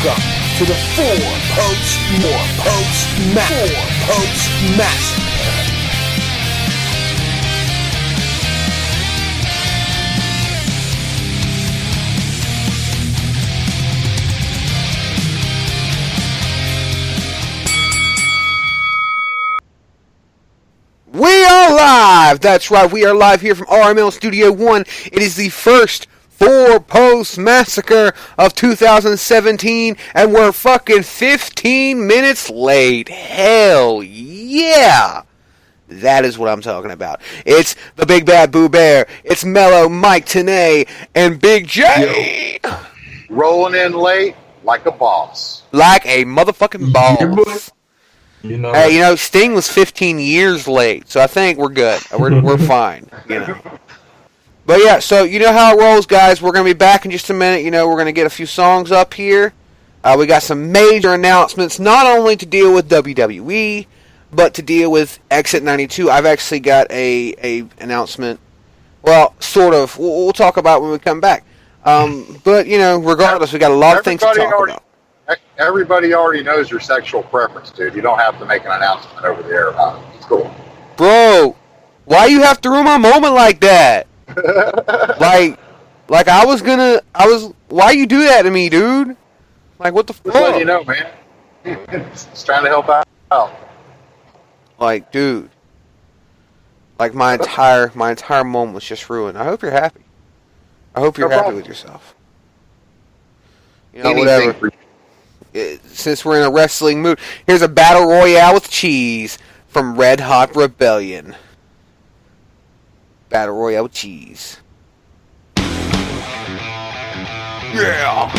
Welcome to the Four Post Massacre. We are live! That's right, we are live here from RML Studio 1. It is the first four-post massacre of 2017, and we're fucking 15 minutes late. Hell yeah! That is what I'm talking about. It's the Big Bad Boo Bear, it's Mellow Mike Tenay, and Big J! Yo, rolling in late like a boss. Like a motherfucking boss. You know, Hey, Sting was 15 years late, so I think we're good. We're fine, But yeah, so you know how it rolls, guys. We're going to be back in just a minute. We're going to get a few songs up here. We got some major announcements, not only to deal with WWE, but to deal with Exit 92. I've actually got a announcement. Well, sort of. We'll talk about it when we come back. But, regardless, we got a lot of things to talk about. Everybody already knows your sexual preference, dude. You don't have to make an announcement over the air about it. It's cool. Bro, why you have to ruin my moment like that? like why you do that to me, dude? Like, what the fuck? Just letting you know, man. Just trying to help out. Like, dude. Like, my entire moment was just ruined. I hope you're happy. I hope you're happy with yourself. Whatever. Since we're in a wrestling mood, here's a battle royale with cheese from Red Hot Rebellion. Battle royale with cheese. Yeah.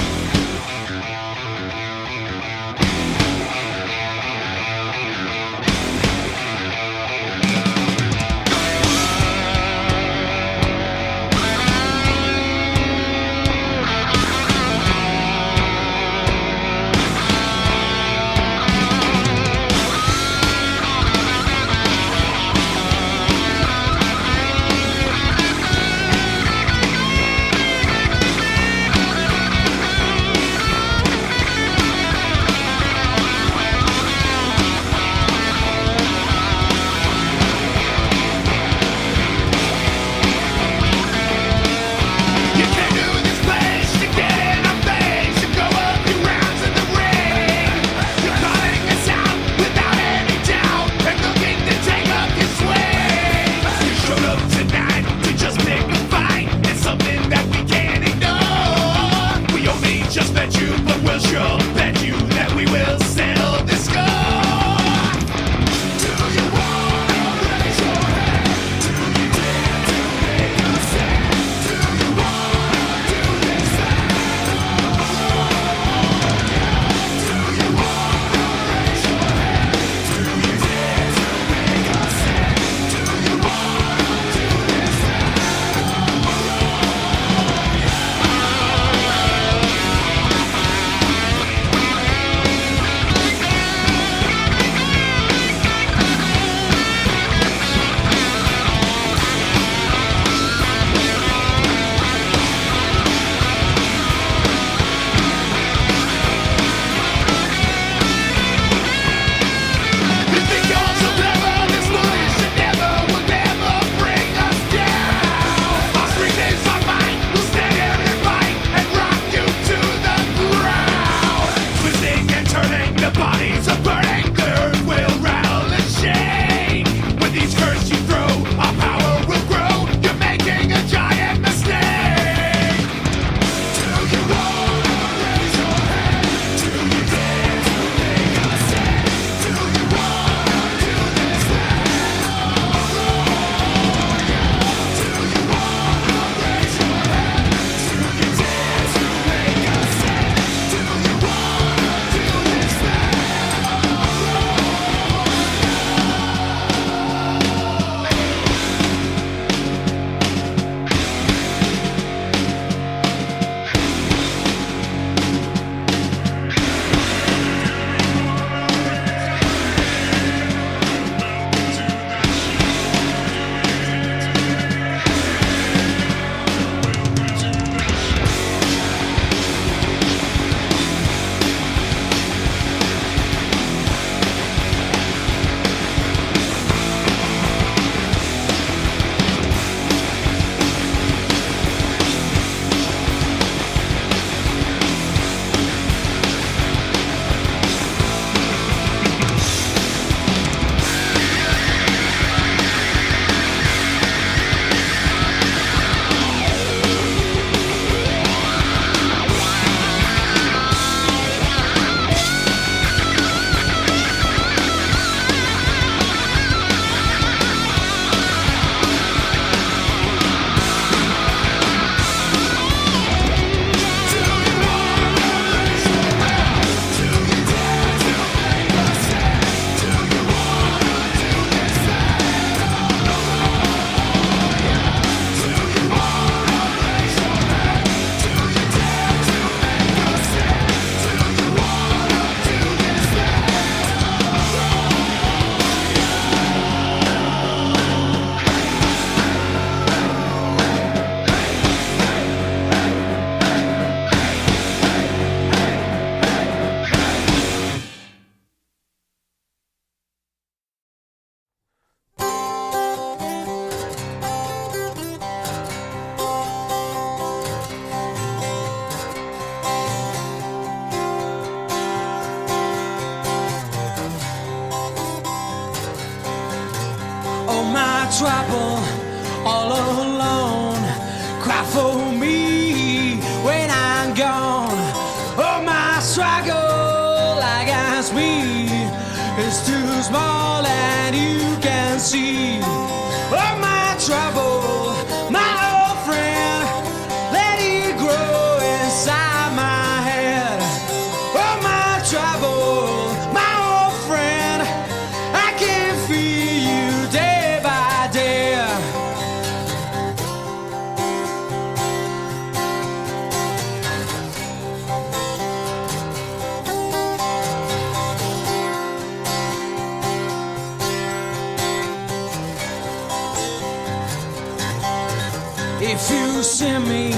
If you see me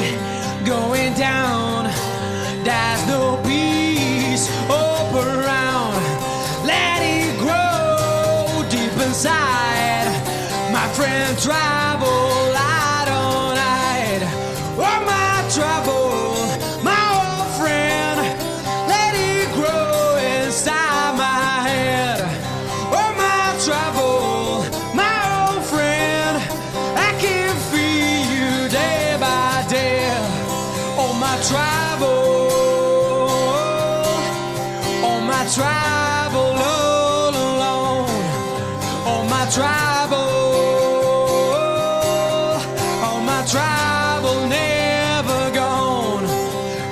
going down, there's no peace up around. Let it grow deep inside. My friend, travel light on night. Oh, my trouble, my old friend, let it grow inside my head. Oh, my trouble, my old friend, I can feel you day by day. Oh, my trouble, oh, my trouble all alone. Oh, my trouble, oh, my trouble never gone.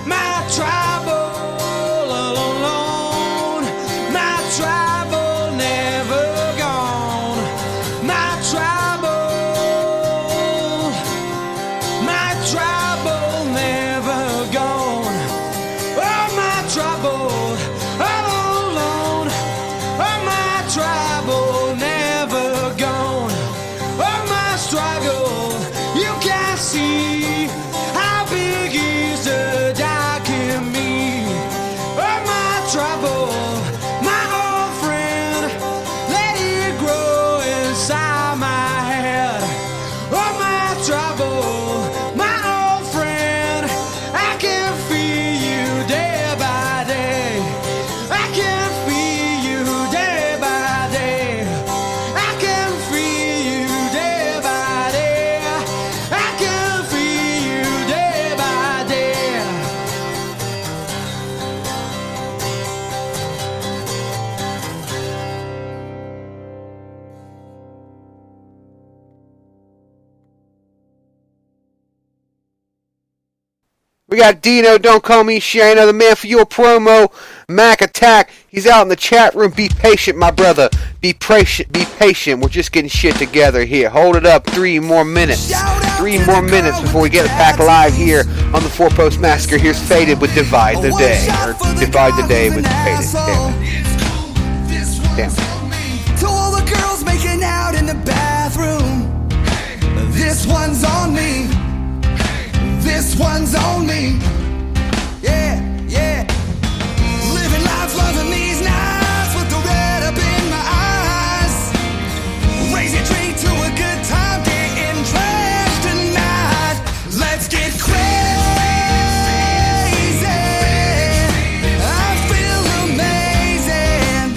My trouble all alone. My trouble never gone. My trouble never gone. Oh, my trouble all alone. Oh, my trouble never gone. Oh, my struggle, you can see how big is the dark in me. Oh, my trouble, my old friend, let it grow inside my head. Oh, my trouble, my old friend, I can feel you day by day. I can feel you day by day. I can feel you day by day. I can feel you day by day. We got Dino, Don't Call Me Shayna, the man for your promo, Mac Attack. He's out in the chat room. Be patient, my brother. Be patient. Be patient. We're just getting shit together here. Hold it up. 3 more minutes. 3 more minutes before we get it back live here on the 4-Post Massacre. Here's Faded with Divide the Day. Or Divide the Day with Faded. Damn it. To all the girls making out in the bathroom, this one's on me. This one's on me. Yeah, yeah. Living life, loving these nights with the red up in my eyes. Raise your drink to a good time, getting trashed tonight. Let's get crazy. I feel amazing.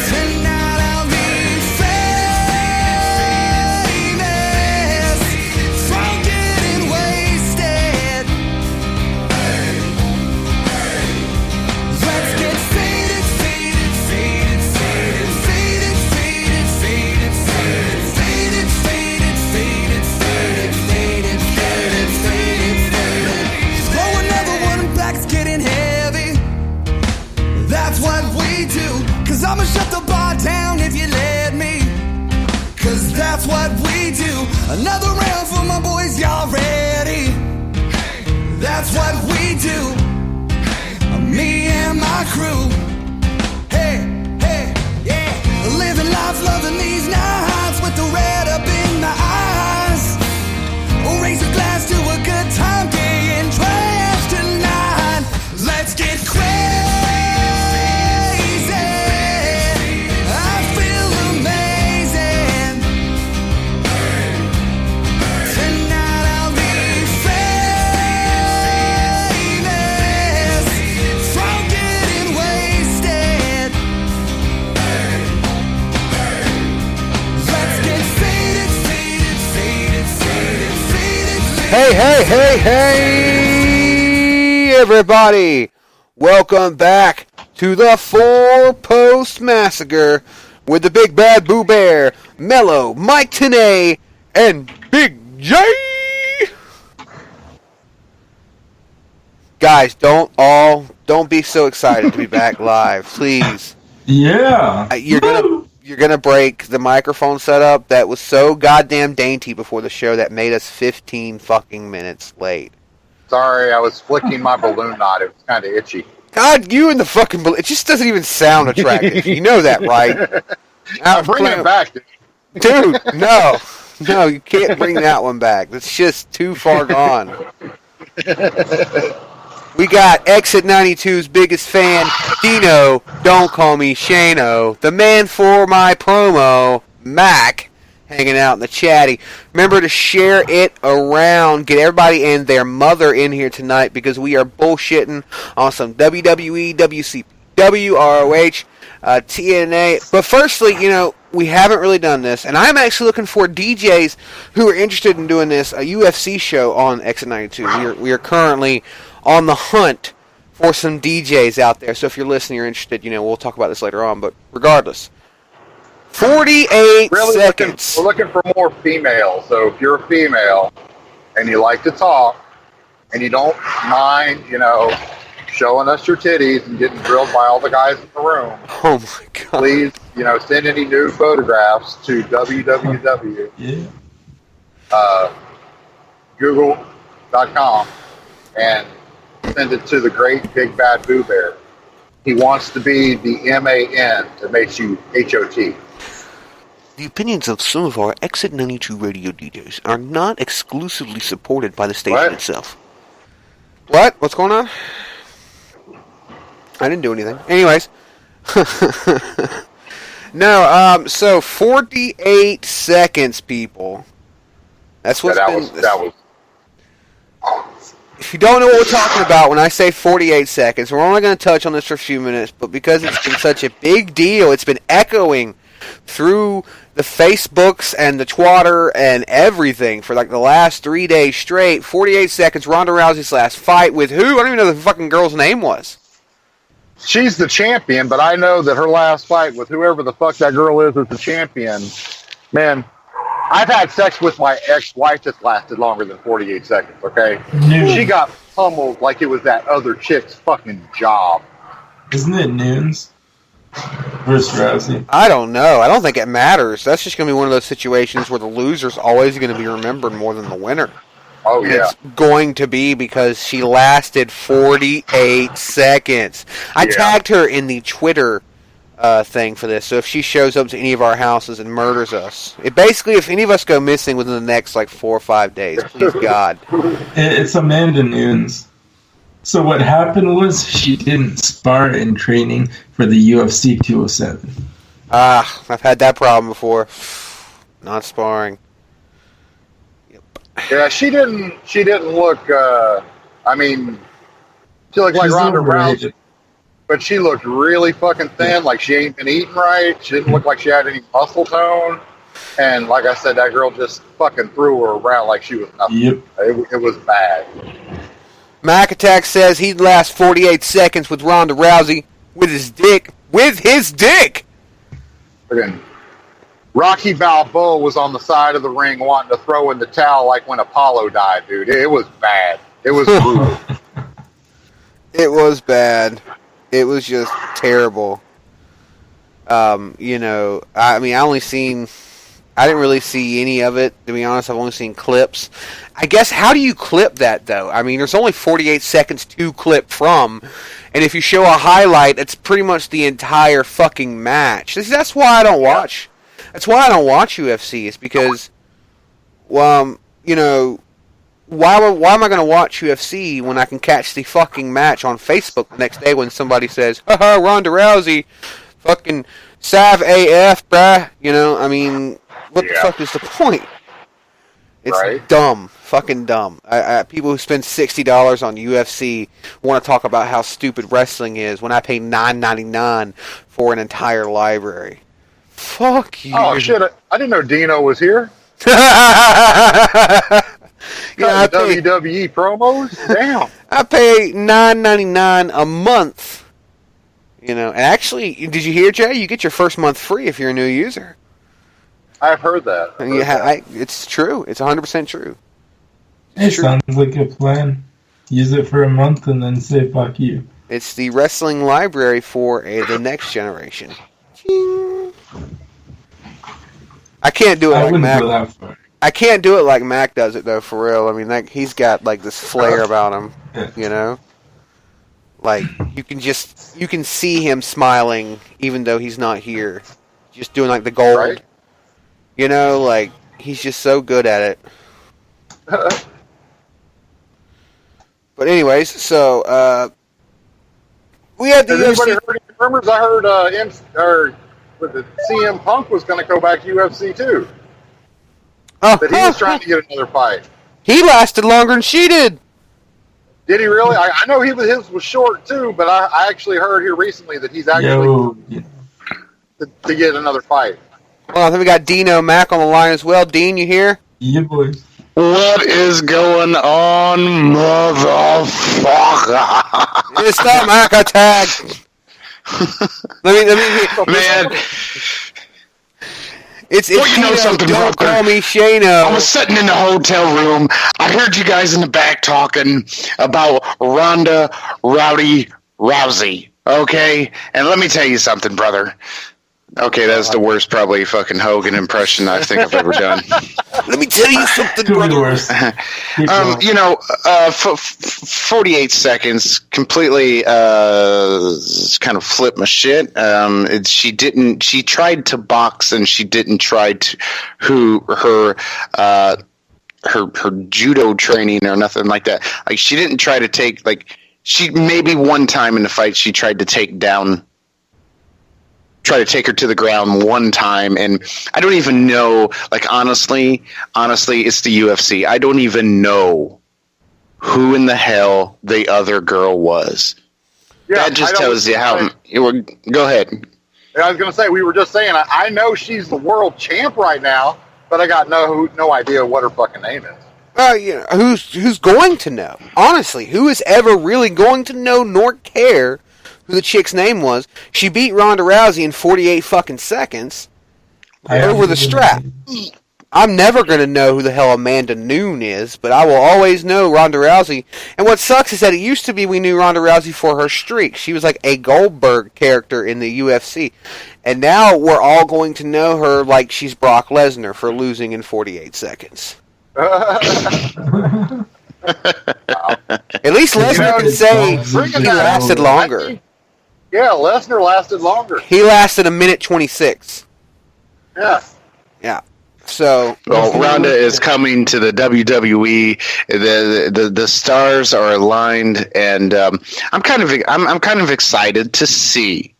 Tonight I'll be famous from getting wasted. Let's get faded, faded, faded, faded, faded, faded, faded, faded, faded, faded, faded, faded, faded, faded, faded, faded. Throw another one back, it's getting heavy. That's what we do. 'Cause I'ma shut the bar down if you let me. 'Cause that's what we do. Another round for my boys, y'all ready? That's what we do. Me and my crew. Hey, hey, yeah. Living life, loving these nights with the red up in my eyes. Oh, raise a glass to a good time, getting trashed tonight. Let's get crazy. I feel amazing. Tonight I'll be famous from getting wasted. Let's get faded, faded, faded, faded, faded, faded. Hey, hey, hey, hey, everybody. Welcome back to the 4-Post Massacre with the big bad Boo Bear, Mello, Mike Tenay, and Big J. Guys, don't be so excited to be back live, please. Yeah. You're gonna break the microphone setup that was so goddamn dainty before the show that made us 15 fucking minutes late. Sorry, I was flicking my balloon knot. It was kind of itchy. God, you and the fucking balloon. It just doesn't even sound attractive. You know that, right? I'm bringing it back. Dude, no. No, you can't bring that one back. That's just too far gone. We got Exit 92's biggest fan, Dino, don't call me Shano, the man for my promo, Mac, hanging out in the chatty. Remember to share it around. Get everybody and their mother in here tonight because we are bullshitting on some WWE, WCW, ROH, TNA. But firstly, we haven't really done this, and I'm actually looking for DJs who are interested in doing this, a UFC show on Exit 92. We are currently on the hunt for some DJs out there. So if you're listening, you're interested, we'll talk about this later on. But regardless, 48 seconds. We're looking for more females. So if you're a female and you like to talk and you don't mind, showing us your titties and getting drilled by all the guys in the room, oh my God, please, send any nude photographs to Google.com and send it to the great big bad Boo Bear. He wants to be the MAN that makes you HOT. The opinions of some of our Exit 92 radio DJs are not exclusively supported by the station itself. What? What's going on? I didn't do anything. Anyways. No, so 48 seconds, people. That's what's that was. If you don't know what we're talking about when I say 48 seconds, we're only going to touch on this for a few minutes, but because it's been such a big deal, it's been echoing through the Facebooks and the Twitter and everything for like the last 3 days straight. 48 seconds, Ronda Rousey's last fight with who? I don't even know the fucking girl's name was. She's the champion, but I know that her last fight with whoever the fuck that girl is as the champion, man, I've had sex with my ex-wife that's lasted longer than 48 seconds, okay? Noon. She got pummeled like it was that other chick's fucking job. Isn't it Noons versus Rousey? I don't know. I don't think it matters. That's just going to be one of those situations where the loser's always going to be remembered more than the winner. Oh, yeah. It's going to be because she lasted 48 seconds. I tagged her in the Twitter thing for this, so if she shows up to any of our houses and murders us, basically, if any of us go missing within the next, 4 or 5 days, please God. It's Amanda Nunes. So what happened was she didn't spar in training for the UFC 207. I've had that problem before. Not sparring. Yeah, she didn't look, she looked like She's Ronda overrated. Rousey, but she looked really fucking thin, like she ain't been eating right. She didn't look like she had any muscle tone. And like I said, that girl just fucking threw her around like she was nothing. Yep. It was bad. Mac Attack says he'd last 48 seconds with Ronda Rousey with his dick. With his dick! Again, Rocky Balboa was on the side of the ring wanting to throw in the towel like when Apollo died, dude. It was bad. It was brutal. It was bad. It was just terrible. I didn't really see any of it, to be honest. I've only seen clips. I guess, how do you clip that, though? I mean, there's only 48 seconds to clip from, and if you show a highlight, it's pretty much the entire fucking match. That's why I don't watch. That's why I don't watch UFC. It's because, why am I going to watch UFC when I can catch the fucking match on Facebook the next day when somebody says, haha, Ronda Rousey, fucking Sav AF, bruh. What the fuck is the point? It's dumb. Fucking dumb. People who spend $60 on UFC want to talk about how stupid wrestling is when I pay $9.99 for an entire library. Fuck you. Oh, shit. I didn't know Dino was here. WWE promos? Damn. I pay $9.99 a month. And actually, did you hear, Jay? You get your first month free if you're a new user. I've heard that. It's true. It's 100% true. It sounds like a plan. Use it for a month and then say fuck you. It's the wrestling library for the next generation. I can't do it like Mac. I can't do it like Mac does it, though, for real. I mean, he's got, this flair about him, Like, you can see him smiling even though he's not here. Just doing, the gold. Right. He He's just so good at it. But anyways, so we had the Has anybody UFC. heard any rumors? I heard CM Punk was going to go back to UFC too. That he was trying to get another fight. He lasted longer than she did. Did he really? I know his was short too, but I actually heard here recently that he's actually to get another fight. Well, I think we got Dino Mac on the line as well. Dean, you here? Yeah, boys. What is going on, motherfucker? It's the Mac attack. let me Man, It's well, you know Dino, something, don't brother. call me Shano. I was sitting in the hotel room. I heard you guys in the back talking about Ronda Rousey. Okay? And let me tell you something, brother. Okay, that's the worst probably fucking Hogan impression I think I've ever done. Let me tell you something, Could be brother. worse. 48 seconds completely kind of flipped my shit. She tried to box and she didn't try to her judo training or nothing like that. Like she didn't try to take she maybe one time in the fight she tried to take her to the ground one time, and I don't even know, honestly, it's the UFC. I don't even know who in the hell the other girl was. Yeah, that just tells you how... Go ahead. I was going to say, we were just saying, I know she's the world champ right now, but I got no idea what her fucking name is. Who's going to know? Honestly, who is ever really going to know nor care who the chick's name was? She beat Ronda Rousey in 48 fucking seconds over the strap. I'm never going to know who the hell Amanda Noon is, but I will always know Ronda Rousey. And what sucks is that it used to be we knew Ronda Rousey for her streak. She was like a Goldberg character in the UFC. And now we're all going to know her like she's Brock Lesnar for losing in 48 seconds. At least Lesnar can say he lasted longer. Yeah, Lesnar lasted longer. He lasted a minute 26. Yeah. Yeah. So Ronda is coming to the WWE. The stars are aligned, and I'm kind of excited to see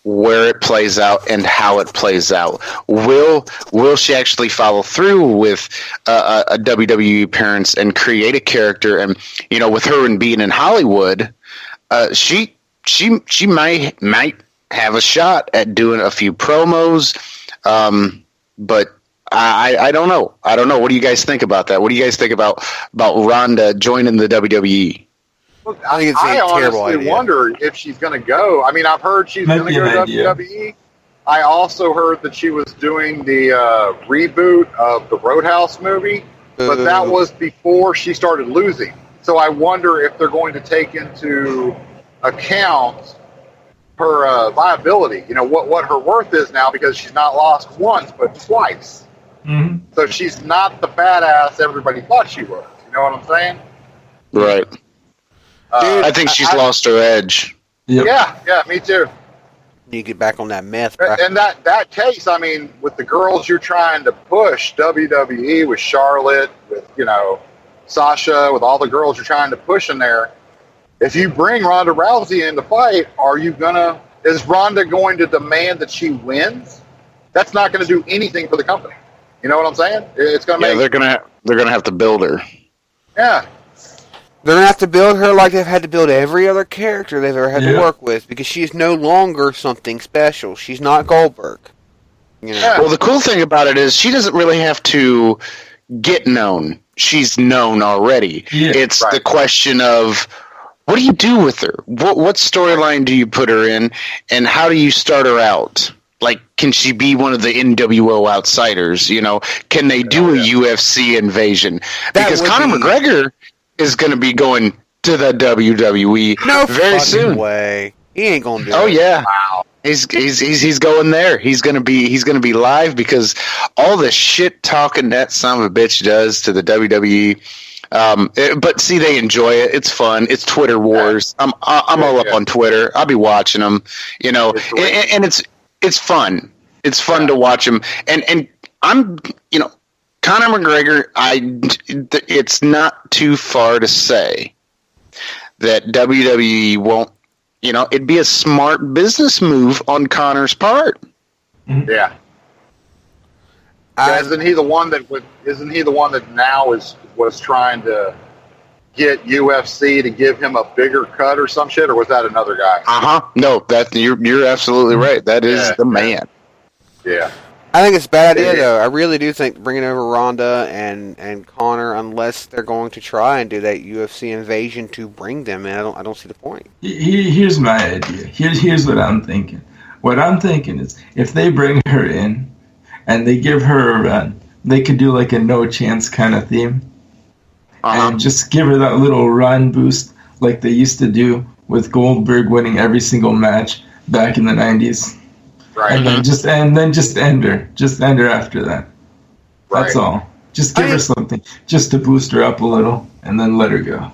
where it plays out and how it plays out. Will she actually follow through with a WWE appearance and create a character? And with her and being in Hollywood, she might have a shot at doing a few promos, but I don't know. I don't know. What do you guys think about that? What do you guys think about Ronda joining the WWE? Look, I think it's a terrible honestly idea. wonder if she's going to go. I mean, I've heard she's Might going to be go an to idea. WWE. I also heard that she was doing the reboot of the Roadhouse movie, but that was before she started losing. So I wonder if they're going to take into account her viability. What her worth is now, because she's not lost once but twice. Mm-hmm. So she's not the badass everybody thought she was. You know what I'm saying? Right. I think she's lost her edge. Yep. Yeah, me too. you get back on that meth, bro. And that case, I mean, with the girls you're trying to push, WWE, with Charlotte, with, Sasha, with all the girls you're trying to push in there, if you bring Ronda Rousey in the fight, is Ronda going to demand that she wins? That's not going to do anything for the company. You know what I'm saying? It's going to make... they're gonna have to build her. Yeah. They're going to have to build her like they've had to build every other character they've ever had to work with, because she is no longer something special. She's not Goldberg. Yeah. Well, the cool thing about it is she doesn't really have to get known. She's known already. Yeah. It's Right. the question of, what do you do with her? What storyline do you put her in, and how do you start her out? Like, can she be one of the NWO outsiders? Can they do a UFC invasion? Because Conor McGregor is going to be going to the WWE No very fucking soon. way. He ain't going to do it. Oh yeah. Wow. He's going there. He's gonna be live, because all the shit talking that son of a bitch does to the WWE. But see, they enjoy it. It's fun. It's Twitter wars. I'm all up on Twitter. I'll be watching them. And it's fun. It's fun to watch them. And I'm Conor McGregor, it's not too far to say that WWE won't, it'd be a smart business move on Conor's part. Yeah. Isn't he the one that now was trying to get UFC to give him a bigger cut or some shit, or was that another guy? No, you're absolutely right. That is the man. Yeah. I think it's a bad idea, though. I really do think bringing over Ronda and Conor, unless they're going to try and do that UFC invasion to bring them in, I don't see the point. Here's my idea. Here's what I'm thinking. What I'm thinking is, if they bring her in and they give her a run, they could do like a no chance kind of theme, and just give her that little run boost like they used to do with Goldberg winning every single match back in the 90s. Right. And then just end her. Just end her after that. That's all. Just give her something, just to boost her up a little, and then let her go.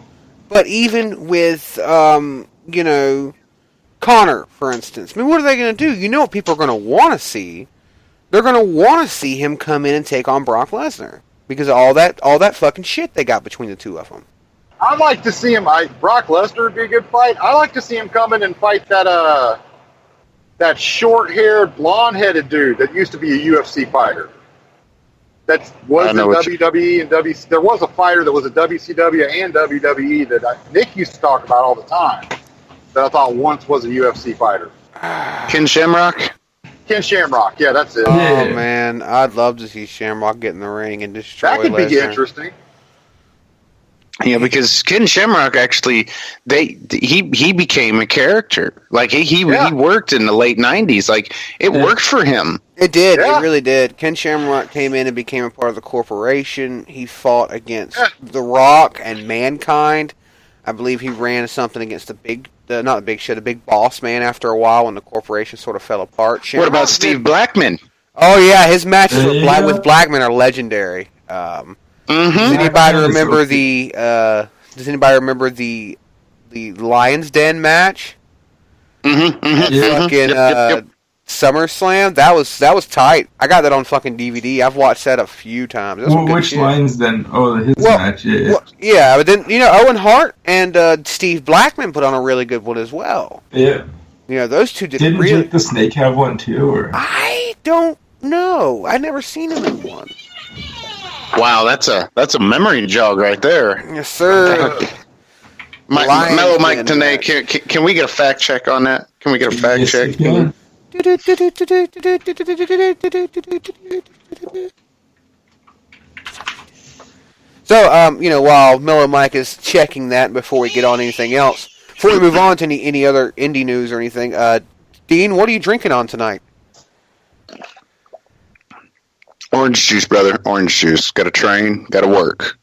But even with, Conor, for instance, I mean, what are they going to do? You know what people are going to want to see? They're going to want to see him come in and take on Brock Lesnar because of all that fucking shit they got between the two of them. I'd like to see him. Brock Lesnar would be a good fight. I'd like to see him come in and fight that short-haired, blonde-headed dude that used to be a UFC fighter. That was in WWE and WC. There was a fighter that was a WCW and WWE that Nick used to talk about all the time. That I thought once was a UFC fighter. Ken Shamrock? Ken Shamrock, yeah, that's it. Oh man, I'd love to see Shamrock get in the ring and destroy That could Lesnar. be interesting. Yeah, because Ken Shamrock actually, he became a character. Like he worked in the late '90s. Like it worked for him. It did. It really did. Ken Shamrock came in and became a part of the corporation. He fought against The Rock and Mankind. I believe he ran something against the Big Boss Man after a while when the corporation sort of fell apart. What about Steve Blackman? Oh yeah, his matches with Blackman are legendary. Does anybody remember the Lions Den match? Fucking SummerSlam. That was tight. I got that on fucking DVD. I've watched that a few times. Which Lions Den? Oh, his match. Yeah, but then Owen Hart and Steve Blackman put on a really good one as well. Yeah. Those two did. Didn't Jake the Snake have one too? Or I don't know. I never seen him in one. Wow, that's a memory jog right there. Yes, sir. Mellow Mike Tanay, can we get a fact check on that? Can we get a fact check? So, while Mellow Mike is checking that before we get on anything else, before we move on to any other indie news or anything, Dean, what are you drinking on tonight? Orange juice, brother. Orange juice. Got to train. Got to work.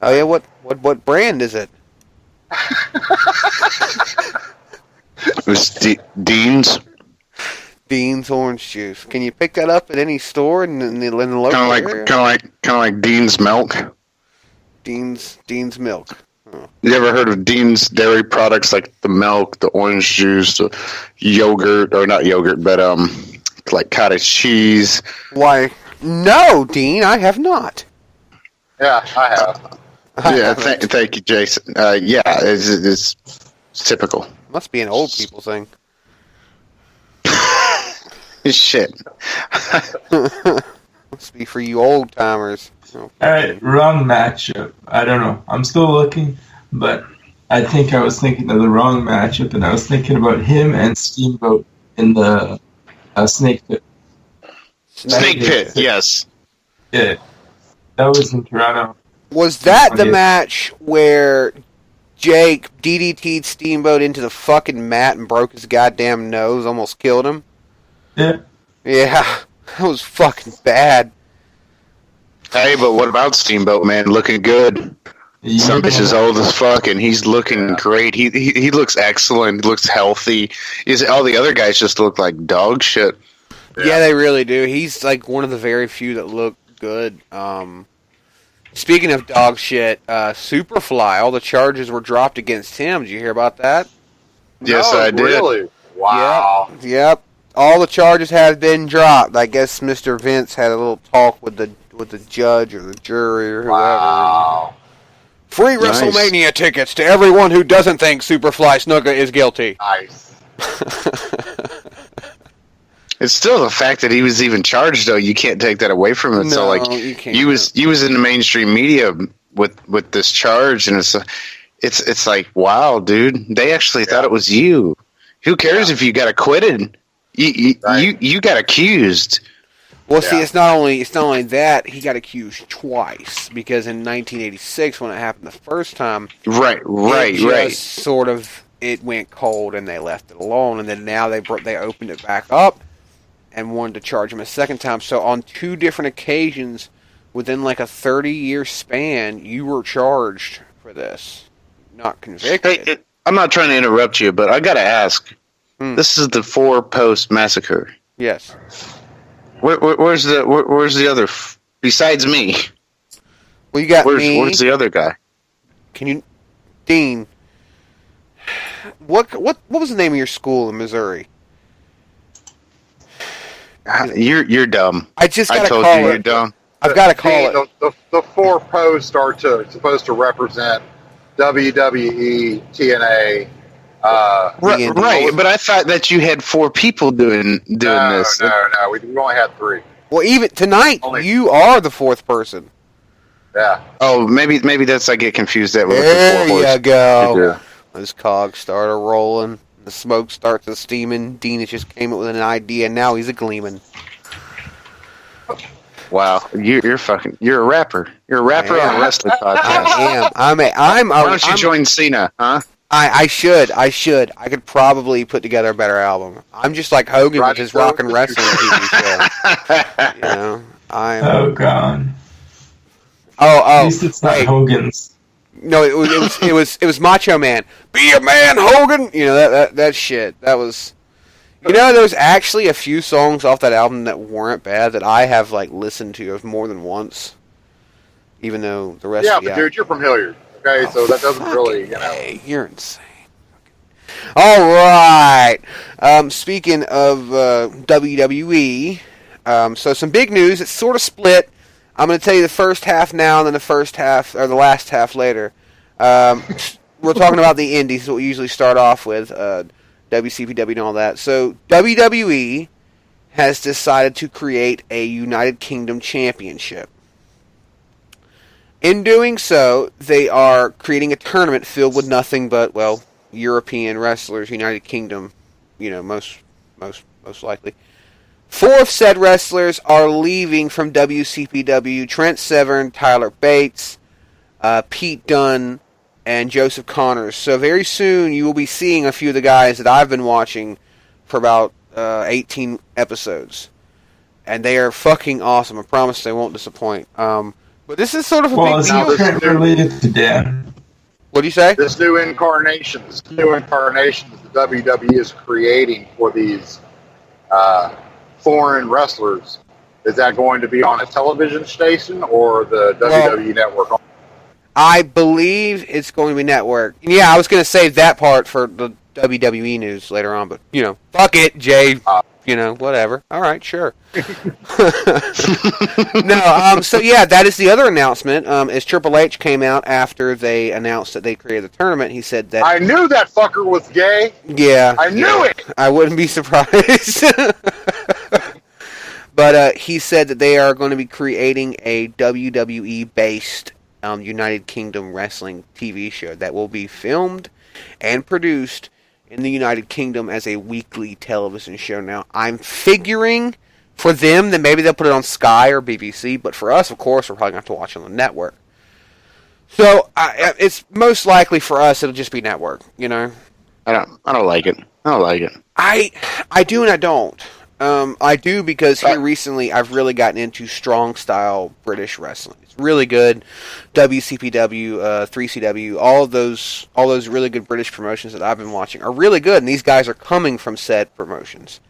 Oh yeah, what brand is it? It's Dean's. Dean's orange juice. Can you pick that up at any store in the local area? Kind of like Dean's milk. Dean's milk. Oh. You ever heard of Dean's dairy products like the milk, the orange juice, the yogurt, or not yogurt, but like cottage cheese? Why, no, Dean, I have not. Yeah, I have. Thank you, Jason. It's typical. Must be an old people thing. Shit. Must be for you old timers. All right, wrong matchup. I don't know. I'm still looking, but I think I was thinking of the wrong matchup, and I was thinking about him and Steamboat in the Snake Pit. Snake Pit, yes. Yeah, that was in Toronto. Was that the match where Jake DDT'd Steamboat into the fucking mat and broke his goddamn nose, almost killed him? Yeah. Yeah, that was fucking bad. Hey, but what about Steamboat, man? Looking good. Some bitch is old as fuck, and he's looking great. He looks excellent. Looks healthy. All the other guys just look like dog shit. Yeah, they really do. He's like one of the very few that look good. Speaking of dog shit, Superfly, all the charges were dropped against him. Did you hear about that? Yes, I did. Really? Wow. Yep. All the charges have been dropped. I guess Mr. Vince had a little talk with with the judge or the jury or whoever. Wow. Free Nice. WrestleMania tickets to everyone who doesn't think Superfly Snuka is guilty. Nice. It's still the fact that he was even charged, though. You can't take that away from him. So, No, like, you can't. he was in the mainstream media with this charge, and it's like, wow, dude, they actually thought it was you. Who cares if you got acquitted? You got accused. Well, see, it's not only that he got accused twice, because in 1986 when it happened the first time, Right. Sort of, it went cold and they left it alone, and then now they opened it back up and wanted to charge him a second time. So on two different occasions, within like a 30-year span, you were charged for this, not convicted. Hey, I'm not trying to interrupt you, but I got to ask. This is the 4-post massacre. Yes. Where's the other? Besides me, Well, you got me. where's the other guy? Can you, Dean? What was the name of your school in Missouri? You're dumb. I just I gotta told call you it. you're dumb. I've got to call it. The 4 posts are supposed to represent WWE, TNA. Right, but I thought that you had 4 people doing this. No. We only had 3. Well, even tonight, you are the 4th person. Yeah. Oh, maybe that's I get confused that with There the 4 you horse. go. Yeah. Those cogs start a rolling. The smoke starts a steaming. Dean has just came up with an idea, and now he's a gleaming. Wow, you're a rapper. You're a rapper on a wrestling podcast. I am. Why don't you join Cena, huh? I should. I could probably put together a better album. I'm just like Hogan with his rock and wrestling TV show. You know, Oh, God. At least it's not Hogan's. No, it was Macho Man. Be a man, Hogan. You know that shit. That was. You know, there's actually a few songs off that album that weren't bad that I have like listened to more than once. Even though the rest. Yeah, of the but dude, you're from Hilliard, okay? So that doesn't really, Hey, you're insane. All right. Speaking of WWE, so some big news. It's sort of split. I'm going to tell you the first half now, and then the last half later. We're talking about the indies, what we usually start off with, WCPW and all that. So WWE has decided to create a United Kingdom Championship. In doing so, they are creating a tournament filled with nothing but, well, European wrestlers, United Kingdom, you know, most likely. 4 of said wrestlers are leaving from WCPW: Trent Severn, Tyler Bates, Pete Dunne, and Joseph Connors. So very soon you will be seeing a few of the guys that I've been watching for about 18 episodes. And they are fucking awesome. I promise they won't disappoint. But this is sort of a big Is deal. he Trent related to Dan? What do you say? this new incarnation that the WWE is creating for these foreign wrestlers, is that going to be on a television station or the WWE network? I believe it's going to be network. Yeah, I was going to save that part for the WWE news later on, but, you know, fuck it, Jay. You know, whatever. All right, sure. So yeah, that is the other announcement. As Triple H came out after they announced that they created the tournament, he said that... I knew that fucker was gay. Yeah. I knew it! I wouldn't be surprised. But he said that they are going to be creating a WWE-based United Kingdom wrestling TV show that will be filmed and produced in the United Kingdom as a weekly television show. Now, I'm figuring for them that maybe they'll put it on Sky or BBC, but for us, of course, we're probably going to have to watch it on the network. So, it's most likely for us, it'll just be network, you know? I don't like it. I do and I don't. I do because here recently I've really gotten into strong style British wrestling. It's really good. WCPW, 3CW, all those really good British promotions that I've been watching are really good, and these guys are coming from said promotions.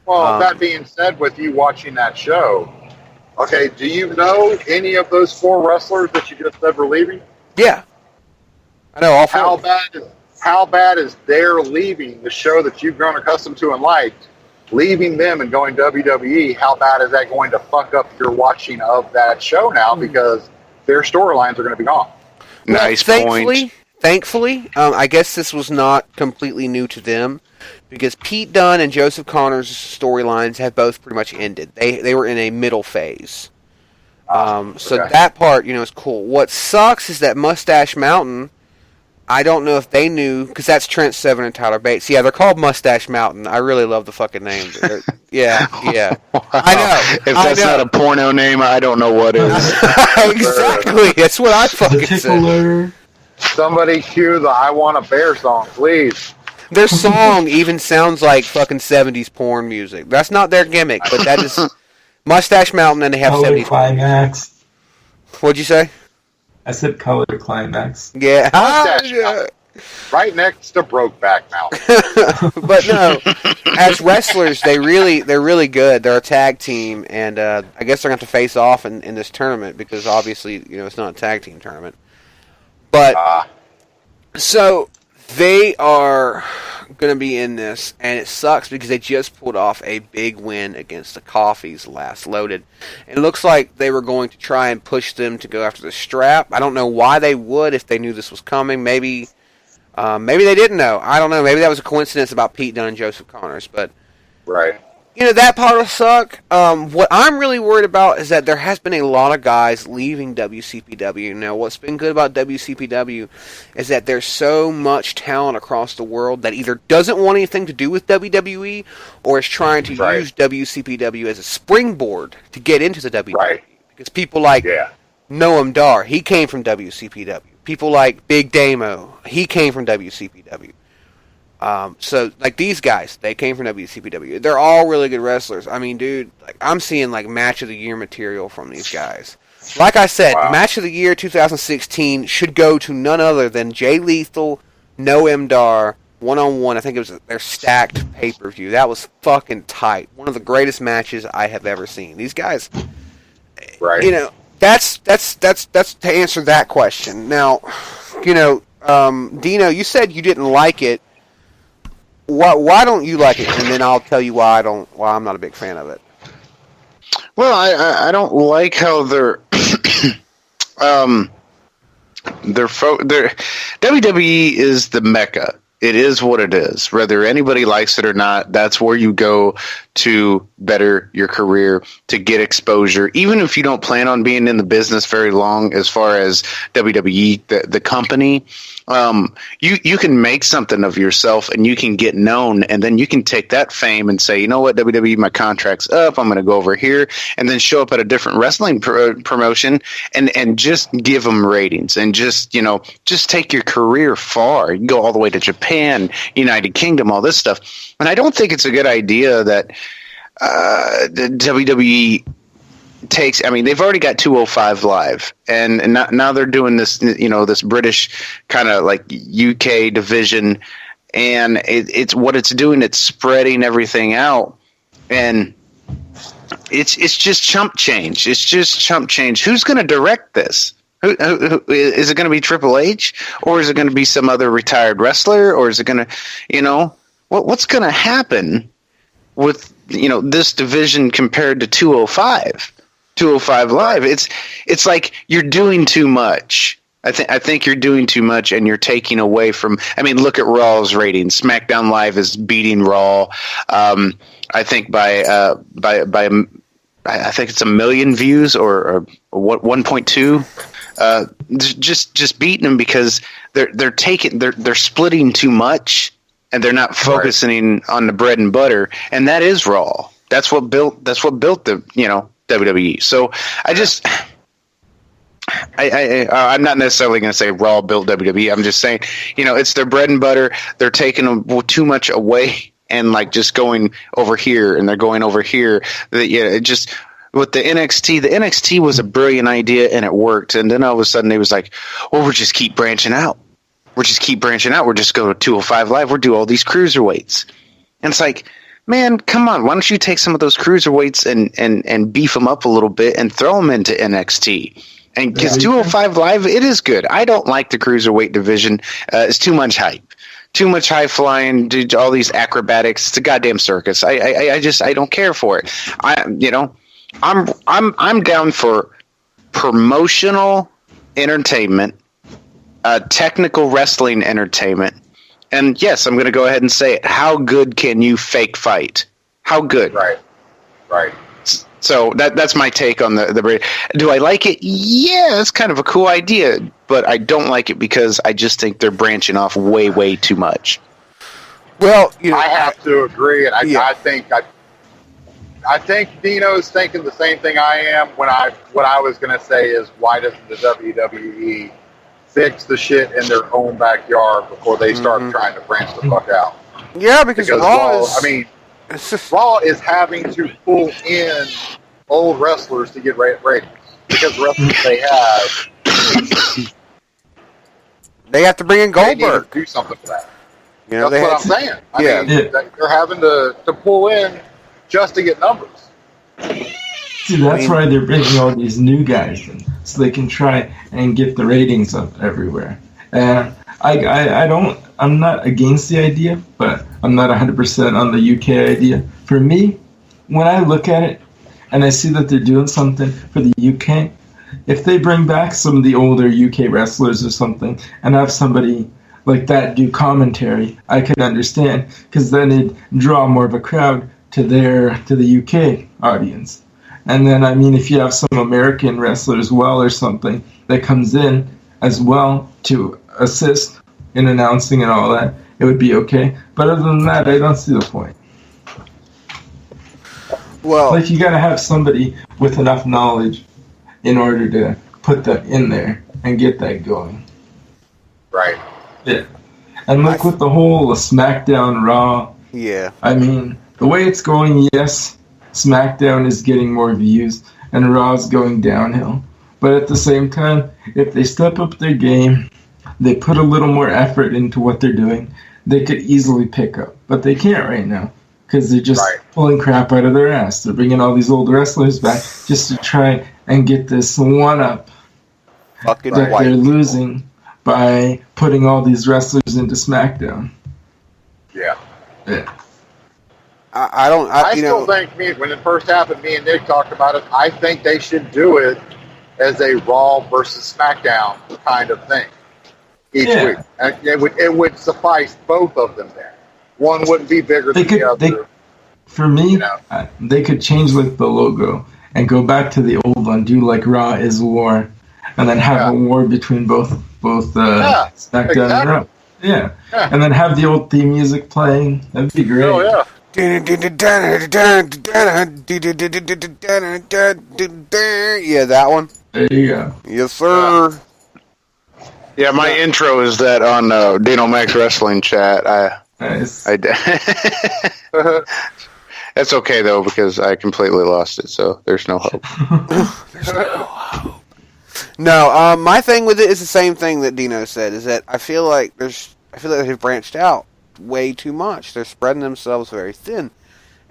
Well, that being said, with you watching that show, okay, do you know any of those 4 wrestlers that you just said were leaving? Yeah. I know all 4. How bad is their leaving the show that you've grown accustomed to and liked leaving them and going WWE, how bad is that going to fuck up your watching of that show now? Because their storylines are going to be gone. Nice point. Thankfully, I guess this was not completely new to them, because Pete Dunne and Joseph Connors' storylines have both pretty much ended. They were in a middle phase. So that part, is cool. What sucks is that Mustache Mountain, I don't know if they knew, because that's Trent Seven and Tyler Bates. Yeah, they're called Mustache Mountain. I really love the fucking name. Yeah. Wow. I know. If that's not a porno name, I don't know what is. Exactly. That's what I fucking said. Somebody cue the I Want a Bear song, please. Their song even sounds like fucking 70s porn music. That's not their gimmick, but that is Mustache Mountain, and they have Color 70s Climax. What'd you say? I said Color Climax. Yeah. Mustache Mountain. Right next to Brokeback Mountain. But no, as wrestlers, they're really good. They're a tag team, and I guess they're going to have to face off in this tournament, because obviously, it's not a tag team tournament. But, so, they are going to be in this, and it sucks because they just pulled off a big win against the Coffees last loaded. It looks like they were going to try and push them to go after the strap. I don't know why they would if they knew this was coming. Maybe they didn't know. I don't know. Maybe that was a coincidence about Pete Dunne and Joseph Connors. But right. That part will suck. What I'm really worried about is that there has been a lot of guys leaving WCPW. Now, what's been good about WCPW is that there's so much talent across the world that either doesn't want anything to do with WWE or is trying to use WCPW as a springboard to get into the WWE. Right. Because people like Noam Dar, he came from WCPW. People like Big Damo, he came from WCPW. So, like, these guys, they came from WCPW. They're all really good wrestlers. I mean, dude, I'm seeing, Match of the Year material from these guys. Like I said, Match of the Year 2016 should go to none other than Jay Lethal, Noam Dar, one-on-one. I think it was their stacked pay-per-view. That was fucking tight. One of the greatest matches I have ever seen. These guys, that's to answer that question. Now, Dino, you said you didn't like it. Why don't you like it? And then I'll tell you why I'm not a big fan of it. Well, I don't like how they're WWE is the mecca. It is what it is. Whether anybody likes it or not, that's where you go to better your career, to get exposure. Even if you don't plan on being in the business very long, as far as WWE, the company, you can make something of yourself and you can get known, and then you can take that fame and say, you know what, WWE, my contract's up, I'm going to go over here, and then show up at a different wrestling promotion and just give them ratings, and just take your career far. You can go all the way to Japan, United Kingdom, all this stuff. And I don't think it's a good idea that the WWE takes. I mean, they've already got 205 Live, and now they're doing this, this British kind of like UK division, and it's what it's doing. It's spreading everything out, and it's just chump change. It's just chump change. Who's going to direct this? Who is it going to be? Triple H, or is it going to be some other retired wrestler, or is it going to, what's going to happen with this division compared to 205 Live? It's like you're doing too much. I think you're doing too much, and you're taking away from. I mean, look at Raw's ratings. SmackDown Live is beating Raw. I think by I think it's 1 million views or what 1.2. Just beating them because they're splitting too much, and they're not focusing on the bread and butter, and that is Raw. That's what built the WWE. So I'm not necessarily going to say Raw built WWE. I'm just saying, it's their bread and butter. They're taking too much away and just going over here, and they're going over here. Just with the NXT was a brilliant idea, and it worked. And then all of a sudden they was like, well, we'll just keep branching out. We'll just go to 205 Live. We'll do all these cruiserweights. And it's like, man, come on. Why don't you take some of those cruiserweights and beef them up a little bit and throw them into NXT? And because 205 Live, it is good. I don't like the cruiserweight division. It's too much hype. too much high flying, do all these acrobatics. It's a goddamn circus. I just don't care for it. I'm down for promotional entertainment, technical wrestling entertainment, and yes, I'm going to go ahead and say it. How good can you fake fight? How good? Right. So that's my take on the. Do I like it? Yeah, it's kind of a cool idea, but I don't like it because I just think they're branching off way too much. Well, I have to agree, and I think Dino's thinking the same thing I am. What I was going to say is, why doesn't the WWE fix the shit in their own backyard before they start trying to branch the fuck out? Yeah, because Raw is having to pull in old wrestlers to get ratings because the wrestlers they have to bring in they need Goldberg. to do something for that. That's what I'm saying. I mean, they're having to pull in just to get numbers. See, that's why they're bringing all these new guys in, so they can try and get the ratings up everywhere. And I'm not against the idea, but I'm not 100% on the UK idea. For me, when I look at it and I see that they're doing something for the UK, if they bring back some of the older UK wrestlers or something and have somebody like that do commentary, I could understand, because then it'd draw more of a crowd to the UK audience. And then, I mean, if you have some American wrestler as well or something that comes in as well to assist in announcing and all that, it would be okay. But other than that, I don't see the point. Well, like, you got to have somebody with enough knowledge in order to put that in there and get that going. Right. Yeah. And like with the whole SmackDown Raw, yeah. I mean, the way it's going, yes, SmackDown is getting more views and Raw's going downhill. But at the same time, if they step up their game, they put a little more effort into what they're doing, they could easily pick up. But they can't right now because they're just pulling crap out of their ass. They're bringing all these old wrestlers back just to try and get this one-up that they're losing by putting all these wrestlers into SmackDown. Yeah. I still think, when it first happened, me and Nick talked about it, I think they should do it as a Raw versus SmackDown kind of thing each week. And it would suffice both of them then. One wouldn't be bigger than the other. For me, they could change like the logo and go back to the old one, do like Raw is War, and then have a war between both SmackDown and Raw. Yeah. And then have the old theme music playing. That'd be great. Oh, yeah. Yeah, that one. There you go. Yes, sir. Yeah, my intro is that on Dino Max Wrestling chat. Nice. That's okay though, because I completely lost it, so there's no hope. No, my thing with it is the same thing that Dino said. Is that I feel like they've branched out way too much. They're spreading themselves very thin.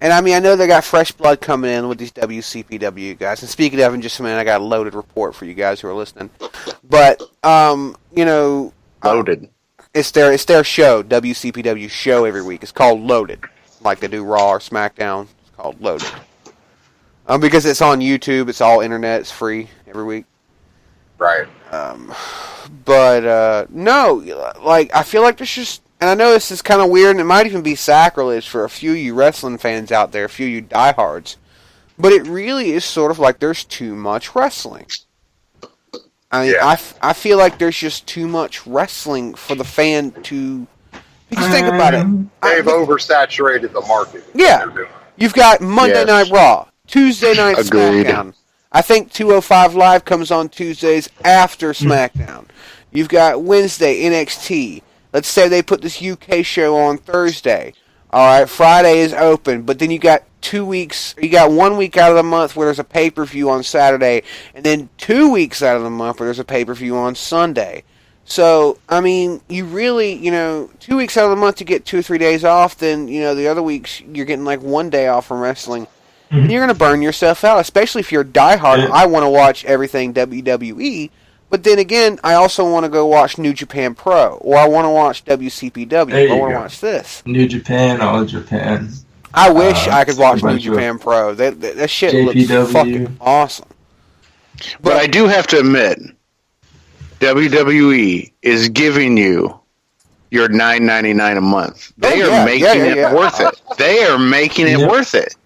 And I mean, I know they got fresh blood coming in with these WCPW guys. And speaking of, in just a minute, I got a loaded report for you guys who are listening. But Loaded. It's their show, WCPW show every week. It's called Loaded, like they do Raw or SmackDown. It's called Loaded. Because it's on YouTube, it's all internet, it's free every week. Right. No, like I feel like there's just. And I know this is kind of weird, and it might even be sacrilege for a few of you wrestling fans out there, a few of you diehards. But it really is sort of like there's too much wrestling. I mean, I feel like there's just too much wrestling for the fan to... Because think about it. They've oversaturated the market. Yeah. You've got Monday Night Raw, Tuesday Night SmackDown. I think 205 Live comes on Tuesdays after SmackDown. You've got Wednesday NXT. Let's say they put this UK show on Thursday. All right, Friday is open, but then you got 2 weeks. You got 1 week out of the month where there's a pay-per-view on Saturday, and then 2 weeks out of the month where there's a pay-per-view on Sunday. So, I mean, you really, 2 weeks out of the month to get 2 or 3 days off. Then, the other weeks you're getting like 1 day off from wrestling. Mm-hmm. You're going to burn yourself out, especially if you're a diehard. I want to watch everything WWE. But then again, I also want to go watch New Japan Pro, or I want to watch WCPW. There you I want to go. watch this. New Japan, All Japan. I wish I could watch a New bunch of Japan Pro. That shit JPW. looks fucking awesome. But I do have to admit, WWE is giving you your $9.99 a month. They are making it worth it. They are making it worth it.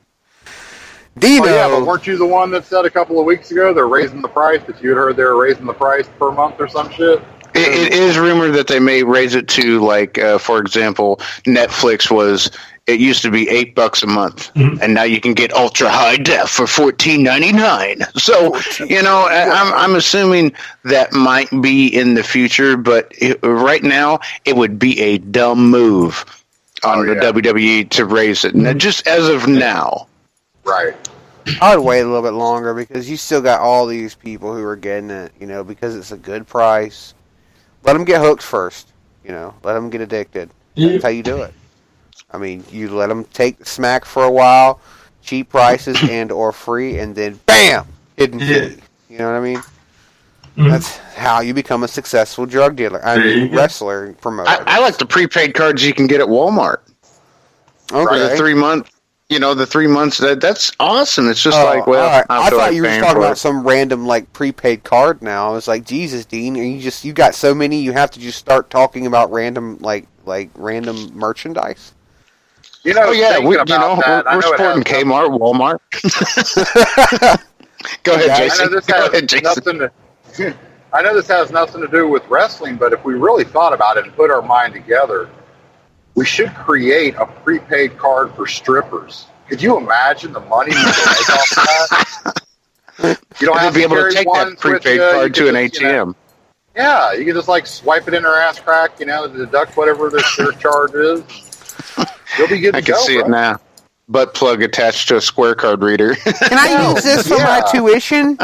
Dino. Oh, yeah, but weren't you the one that said a couple of weeks ago they're raising the price? That you had heard they were raising the price per month or some shit? It is rumored that they may raise it to, like, for example, Netflix was. It used to be $8 a month, and now you can get ultra high def for $14.99. So, you know, I'm assuming that might be in the future, but right now it would be a dumb move on the WWE to raise it. Just as of now, Right. I would wait a little bit longer because you still got all these people who are getting it, you know, because it's a good price. Let them get hooked first, you know. Let them get addicted. That's how you do it. I mean, you let them take the smack for a while, cheap prices and or free, and then BAM! Hidden fee. You know what I mean? That's how you become a successful drug dealer. I mean, wrestler and promoter. I like the prepaid cards you can get at Walmart. Okay. Right, the 3 month. You know, the 3 months. That's awesome. It's just like, well, right. I feel thought like you were just paying talking for about it. some random like prepaid card. Now I was like, Jesus, Dean, are you got so many? You have to just start talking about random like random merchandise. You know, we're we're supporting Kmart, Walmart. Go ahead, Jason. I know this has nothing to do with wrestling, but if we really thought about it and put our mind together, we should create a prepaid card for strippers. Could you imagine the money you can make off of that? You don't have to be able to carry take ones that prepaid with, card to an ATM. You know, yeah, you can just like swipe it in their ass crack, you know, deduct whatever their charge is. You'll be good to I can go, see bro. it now. Butt plug attached to a square card reader. Can I use this for my tuition?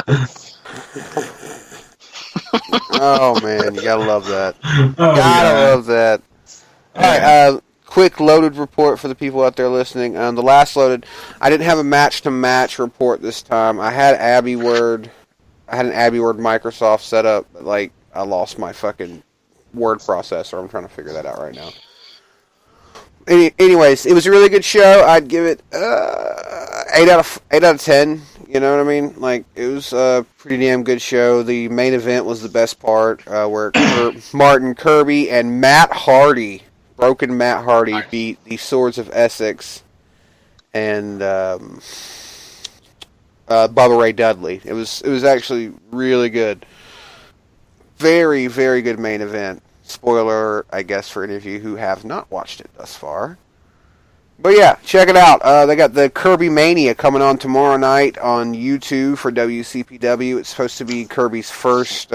Oh man, you gotta love that. Love that. All right, quick loaded report for the people out there listening. The last loaded, I didn't have a match-to-match report this time. I had an Abbey Word Microsoft set up, but like I lost my fucking word processor. I'm trying to figure that out right now. Anyways, it was a really good show. I'd give it 8 out of 10. You know what I mean? Like, it was a pretty damn good show. The main event was the best part, where Martin Kirby and Broken Matt Hardy, beat the Swords of Essex and Bubba Ray Dudley. It was actually really good. Very, very good main event. Spoiler, I guess, for any of you who have not watched it thus far. But yeah, check it out. They got the KIRBY Mania coming on tomorrow night on YouTube for WCPW. It's supposed to be Kirby's first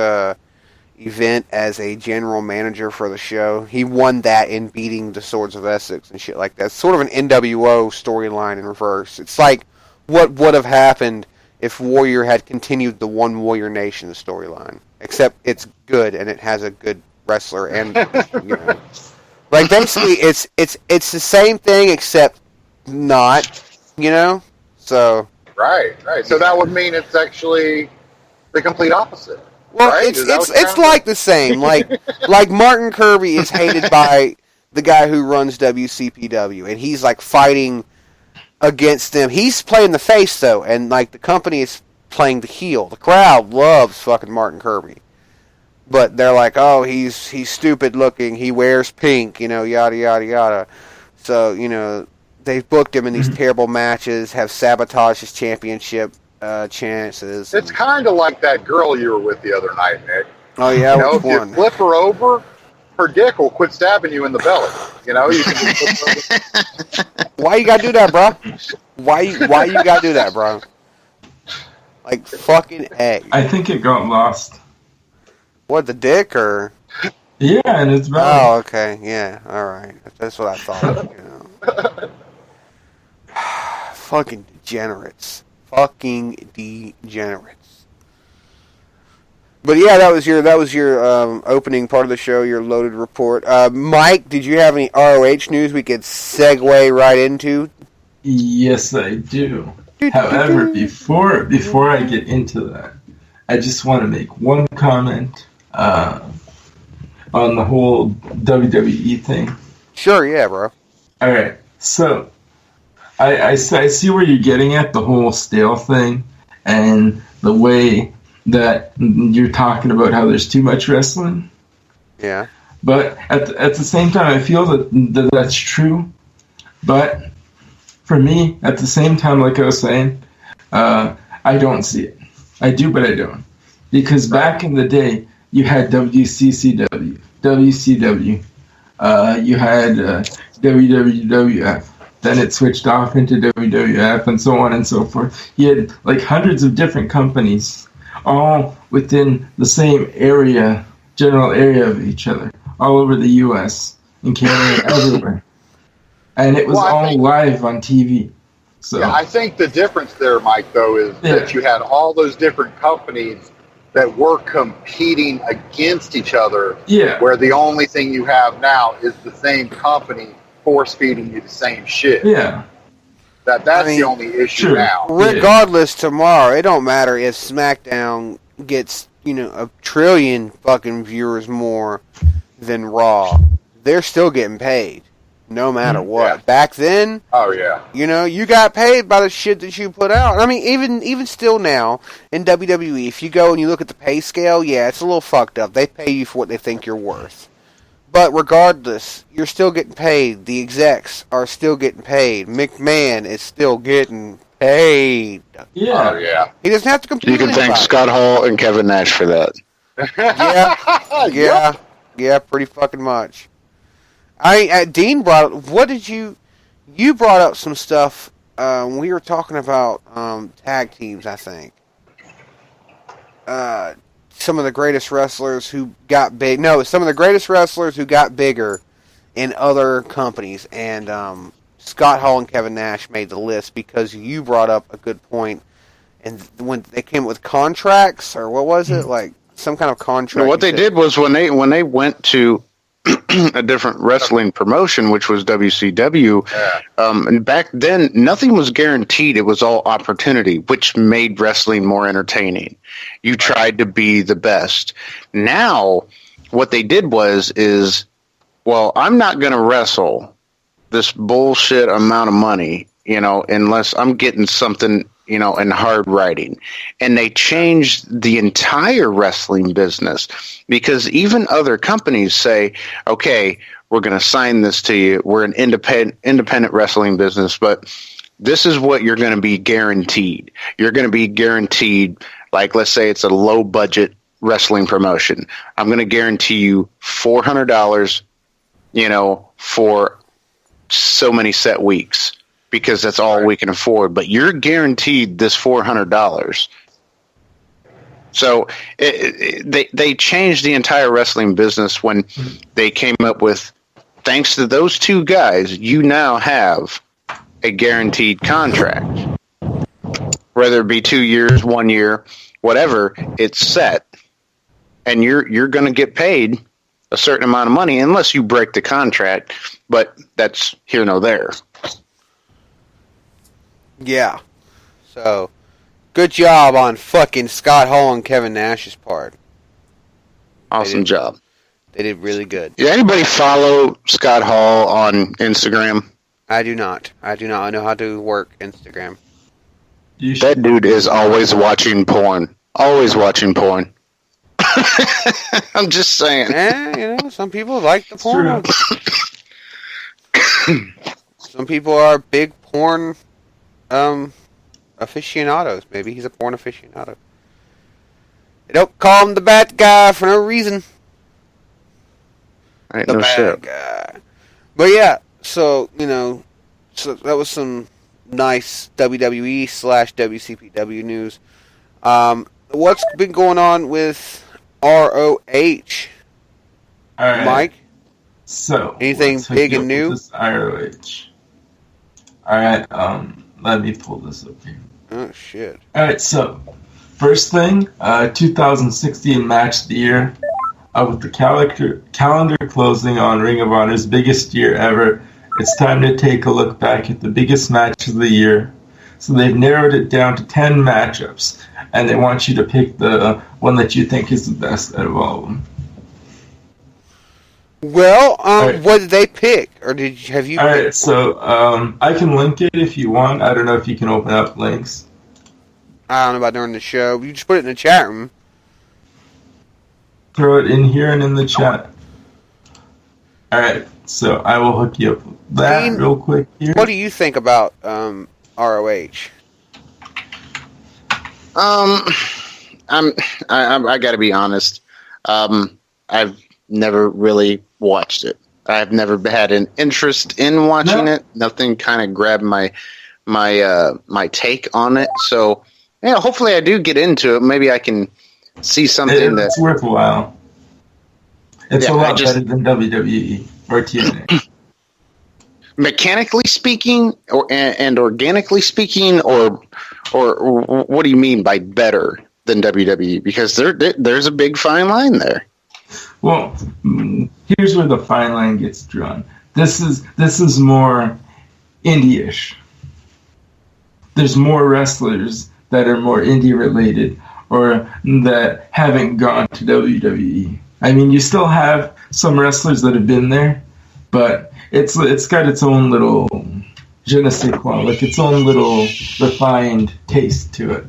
event as a general manager for the show. He won that in beating the Swords of Essex and shit like that. It's sort of an NWO storyline in reverse. It's like what would have happened if Warrior had continued the One Warrior Nation storyline. Except it's good and it has a good wrestler and you know, like basically it's the same thing except not, you know. So right. So that would mean it's actually the complete opposite. Well, right? it's like the same. Like Martin Kirby is hated by the guy who runs WCPW, and he's like fighting against them. He's playing the face though, and like the company is playing the heel. The crowd loves fucking Martin Kirby. But they're like, oh, he's stupid looking. He wears pink, you know, yada yada yada. So you know, they've booked him in these terrible matches, have sabotaged his championship chances. It's kind of like that girl you were with the other night, Nick. Oh yeah, you know, which one? You flip her over, her dick will quit stabbing you in the belly. You know, you can just flip her over. Why you gotta do that, bro? Why you gotta do that, bro? Like fucking egg. I think it got lost. What, the dick or? Yeah, and it's belly. Oh, okay, yeah, all right. That's what I thought. You know. Fucking degenerates. Fucking degenerates. But yeah, that was your opening part of the show, your loaded report. Mike, did you have any ROH news we could segue right into? Yes, I do. However, before I get into that, I just want to make one comment on the whole WWE thing. Sure, yeah, bro. All right, so I see where you're getting at, the whole stale thing, and the way that you're talking about how there's too much wrestling. Yeah. But at the same time, I feel that that's true. But for me, at the same time, like I was saying, I don't see it. I do, but I don't. Because back in the day, you had WCCW, WCW, you had WWF. Then it switched off into WWF and so on and so forth. You had like hundreds of different companies, all within the same area, general area of each other, all over the U.S. and Canada, everywhere. And it was all live on TV. So yeah, I think the difference there, Mike, though, is that you had all those different companies that were competing against each other, where the only thing you have now is the same company force-feeding you the same shit. Yeah. That's the only issue now. Regardless, tomorrow, it don't matter if SmackDown gets, a trillion fucking viewers more than Raw. They're still getting paid, no matter what. Yeah. Back then, you got paid by the shit that you put out. I mean, even still now, in WWE, if you go and you look at the pay scale, it's a little fucked up. They pay you for what they think you're worth. But regardless, you're still getting paid. The execs are still getting paid. McMahon is still getting paid. Yeah. He doesn't have to compete. You can thank Scott Hall and Kevin Nash for that. Yeah, pretty fucking much. Dean brought up, you brought up some stuff we were talking about tag teams, I think. Some of the greatest wrestlers who got big. No, some of the greatest wrestlers who got bigger in other companies. And Scott Hall and Kevin Nash made the list because you brought up a good point. And when they came up with contracts, or what was it? Like some kind of contract. No, what they did was when they went to a different wrestling promotion, which was WCW, and back then nothing was guaranteed. It was all opportunity, which made wrestling more entertaining. You tried to be the best. Now, what they did is, I'm not going to wrestle this bullshit amount of money, unless I'm getting something, in hard writing. And they changed the entire wrestling business because even other companies say, okay, we're going to sign this to you. We're an independent wrestling business, but this is what you're going to be guaranteed. You're going to be guaranteed, like, let's say it's a low budget wrestling promotion. I'm going to guarantee you $400, for so many set weeks, because that's all we can afford. But you're guaranteed this $400. So they changed the entire wrestling business when they came up with, thanks to those two guys, you now have a guaranteed contract. Whether it be 2 years, 1 year, whatever, it's set. And you're going to get paid a certain amount of money unless you break the contract. But that's here nor there. Yeah. So, good job on fucking Scott Hall and Kevin Nash's part. Awesome job. They did really good. Yeah, anybody follow Scott Hall on Instagram? I do not. I know how to work Instagram. That dude is always watching porn. Always watching porn. I'm just saying. Some people like the porn. Some people are big porn aficionados. Maybe he's a porn aficionado. They don't call him the bad guy for no reason. Ain't no shit. Guy. But yeah, so that was some nice WWE/WCPW news. What's been going on with ROH? All right. Mike? So, anything big and new? ROH. Alright, let me pull this up here. Oh, shit. Alright, so, first thing, 2016 Match of the Year, with the calendar closing on Ring of Honor's biggest year ever, it's time to take a look back at the biggest match of the year. So they've narrowed it down to 10 matchups. and they want you to pick the one that you think is the best out of all of them. Well, right. What did they pick, or have you? All right, so I can link it if you want. I don't know if you can open up links. I don't know about during the show. You just put it in the chat room. Throw it in here and in the chat. All right, so I will hook you up with that Dean, real quick here. What do you think about ROH? I got to be honest. I've never really watched it. I've never had an interest in watching it. Nothing kind of grabbed my take on it. So yeah, hopefully I do get into it. Maybe I can see something it's worthwhile. It's a lot better than WWE or TNA. Mechanically speaking, and organically speaking, or what do you mean by better than WWE? Because there's a big fine line there. Well, here's where the fine line gets drawn. This is more indie-ish. There's more wrestlers that are more indie related or that haven't gone to WWE. I mean, you still have some wrestlers that have been there, but it's got its own little je ne sais quoi, like its own little refined taste to it.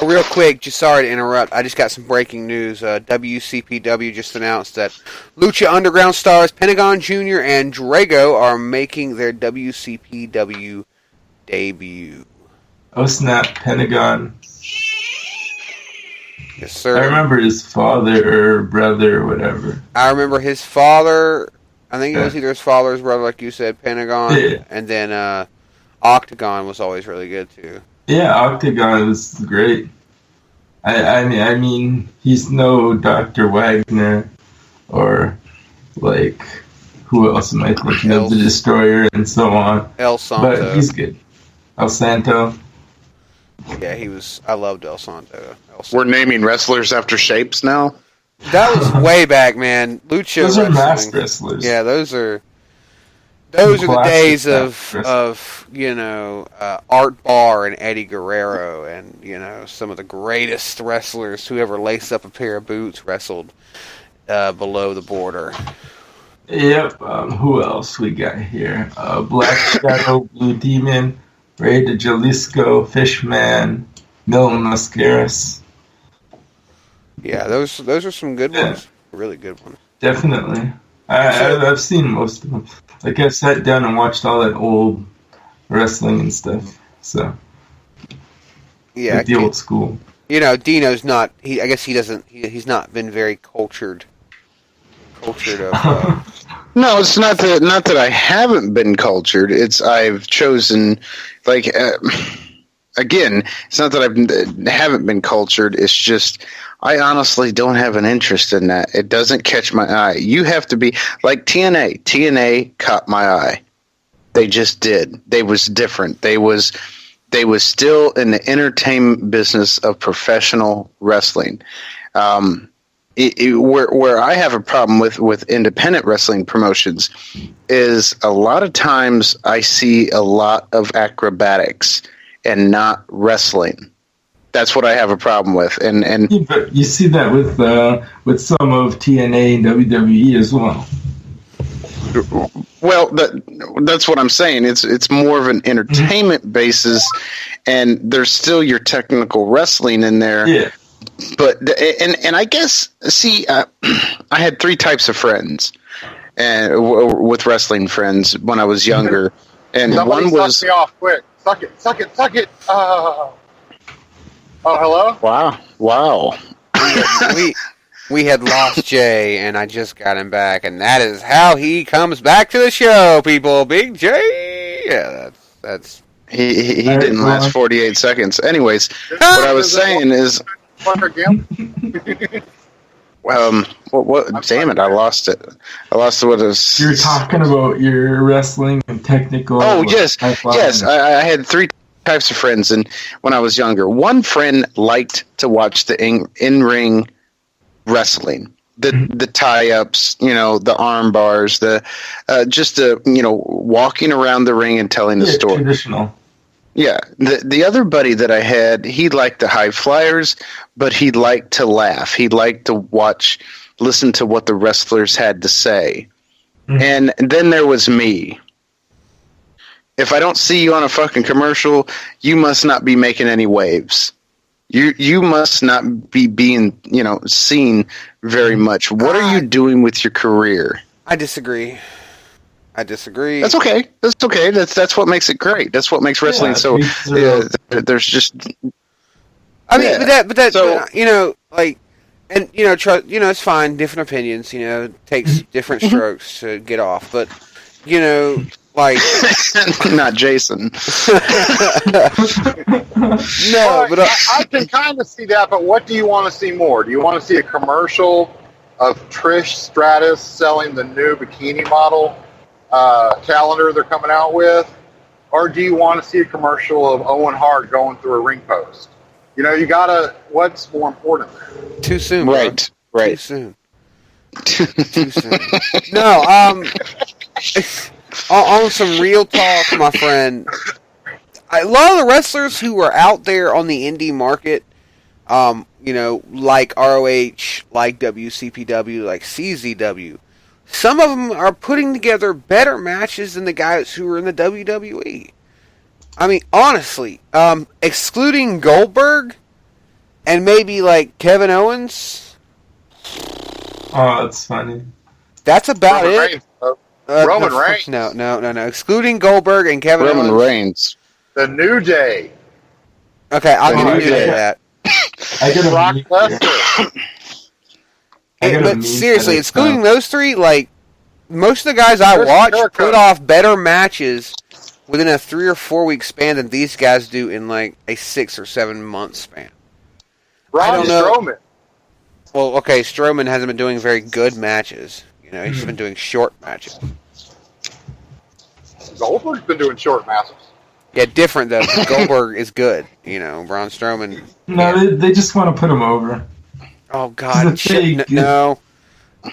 Real quick, just sorry to interrupt. I just got some breaking news. WCPW just announced that Lucha Underground stars Pentagon Jr. and Drago are making their WCPW debut. Oh snap, Pentagon. Yes, sir. I remember his father or brother or whatever. I remember his father. I think it was either his father or his brother, like you said, Pentagon. Yeah. And then Octagon was always really good, too. Yeah, Octagon was great. I mean, he's no Dr. Wagner or, like, who else am I thinking of? The Destroyer and so on. El Santo. But he's good. El Santo. Yeah, he was. I loved El Santo. We're naming wrestlers after shapes now? That was way back, man. Lucha those wrestling. Are masked wrestlers. Yeah, those are the days of Art Barr and Eddie Guerrero and some of the greatest wrestlers who ever laced up a pair of boots wrestled below the border. Yep. Who else we got here? Black Shadow, Blue Demon, Rey de Jalisco, Fishman, Milton Mascaras. Yeah, those are some good ones. Really good ones. Definitely. I've seen most of them. Like, I sat down and watched all that old wrestling and stuff. So, yeah, like the old school. Dino's not. I guess he doesn't. He's not been very cultured. Cultured of. No, it's not that I haven't been cultured. It's I've chosen, like, again, it's not that I haven't been cultured. It's just I honestly don't have an interest in that. It doesn't catch my eye. You have to be like TNA. TNA caught my eye. They just did. They was different. They was still in the entertainment business of professional wrestling. Where I have a problem with independent wrestling promotions is a lot of times I see a lot of acrobatics and not wrestling. That's what I have a problem with. And yeah, but you see that with some of TNA and WWE as well. Well, that's what I'm saying. It's more of an entertainment basis, and there's still your technical wrestling in there. Yeah. But and I guess I had three types of friends, and with wrestling friends when I was younger, and somebody one was suck me off quick. Suck it. Oh, hello. Wow. We had lost Jay, and I just got him back, and that is how he comes back to the show, people. Big Jay. Yeah, that's. He didn't last 48 seconds. Anyways, what I was saying is. What? Damn it! I lost it. I lost what it was. You're talking about your wrestling and technical. Oh yes. I had three types of friends, and when I was younger, one friend liked to watch the in-ring wrestling, the tie-ups, the arm bars, the walking around the ring and telling the story. Traditional. Yeah, the other buddy that I had, he liked the high flyers, but he liked to laugh. He liked to listen to what the wrestlers had to say. And then there was me. If I don't see you on a fucking commercial, you must not be making any waves. You must not be being, seen very much. What are you doing with your career? I disagree. That's okay. That's what makes it great. That's what makes wrestling so. There's just. I mean, but that so, it's fine. Different opinions. Takes different strokes to get off. But not Jason. No, but I can kind of see that. But what do you want to see more? Do you want to see a commercial of Trish Stratus selling the new bikini model calendar they're coming out with, or do you want to see a commercial of Owen Hart going through a ring post? You gotta. What's more important there? Too soon, right? Bro. Right. Too soon. Too soon. No. On some real talk, my friend. A lot of the wrestlers who are out there on the indie market, like ROH, like WCPW, like CZW. Some of them are putting together better matches than the guys who are in the WWE. I mean, honestly, excluding Goldberg and maybe like Kevin Owens. Oh, that's funny. That's about Roman it. Reigns, Roman Reigns. No. Excluding Goldberg and Kevin Roman Owens. Reigns. The New Day. Okay, I'll give you that. I get Brock Lesnar. But seriously, excluding those three, like, most of the guys I watch put off better matches within a 3 or 4 week span than these guys do in, like, a 6 or 7 month span. Braun Strowman. Well, okay, Strowman hasn't been doing very good matches. He's just been doing short matches. Goldberg's been doing short matches. Yeah, different, though. Goldberg is good. Braun Strowman. No, they just want to put him over. Oh, God. No.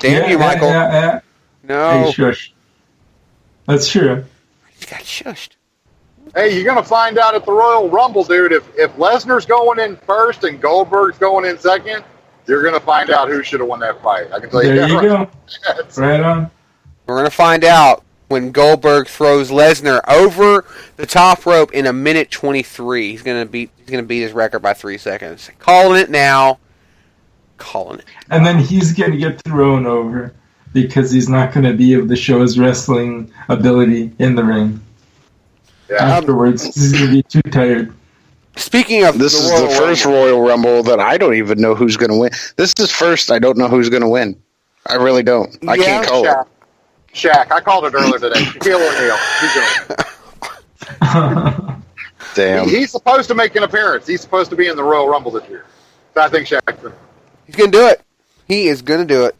Damn you, Michael. Yeah. No. Hey, shush. That's true. He got shushed. Hey, you're going to find out at the Royal Rumble, dude. If Lesnar's going in first and Goldberg's going in second, you're going to find out who should have won that fight. I can tell you that. There you right. go. Right on. We're going to find out when Goldberg throws Lesnar over the top rope in 1:23. He's going to beat his record by 3 seconds. Calling it now. Calling it. And then he's going to get thrown over because he's not going to be able to show his wrestling ability in the ring. Yeah. Afterwards, he's going to be too tired. Speaking of this is the first Royal Rumble that I don't even know who's going to win. This is first I don't know who's going to win. I really don't. I can't call it. Shaq. I called it earlier today. Shaquille O'Neal. Damn. He's supposed to make an appearance. He's supposed to be in the Royal Rumble this year. So I think Shaq's He's going to do it. He is going to do it.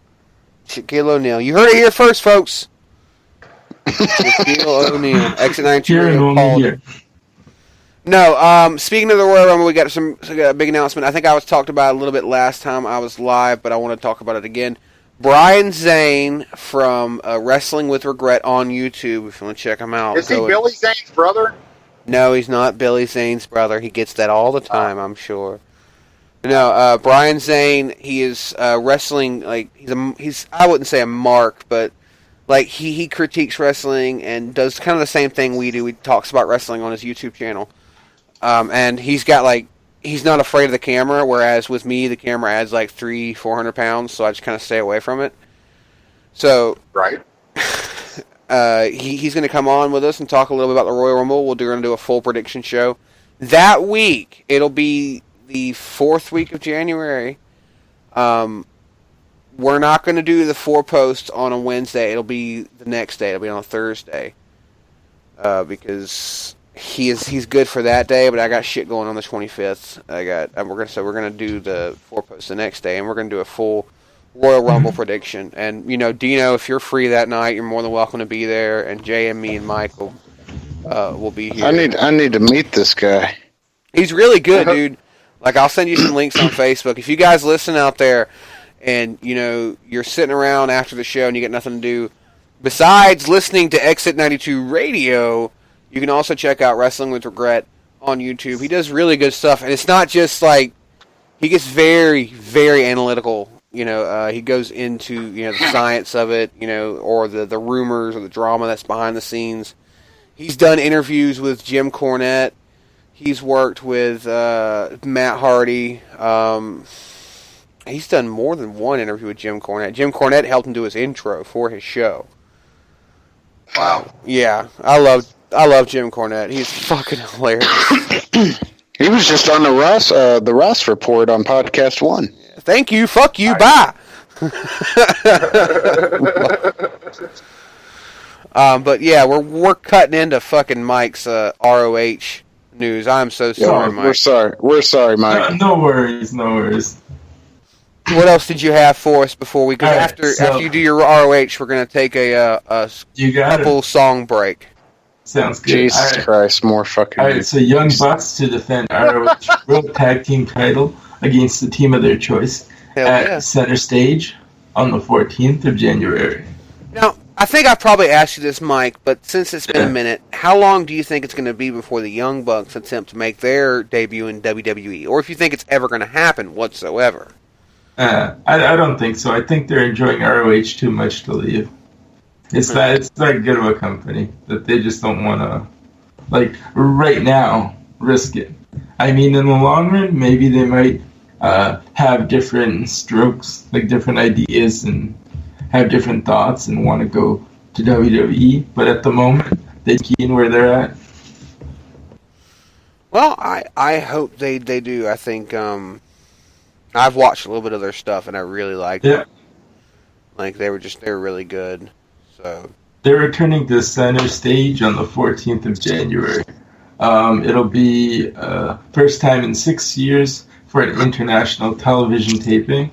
Shaquille O'Neal. You heard it here first, folks. Shaquille O'Neal. Exit 92. No, speaking of the Royal Rumble, we got a big announcement. I think I was talked about a little bit last time I was live, but I want to talk about it again. Brian Zane from Wrestling with Regret on YouTube, if you want to check him out. Is he Billy Zane's brother? No, he's not Billy Zane's brother. He gets that all the time, I'm sure. No, Brian Zane, he is wrestling, like, he's I wouldn't say a mark, but like he critiques wrestling and does kind of the same thing we do. He talks about wrestling on his YouTube channel. And he's got he's not afraid of the camera, whereas with me, the camera adds 300-400 pounds, so I just kind of stay away from it. So, right. He's going to come on with us and talk a little bit about the Royal Rumble. We're going to do a full prediction show. That week, it'll be the 4th week of January. We're not going to do the 4 posts on a Wednesday. It'll be the next day. It'll be on a Thursday. Because he's good for that day, but I got shit going on the 25th. We're gonna do the 4 posts the next day, and we're gonna do a full Royal Rumble prediction. And Dino, if you're free that night, you're more than welcome to be there. And Jay and me and Michael will be here. I need to meet this guy. He's really good, dude. I'll send you some links on Facebook. If you guys listen out there, and you're sitting around after the show and you get nothing to do besides listening to Exit 92 Radio. You can also check out Wrestling with Regret on YouTube. He does really good stuff, and it's not just like he gets very, very analytical. He goes into the science of it, or the rumors or the drama that's behind the scenes. He's done interviews with Jim Cornette. He's worked with Matt Hardy. He's done more than one interview with Jim Cornette. Jim Cornette helped him do his intro for his show. Wow. Yeah, I love Jim Cornette. He's fucking hilarious. He was just on the Ross Report on Podcast One. Thank you. Fuck you. Bye. But yeah, we're cutting into fucking Mike's ROH news. I'm so sorry, Mike. We're sorry, Mike. No worries. What else did you have for us before we? Because after you do your ROH, we're gonna take a couple song break. Sounds good. Jesus Christ, more fucking. All right, so Young Bucks to defend ROH World Tag Team title against the team of their choice at Center Stage on the 14th of January. Now, I think I've probably asked you this, Mike, but since it's been a minute, how long do you think it's going to be before the Young Bucks attempt to make their debut in WWE? Or if you think it's ever going to happen whatsoever? I don't think so. I think they're enjoying ROH too much to leave. It's that good of a company that they just don't want to, right now, risk it. I mean, in the long run, maybe they might have different strokes, different ideas, and have different thoughts and want to go to WWE. But at the moment, they keep where they're at. Well, I hope they do. I think I've watched a little bit of their stuff and I really liked it. They were really good. So they're returning to Center Stage on the 14th of January. It'll be first time in 6 years for an international television taping,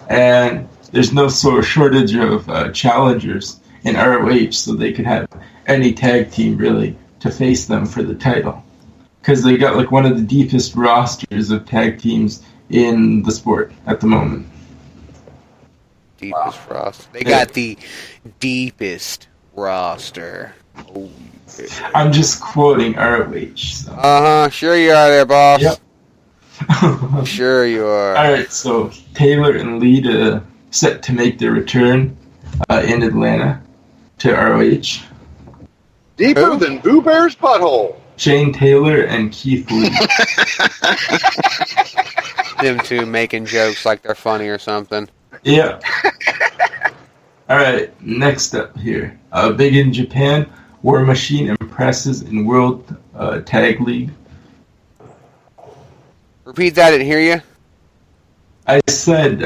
and there's no shortage of challengers in ROH, so they could have any tag team really to face them for the title, because they got one of the deepest rosters of tag teams in the sport at the moment. Deepest roster. They got the deepest roster. Oh, yeah. I'm just quoting ROH. So. Sure you are there, boss. Yep. Sure you are. Alright, so Taylor and Lee set to make their return in Atlanta to ROH. Deeper than Boo Bear's butthole. Shane Taylor and Keith Lee. Them two making jokes like they're funny or something. Yeah. Alright, next up here. Big in Japan, War Machine impresses in World Tag League. Repeat that, I didn't hear you. I said,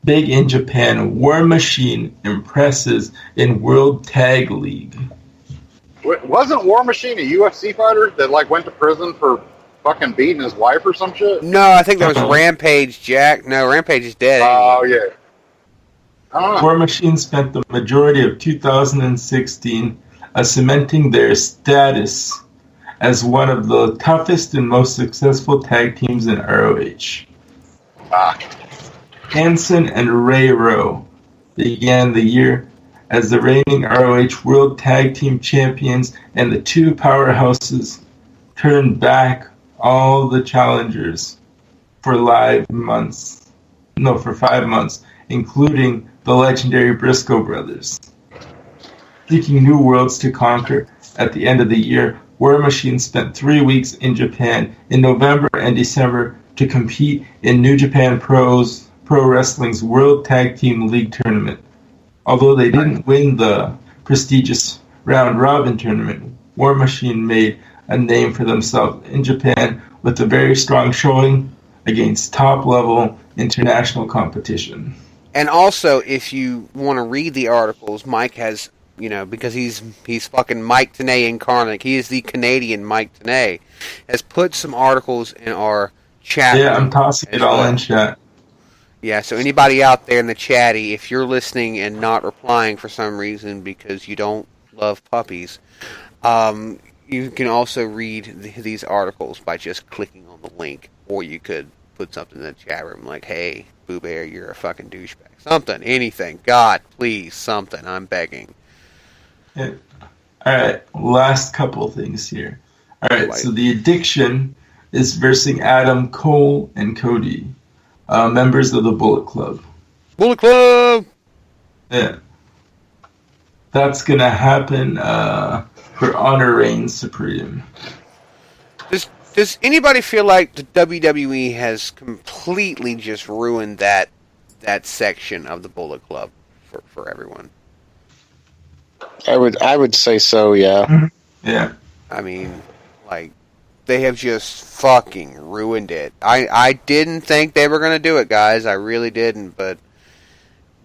big in Japan, War Machine impresses in World Tag League. Wasn't War Machine a UFC fighter that went to prison for fucking beating his wife or some shit? No, I think that was Rampage Jack. No, Rampage is dead. Oh, yeah. I don't know. War Machine spent the majority of 2016 cementing their status as one of the toughest and most successful tag teams in ROH. Hanson and Ray Rowe began the year as the reigning ROH World Tag Team Champions, and the two powerhouses turned back all the challengers for 5 months, including the legendary Briscoe brothers. Seeking new worlds to conquer at the end of the year, War Machine spent 3 weeks in Japan in November and December to compete in New Japan Pro Wrestling's World Tag Team League tournament. Although they didn't win the prestigious round-robin tournament, War Machine made a name for themselves in Japan with a very strong showing against top-level international competition. And also, if you want to read the articles, Mike has, because he's fucking Mike Tenay incarnate, he is the Canadian Mike Tenay, has put some articles in our chat. Yeah, I'm tossing it all in chat. Yeah, so anybody out there in the chatty, if you're listening and not replying for some reason because you don't love puppies, you can also read these articles by just clicking on the link, or you could put something in the chat room like, hey, Boo Bear, you're a fucking douchebag. Something, anything. God, please, something. I'm begging. Yeah. Alright, last couple things here. All right, so the Addiction is versing Adam Cole and Cody, members of the Bullet Club. Bullet Club. Yeah, that's gonna happen for Honor Reigns Supreme. Does anybody feel like the WWE has completely just ruined that section of the Bullet Club for everyone? I would say so, yeah. Yeah. I mean, like, they have just fucking ruined it. I didn't think they were going to do it, guys. I really didn't, but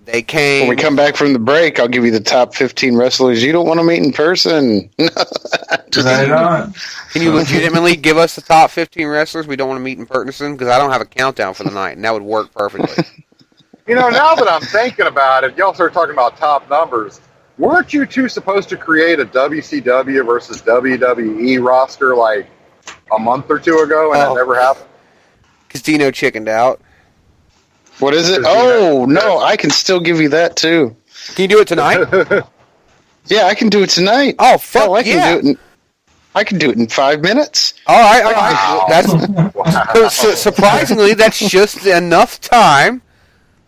they came. When we come back from the break, I'll give you the top 15 wrestlers you don't want to meet in person. Right on. Can you legitimately give us the top 15 wrestlers we don't want to meet in person? Because I don't have a countdown for the night, and that would work perfectly. You know, now that I'm thinking about it, y'all start talking about top numbers. Weren't you two supposed to create a WCW versus WWE roster like a month or two ago, and it never happened? Because Dino chickened out. What is it? Oh, no, I can still give you that, too. Can you do it tonight? Yeah, I can do it tonight. Oh, fuck Hell, I yeah. can do it in 5 minutes. All right. That's Wow. surprisingly, that's just enough time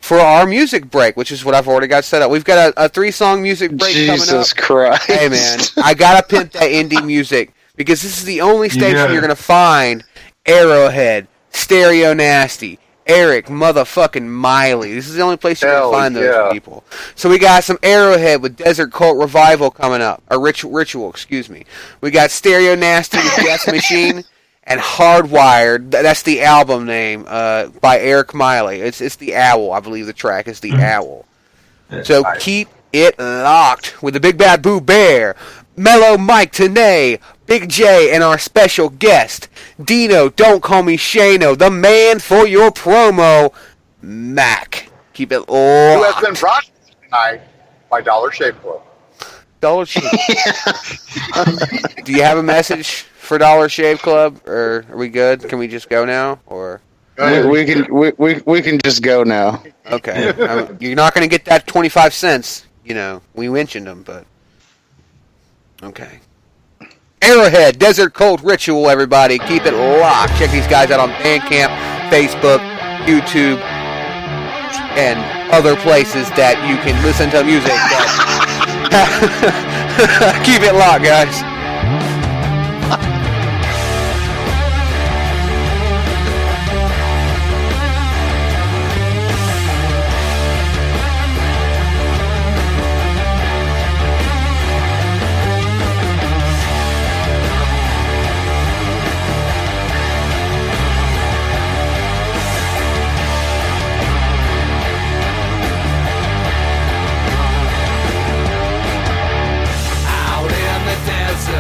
for our music break, which is what I've already got set up. We've got a 3-song music break coming up. Jesus Christ. Hey, man, I gotta pimp that indie music because this is the only station you're gonna find Arrowhead, Stereo Nasty, Eric motherfucking Miley. This is the only place you're going to find those people. So we got some Arrowhead with Desert Cult Revival coming up. Or Ritual, excuse me. We got Stereo Nasty with Death Machine and Hardwired. That's the album name by Eric Miley. It's the Owl. I believe the track is the Owl. So keep it locked with the Big Bad Boo Bear, Mellow Mike Tenay, Big J, and our special guest, Dino, Don't Call Me Shano, the man for your promo, Mac. Keep it locked. Who has been brought tonight by Dollar Shave Club. Dollar Shave. Do you have a message for Dollar Shave Club, or are we good? Can we just go now, or? We can just go now. Okay. You're not going to get that 25 cents. You know, we mentioned them, but okay. Arrowhead, Desert Cult Ritual, everybody. Keep it locked. Check these guys out on Bandcamp, Facebook, YouTube, and other places that you can listen to music. Keep it locked, guys. Out in the desert.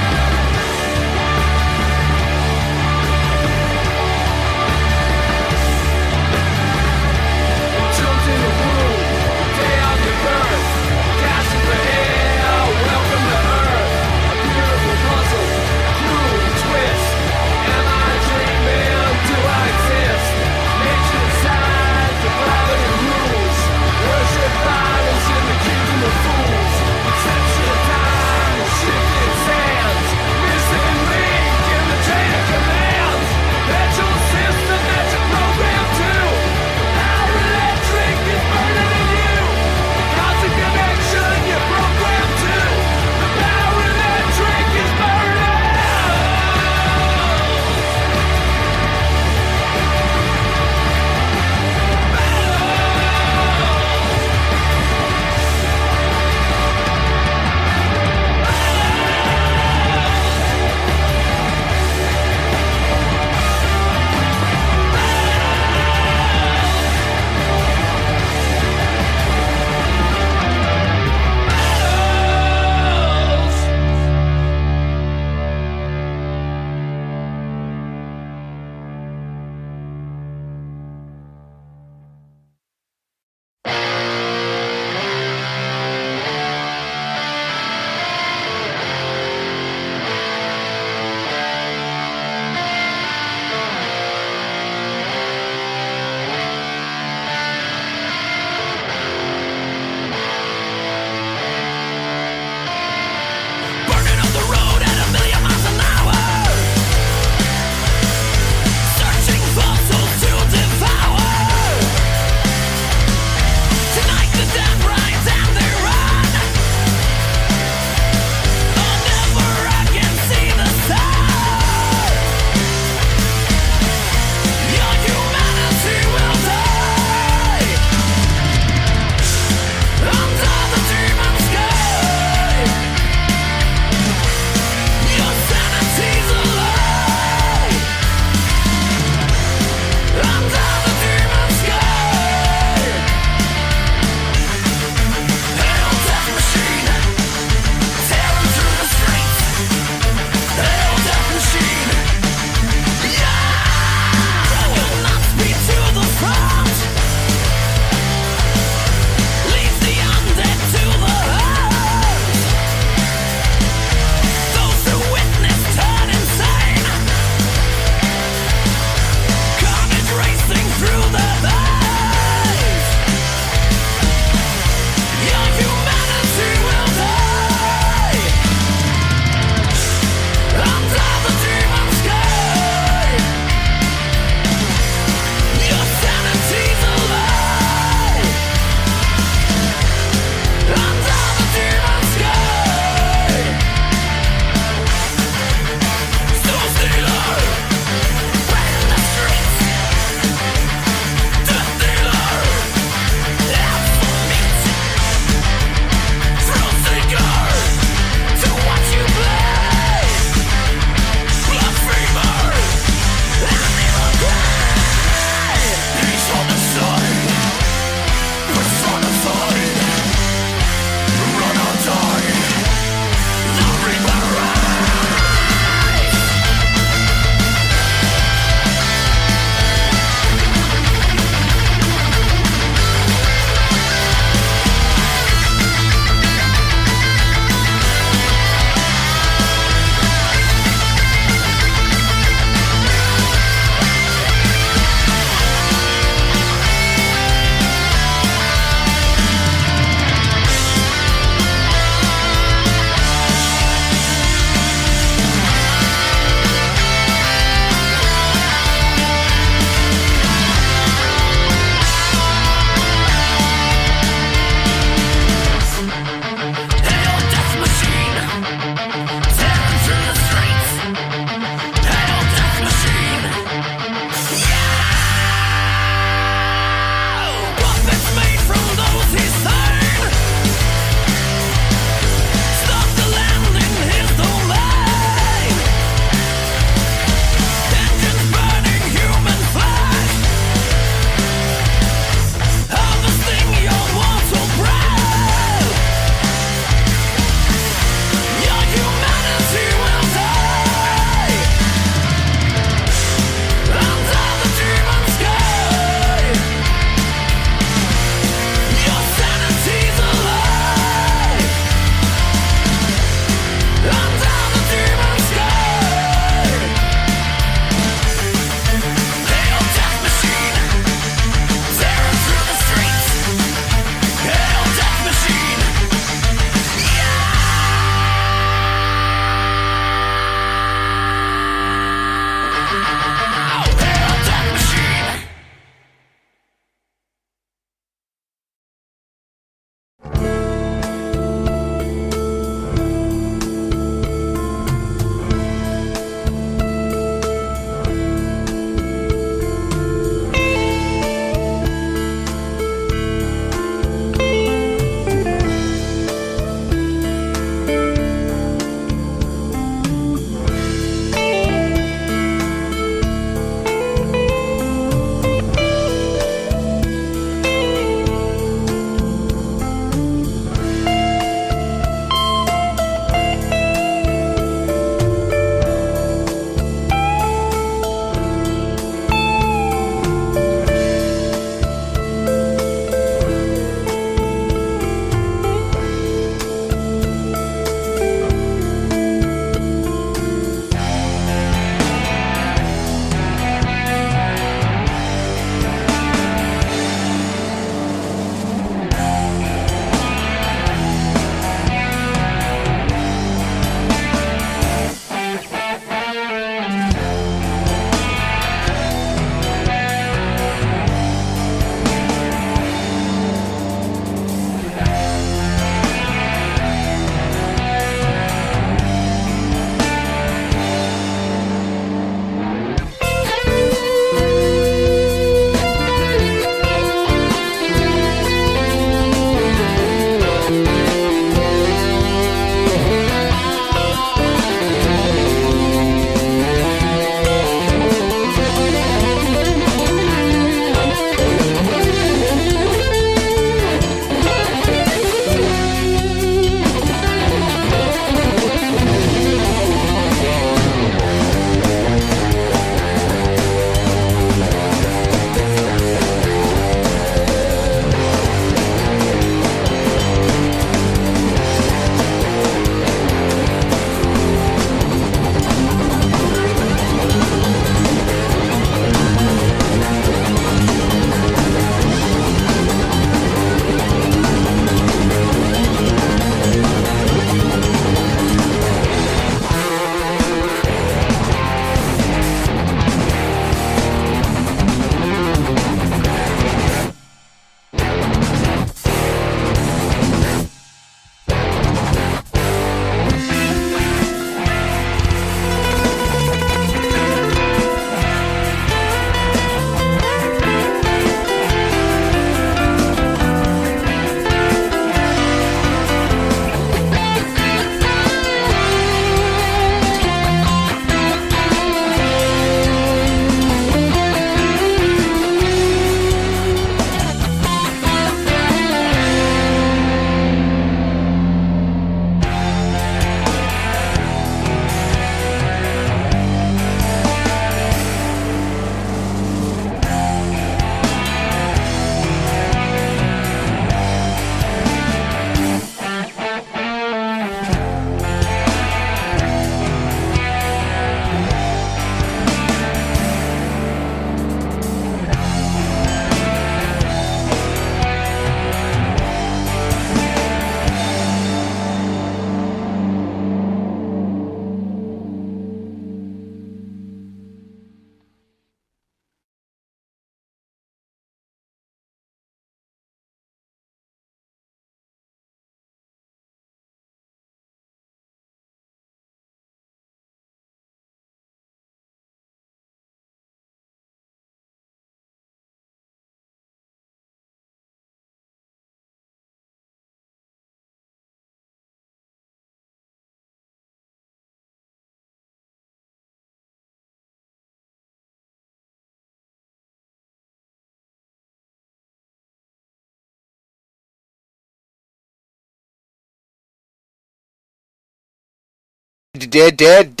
dead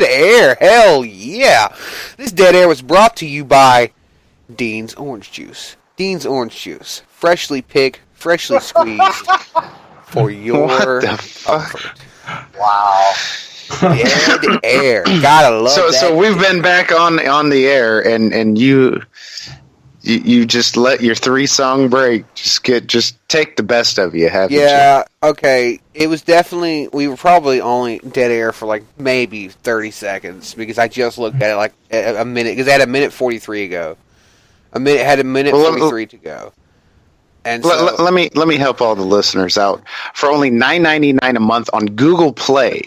air. Hell yeah. This dead air was brought to you by Dean's Orange Juice. Dean's Orange Juice. Freshly picked, freshly squeezed for your What the fuck? comfort. Wow. Dead air. Gotta love that. So we've been back on the air, and you just let your 3-song break just take the best of you, haven't you? Yeah, okay. It was definitely, we were probably only dead air for like maybe 30 seconds because I just looked at it like a minute, because I had a minute 43 ago. Had a minute 43 to go. And so, let me help all the listeners out. For only $9.99 a month on Google Play,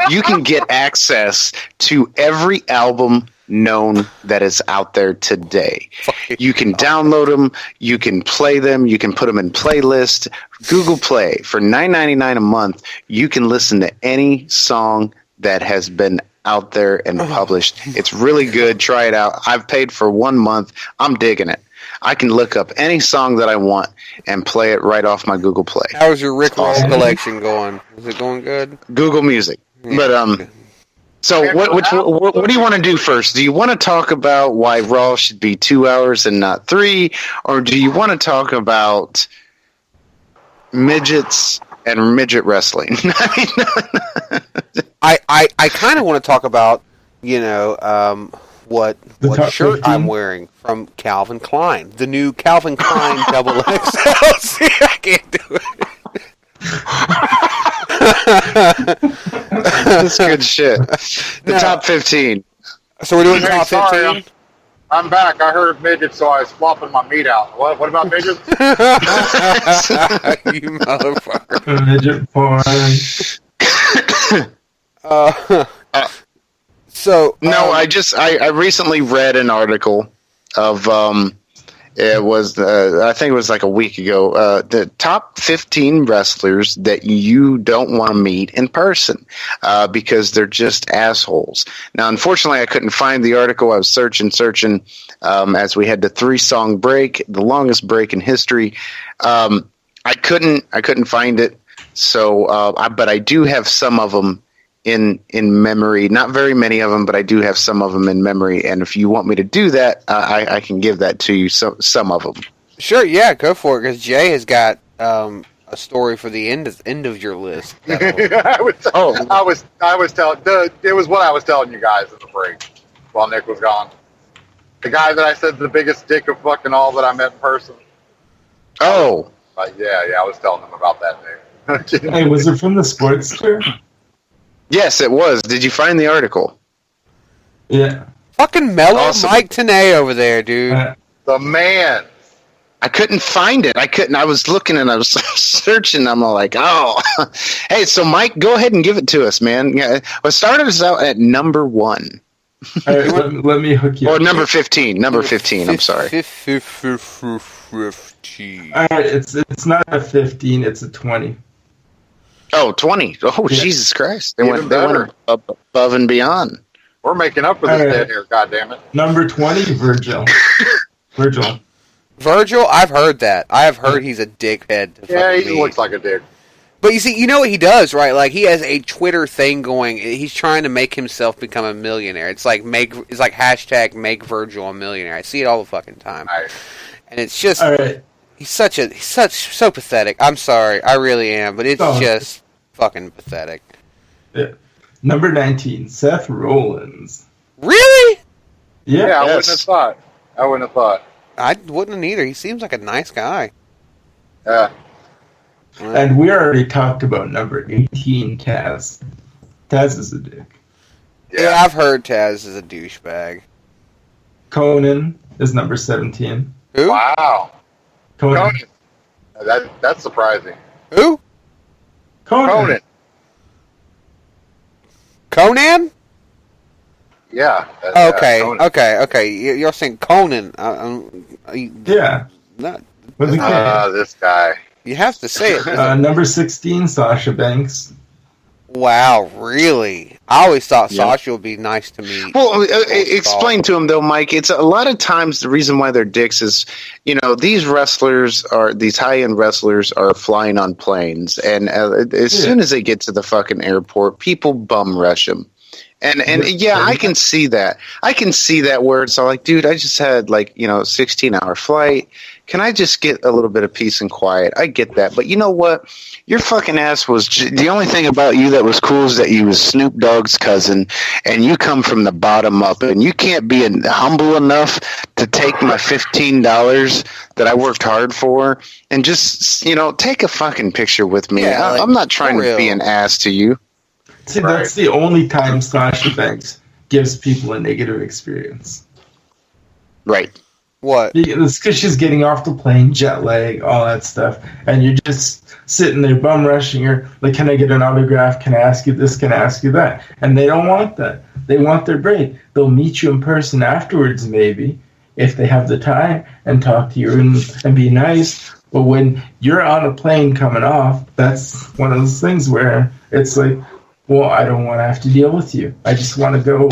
you can get access to every album known that is out there today. You can download them, you can play them, you can put them in playlist. Google Play for $9.99 a month. You can listen to any song that has been out there and published. It's really good. Try it out. I've paid for 1 month. I'm digging it. I can look up any song that I want and play it right off my Google Play. how's your Rick Roll collection going? Is it going good? Google Music. Yeah. But so what do you want to do first? Do you want to talk about why Raw should be 2 hours and not 3, or do you want to talk about midgets and midget wrestling? I kind of want to talk about, what top shirt 15? I'm wearing from Calvin Klein. The new Calvin Klein double XL. See, I can't do it. That's good shit. The No. top 15. So we're doing Hey, top sorry, 15? I'm back. I heard midgets, so I was flopping my meat out. What about midgets? You motherfucker. Midget porn. So No, I recently read an article of it was I think it was like a week ago, the top 15 wrestlers that you don't want to meet in person because they're just assholes. Now, unfortunately, I couldn't find the article. I was searching as we had the 3-song break, the longest break in history. I couldn't find it. So, but I do have some of them in memory. Not very many of them, but I do have some of them in memory. And if you want me to do that, I can give that to you. Some of them. sure, yeah, go for it, because Jay has got a story for the end of your list. I was telling. It was what I was telling you guys in the break while Nick was gone. The guy that I said the biggest dick of fucking all that I met in person. Oh, Yeah, I was telling them about that, Nick. Hey, was it from the Sportster? yes, it was. Did you find the article? Yeah. Fucking mellow Awesome. Mike Tenay over there, dude. The man. I couldn't find it. I was looking and I was searching. I'm all like, oh, hey. So Mike, go ahead and give it to us, man. Yeah, well, start us out at number 1 All right, let me hook you or up. number 15. Number 15. I'm sorry. 15. All right, it's not a 15, it's a 20. Oh, 20. Oh, Yeah. Jesus Christ! They Even went better. above and beyond. We're making up for this All right. dead here, goddammit. Number 20, Virgil. Virgil, I've heard that. I have heard he's a dickhead. To Yeah, fucking he me. looks like a dick. But you see, you know what he does, right? Like, he has a Twitter thing going. He's trying to make himself become a millionaire. It's like hashtag make Virgil a millionaire. I see it all the fucking time. Right. And it's just, All right. he's so pathetic. I'm sorry, I really am, but it's Oh. just fucking pathetic. Yeah. Number 19, Seth Rollins. Really? Yeah. Yeah, I Yes. wouldn't have thought. I wouldn't either. He seems like a nice guy. Yeah. And we already talked about number 18, Taz. Taz is a dick. Yeah, I've heard Taz is a douchebag. Conan is number 17. Who? Wow. Conan. That's surprising. Who? Conan. Conan? Yeah. Okay, Conan. okay. You're saying Conan. Yeah. Not, With the This guy. you have to say it. Number 16, Sasha Banks. Wow, really? I always thought Yeah. Sasha would be nice to me. Well, explain to him though, Mike. It's a lot of times the reason why they're dicks is, these high-end wrestlers are flying on planes, and as soon as they get to the fucking airport, people bum rush them. And I can see that. I can see that where it's all like, dude, I just had 16-hour flight. Can I just get a little bit of peace and quiet? I get that. But you know what? Your fucking ass was the only thing about you that was cool is that you was Snoop Dogg's cousin, and you come from the bottom up, and you can't be humble enough to take my $15 that I worked hard for and just, take a fucking picture with me. Yeah, I'm not trying to be an ass to you. See, that's the only time Sasha Banks gives people a negative experience. Right. What? It's because she's getting off the plane, jet lag, all that stuff, and you're just sitting there bum rushing her, like, can I get an autograph? Can I ask you this? Can I ask you that? And they don't want that. They want their break. They'll meet you in person afterwards, maybe, if they have the time, and talk to you and be nice. But when you're on a plane coming off, that's one of those things where it's like, well, I don't want to have to deal with you. I just want to go.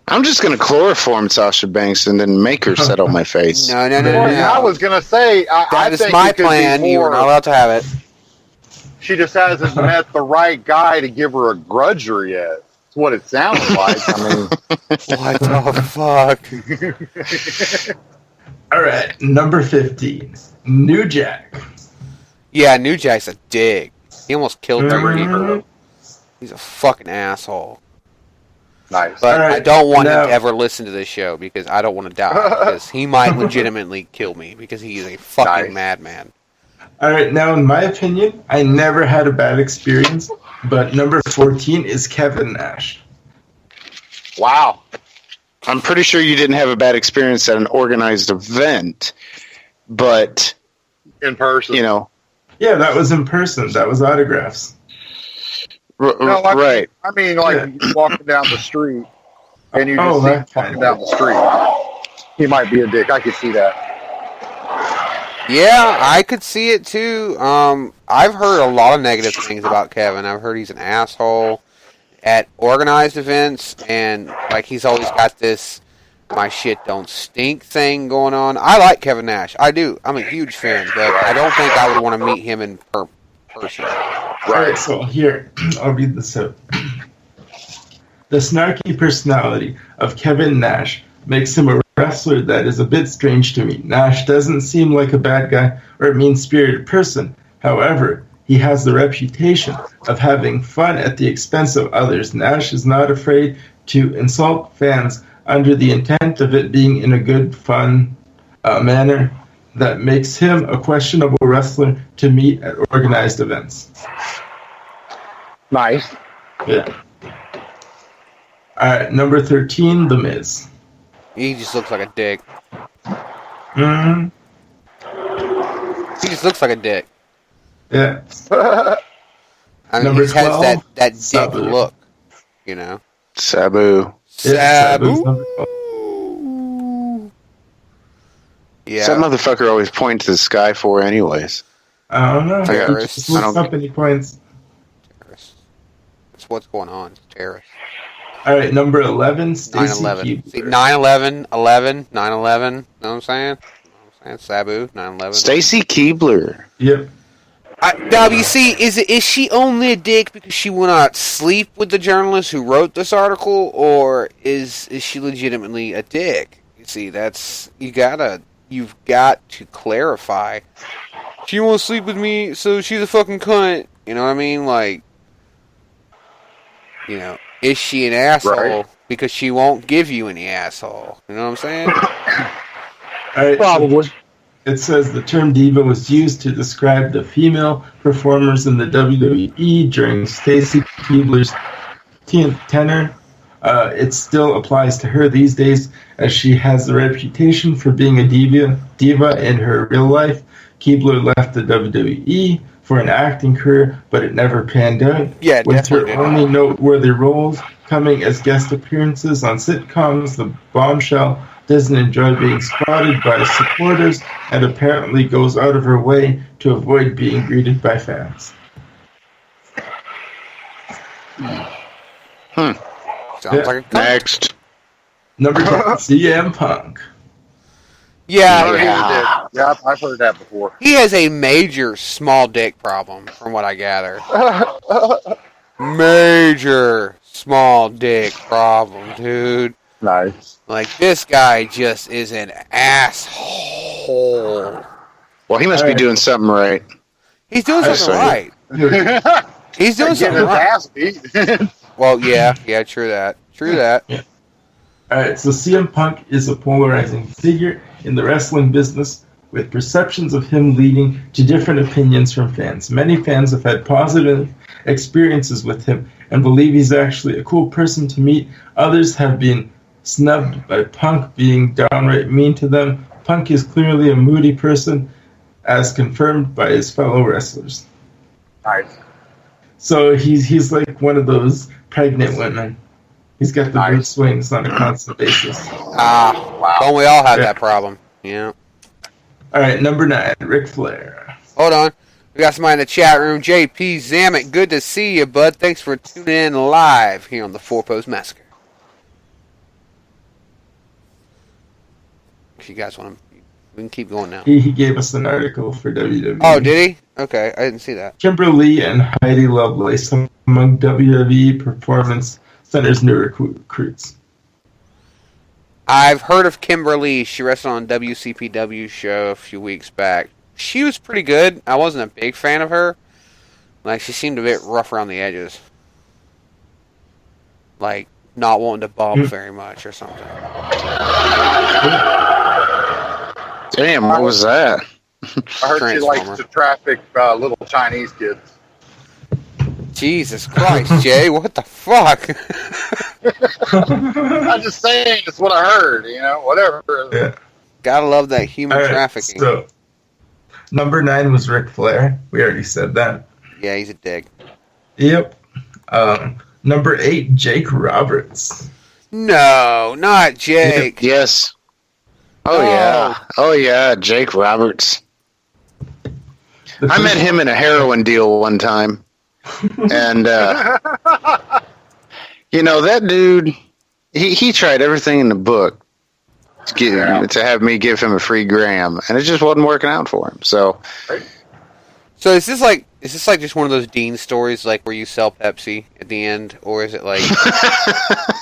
I'm just going to chloroform Sasha Banks and then make her set on my face. No. I was going to say, I That think is my it could be plan. You are more- not allowed to have it. She just hasn't met the right guy to give her a grudger yet. That's what it sounds like. I mean, What the fuck? All right, number 15, New Jack. Yeah, New Jack's a dick. He almost killed 3 people. Mhm. He's a fucking asshole. nice. But All right, I don't want him now- to ever listen to this show because I don't want to die. Because he might legitimately kill me because he is a fucking Nice. madman. All right, now in my opinion, I never had a bad experience, but number 14 is Kevin Nash. Wow. I'm pretty sure you didn't have a bad experience at an organized event, but, In person. Yeah, that was in person. That was autographs. No, right. I mean, like, Yeah. walking down the street, and you just Oh, see him that walking kind down the street. He might be a dick. I could see that. Yeah, I could see it too. I've heard a lot of negative things about Kevin. I've heard he's an asshole at organized events, and like he's always got this "my shit don't stink" thing going on. I like Kevin Nash. I do. I'm a huge fan, but I don't think I would want to meet him in person. All right, so here, I'll read this out. The snarky personality of Kevin Nash makes him a wrestler that is a bit strange to me. Nash doesn't seem like a bad guy or a mean-spirited person. However, he has the reputation of having fun at the expense of others. Nash is not afraid to insult fans under the intent of it being in a good, fun manner that makes him a questionable wrestler to meet at organized events. Nice. Yeah. All right, number 13, The Miz. He just looks like a dick. Mm-hmm. He just looks like a dick. Yeah. I mean, Number he has 12, that dick Sabu. look, you know. Sabu. Yeah, Sabu's Sabu. number 12. Yeah. That motherfucker always points to the sky for anyways. I don't know. Terrorists. He just looks up and he points. Terrorists. That's what's going on. Terrorists. All right, number 11, Stacy 9/11. See, Keibler. 9/11, 11, 9/11. Know what I'm saying? Know what I'm saying? Sabu, 9/11. Stacy Keibler. Yep. Now, you see, is she only a dick because she will not sleep with the journalist who wrote this article, or is she legitimately a dick? You see, that's you've got to clarify. She won't sleep with me, so she's a fucking cunt. You know what I mean? Like, is she an asshole Right. because she won't give you any asshole? You know what I'm saying? All right, Probably. it says the term diva was used to describe the female performers in the WWE during Stacy Keibler's tenure. It still applies to her these days, as she has the reputation for being a diva in her real life. Keibler left the WWE for an acting career, but it never panned out. Yeah, with her definitely didn't. only noteworthy roles coming as guest appearances on sitcoms. The bombshell doesn't enjoy being spotted by supporters and apparently goes out of her way to avoid being greeted by fans. Sounds like a cunt. Next. Number 10, CM Punk. Yeah, Yeah, I've heard that before. he has a major small dick problem, from what I gather. Major small dick problem, dude. Nice. Like, this guy just is an asshole. Well, he must be doing something right. He's doing something right. He's doing Getting something his right. ass beat. Well, yeah, true that. Alright, so CM Punk is a polarizing figure in the wrestling business, with perceptions of him leading to different opinions from fans. Many fans have had positive experiences with him and believe he's actually a cool person to meet. Others have been snubbed by Punk being downright mean to them. Punk is clearly a moody person, as confirmed by his fellow wrestlers. Nice. So he's like one of those pregnant women. He's got the mood swings on a constant basis. Don't we all have that problem? Yeah. All right, number 9, Ric Flair. Hold on. We got somebody in the chat room. JP Zamet, good to see you, bud. Thanks for tuning in live here on the Four Post Massacre. If you guys want to, we can keep going now. He gave us an article for WWE. Oh, did he? Okay, I didn't see that. Kimberly and Heidi Lovelace among WWE Performance Center's new recruits. I've heard of Kimberly. She wrestled on WCPW show a few weeks back. She was pretty good. I wasn't a big fan of her. Like, she seemed a bit rough around the edges. Like, not wanting to bump very much or something. Damn, what was that? I heard she likes to traffic little Chinese kids. Jesus Christ, Jay, what the fuck? I'm just saying, it's what I heard, whatever. Yeah. Gotta love that human trafficking. So, number 9 was Ric Flair. We already said that. Yeah, he's a dick. Yep. Number 8, Jake Roberts. No, not Jake. Yes. Oh, yeah. Oh, yeah, Jake Roberts. I met him in a heroin deal one time. And, that dude, he tried everything in the book to have me give him a free gram, and it just wasn't working out for him. So is this like just one of those Dean stories, like where you sell Pepsi at the end, or is it like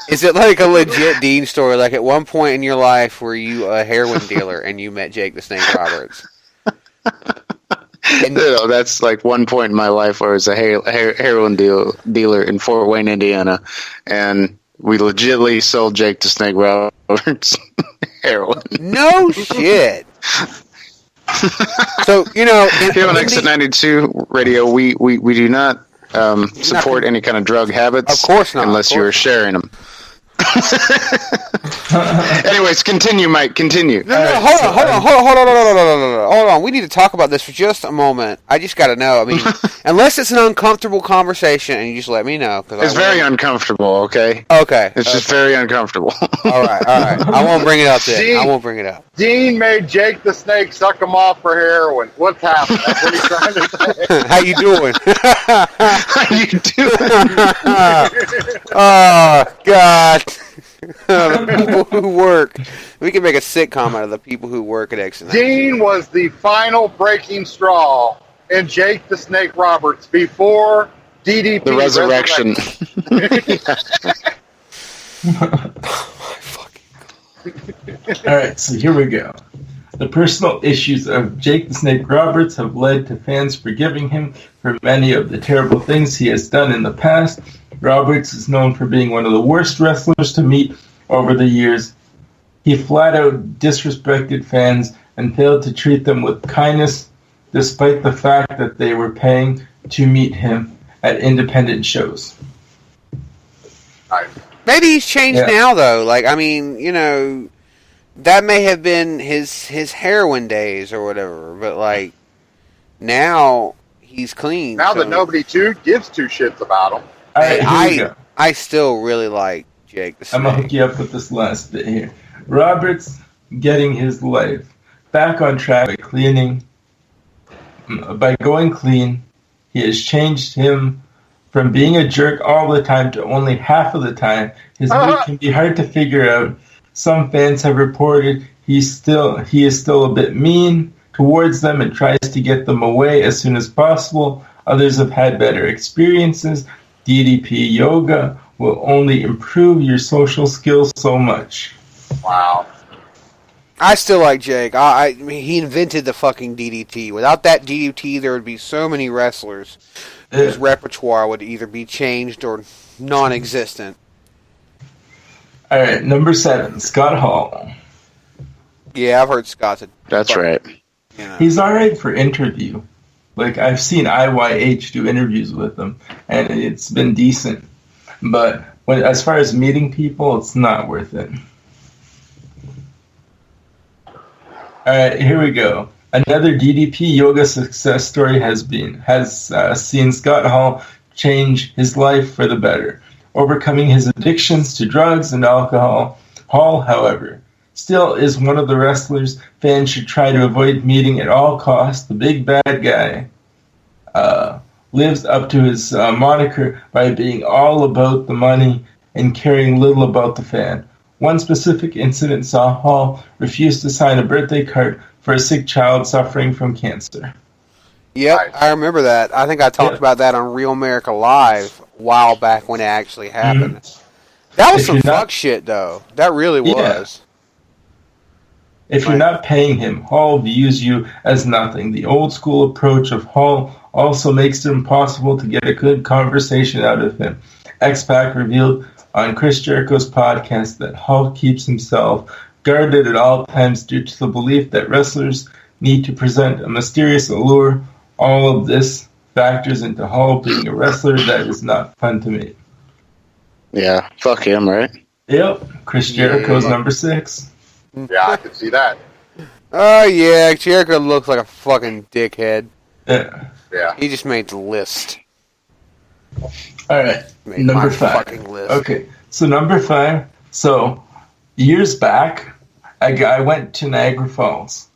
is it like a legit Dean story? Like at one point in your life, were you a heroin dealer and you met Jake the Snake Roberts? That's like one point in my life where I was a heroin dealer in Fort Wayne, Indiana, and we legitimately sold Jake the Snake Roberts heroin. No shit. So here on Exit 92 Radio, we do not support any kind of drug habits. Of course not. Unless you're sharing them. Anyways, continue, Mike. Continue. No, hold on. We need to talk about this for just a moment. I just got to know. I mean, unless it's an uncomfortable conversation, and you just let me know. It's very uncomfortable. Okay. Okay. It's just very uncomfortable. All right. I won't bring it up then. I won't bring it up. Dean made Jake the Snake suck him off for heroin. What's happening? That's what he's trying to say. How you doing? How you doing? Oh God. The people who work. We can make a sitcom out of the people who work at X. Dean was the final breaking straw in Jake the Snake Roberts before DDP. The resurrection. All right, so here we go. The personal issues of Jake the Snake Roberts have led to fans forgiving him for many of the terrible things he has done in the past. Roberts is known for being one of the worst wrestlers to meet over the years. He flat out disrespected fans and failed to treat them with kindness, despite the fact that they were paying to meet him at independent shows. Maybe he's changed now, though. Like, I mean, that may have been his heroin days or whatever, but like now he's clean. Now that nobody gives two shits about him. All right, I still really like Jake the Snake. I'm gonna hook you up with this last bit here. Roberts getting his life back on track by going clean. He has changed him From being a jerk all the time to only half of the time, his mood can be hard to figure out. Some fans have reported he is still a bit mean towards them and tries to get them away as soon as possible. Others have had better experiences. DDP yoga will only improve your social skills so much. Wow. I still like Jake. I mean, he invented the fucking DDT. Without that DDT, there would be so many wrestlers whose repertoire would either be changed or non-existent. All right, number 7, Scott Hall. Yeah, I've heard Scott's a... That's right. You know. He's all right for interview. Like, I've seen IYH do interviews with him, and it's been decent. But as far as meeting people, it's not worth it. All right, here we go. Another DDP yoga success story has seen Scott Hall change his life for the better, overcoming his addictions to drugs and alcohol. Hall, however, still is one of the wrestlers fans should try to avoid meeting at all costs. The big bad guy lives up to his moniker by being all about the money and caring little about the fan. One specific incident saw Hall refuse to sign a birthday card for a sick child suffering from cancer. Yep, I remember that. I think I talked about that on Real America Live a while back when it actually happened. Mm-hmm. That was some fuck shit, though. That really was. If you're not paying him, Hall views you as nothing. The old school approach of Hall also makes it impossible to get a good conversation out of him. X-Pac revealed on Chris Jericho's podcast that Hall keeps himself guarded at all times due to the belief that wrestlers need to present a mysterious allure. All of this factors into Hall being a wrestler that is not fun to meet. Yeah, fuck him, right? Yep, Chris Jericho's number 6. Yeah, I could see that. Oh, yeah, Jericho looks like a fucking dickhead. Yeah. He just made the list. All right, number 5. Okay, so number 5. So, years back, I went to Niagara Falls,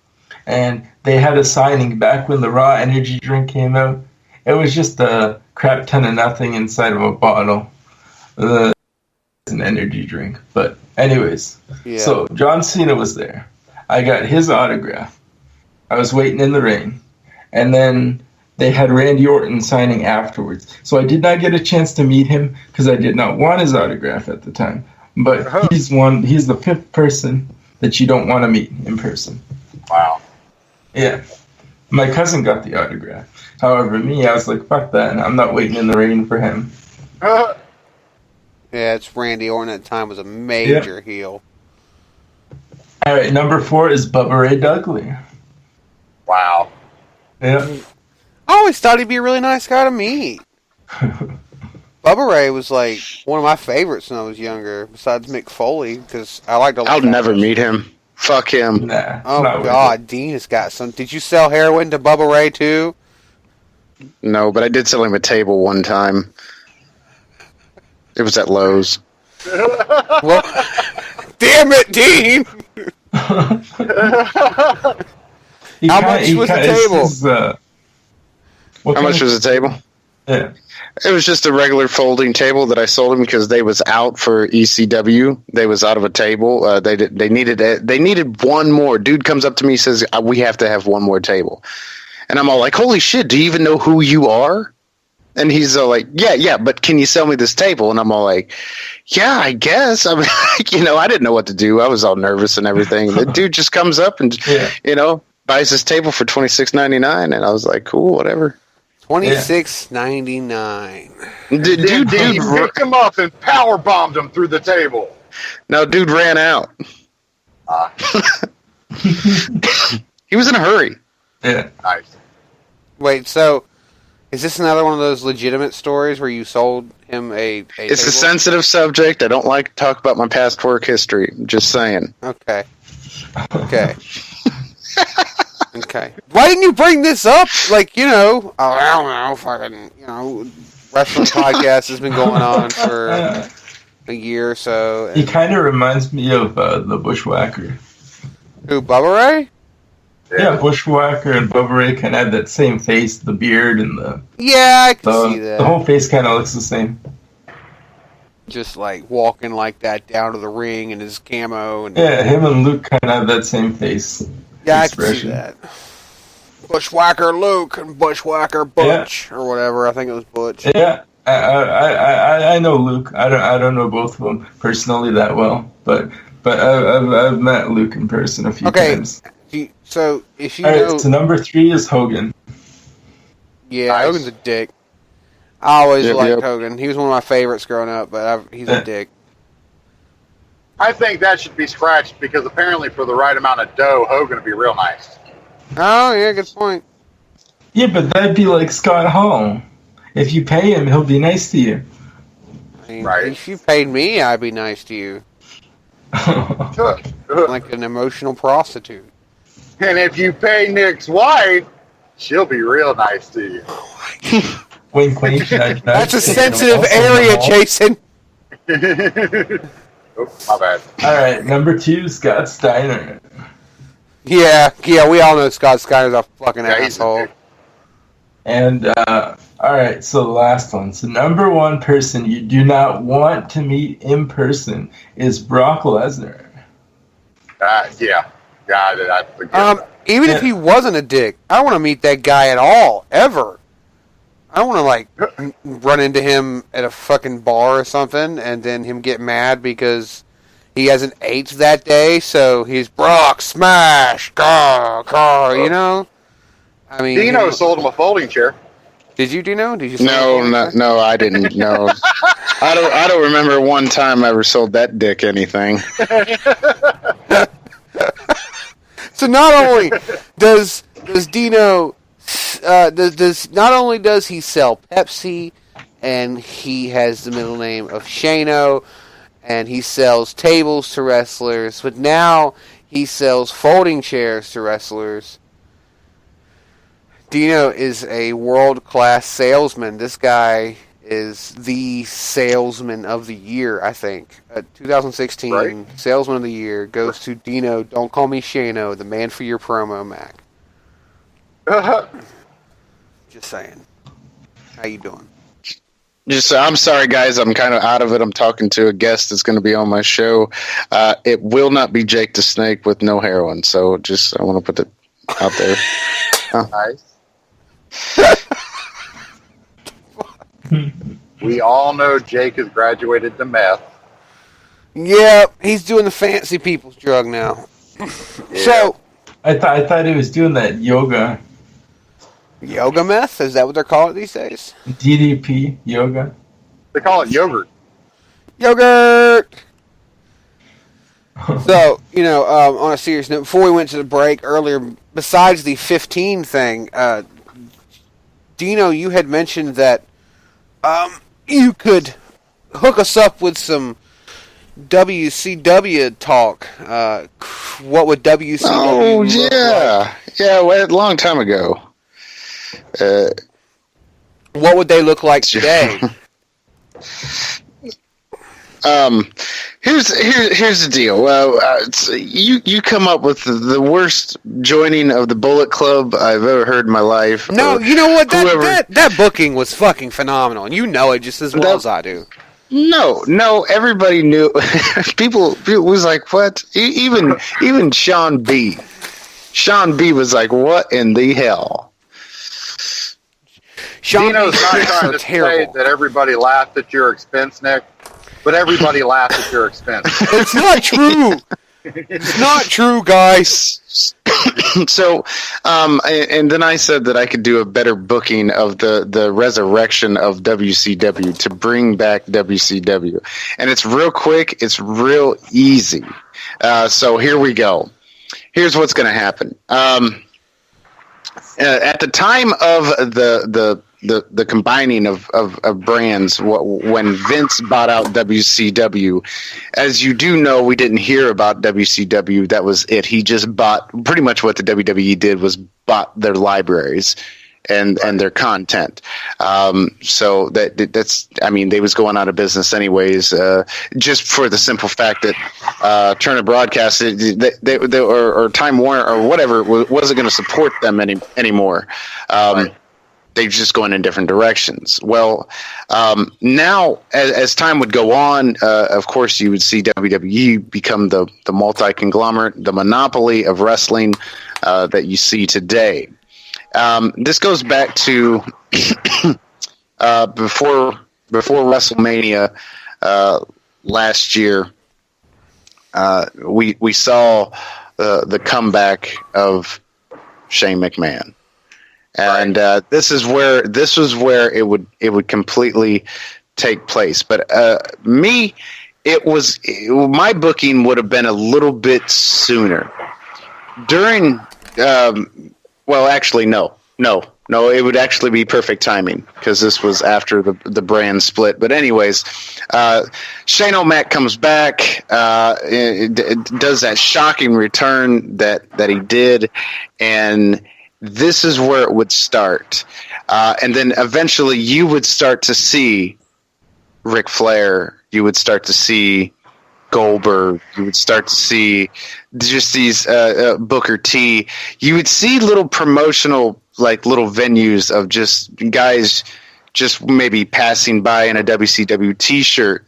and they had a signing back when the Raw energy drink came out. It was just a crap ton of nothing inside of a bottle. It's an energy drink, but anyways. Yeah. So, John Cena was there. I got his autograph. I was waiting in the rain, and then they had Randy Orton signing afterwards. So I did not get a chance to meet him because I did not want his autograph at the time. But he's the 5th person that you don't want to meet in person. Wow. Yeah. My cousin got the autograph. However, me, I was like, fuck that. I'm not waiting in the rain for him. Yeah, it's Randy Orton at the time was a major heel. All right, number 4 is Bubba Ray Dudley. Wow. Yeah. I always thought he'd be a really nice guy to meet. Bubba Ray was like one of my favorites when I was younger, besides Mick Foley, because I liked. I'll never meet him. Fuck him. Nah. Oh God, Dean has got some. Did you sell heroin to Bubba Ray too? No, but I did sell him a table one time. It was at Lowe's. Well, damn it, Dean! How much was the table? How much was the table? Yeah. It was just a regular folding table that I sold him because they was out for ECW. They was out of a table. They needed one more. Dude comes up to me and says, "We have to have one more table." And I'm all like, "Holy shit! Do you even know who you are?" And he's all like, "Yeah, but can you sell me this table?" And I'm all like, "Yeah, I guess." I mean, I didn't know what to do. I was all nervous and everything. The dude just comes up and buys this table for $26.99, and I was like, "Cool, whatever." $26.99. Dude picked him up and power bombed him through the table. No, dude ran out. He was in a hurry. Yeah. Nice. Wait, so is this another one of those legitimate stories where you sold him a It's table? a sensitive subject. I don't like to talk about my past work history. Just saying. Okay. Okay. Why didn't you bring this up? Like, I don't know, fucking, wrestling podcast has been going on for a year or so. He kind of reminds me of the Bushwhacker. Who, Bubba Ray? Yeah, Bushwhacker and Bubba Ray kind of had that same face, the beard and the Yeah, I can see that. the whole face kind of looks the same. Just like walking like that down to the ring in his camo. And Yeah, him and Luke kind of have that same face. yeah, I can see expression. that. Bushwhacker Luke and Bushwhacker Butch or whatever. I think it was Butch. Yeah, I know Luke. I don't know both of them personally that well, but I've met Luke in person a few times. So if you All know, right, so number 3 is Hogan. yeah, Nice. Hogan's a dick. I always Yep, liked yep. Hogan. He was one of my favorites growing up, but he's a dick. I think that should be scratched because apparently for the right amount of dough, Hogan would be real nice. Oh yeah, good point. Yeah, but that'd be like Scott Hall. If you pay him, he'll be nice to you. I mean, Right. if you paid me, I'd be nice to you, like an emotional prostitute. And if you pay Nick's wife, she'll be real nice to you. Wink, wink, nudge, nudge. That's a Also sensitive in the area, mall. Jason. Oops, my bad. All right, number 2, Scott Steiner. Yeah, we all know Scott Skyner's a fucking Yeah, he's a asshole. dick. And, all right, so the last one. So number 1 person you do not want to meet in person is Brock Lesnar. Yeah. I forget. Even if he wasn't a dick, I don't want to meet that guy at all, ever. I don't want to, like, run into him at a fucking bar or something, and then him get mad because he hasn't ate that day, so he's Brock, smash, car, you know? I mean... Dino sold him a folding chair. Did you, Dino? Did you No, I didn't. No, I don't remember one time I ever sold that dick anything. So not only does Dino not only does he sell Pepsi, and he has the middle name of Shano, and he sells tables to wrestlers, but now he sells folding chairs to wrestlers. Dino is a world-class salesman. This guy is the salesman of the year, I think. 2016 Right. salesman of the year goes to Dino. Don't call me Shano, the man for your promo, Mac. Just saying. How you doing? I'm sorry, guys. I'm kind of out of it. I'm talking to a guest that's going to be on my show. It will not be Jake the Snake with no heroin. So I want to put it out there. Nice. We all know Jake has graduated to meth. Yeah, he's doing the fancy people's drug now. So, I thought he was doing that yoga. yoga meth? Is that what they're calling it these days? DDP yoga. They call it yogurt. Yogurt! So, on a serious note, before we went to the break earlier, besides the 15 thing, Dino, you had mentioned that you could hook us up with some WCW talk. What would WCW Oh look yeah, well, a long time ago. like? What would they look like today? Here's the deal. You come up with the worst joining of the Bullet Club I've ever heard in my life. No, you know what? Whoever- That booking was fucking phenomenal, and you know it just as well as I do. No, everybody knew. People was like, what? Even Sean B. Sean B was like, what in the hell? Sean Dino's B. not Tricks trying are to say terrible. that everybody laughed at your expense, Nick, but everybody laughed at your expense. It's not true. It's not true, guys. So, and then I said that I could do a better booking of the resurrection of WCW to bring back WCW. And it's real quick. It's real easy. So here we go. Here's what's going to happen. At the time of the combining of brands, when Vince bought out WCW, as you do know, we didn't hear about WCW. That was it. He just bought pretty much what the WWE did was bought their libraries and their content. So that's, I mean, they was going out of business anyways, just for the simple fact that Turner Broadcast, they or Time Warner or whatever wasn't going to support them anymore. Right. They're just going in different directions. Well, now as time would go on, of course, you would see WWE become the multi-conglomerate, the monopoly of wrestling that you see today. This goes back to before WrestleMania last year. We saw the comeback of Shane McMahon. And this was where it would completely take place. But my booking would have been a little bit sooner. During, well, actually, no, it would actually be perfect timing because this was after the brand split. But anyways, Shane O'Mac comes back, does that shocking return that he did, and this is where it would start. And then eventually you would start to see Ric Flair. You would start to see Goldberg. You would start to see just these Booker T. You would see little promotional, like little venues of just guys just maybe passing by in a WCW T-shirt.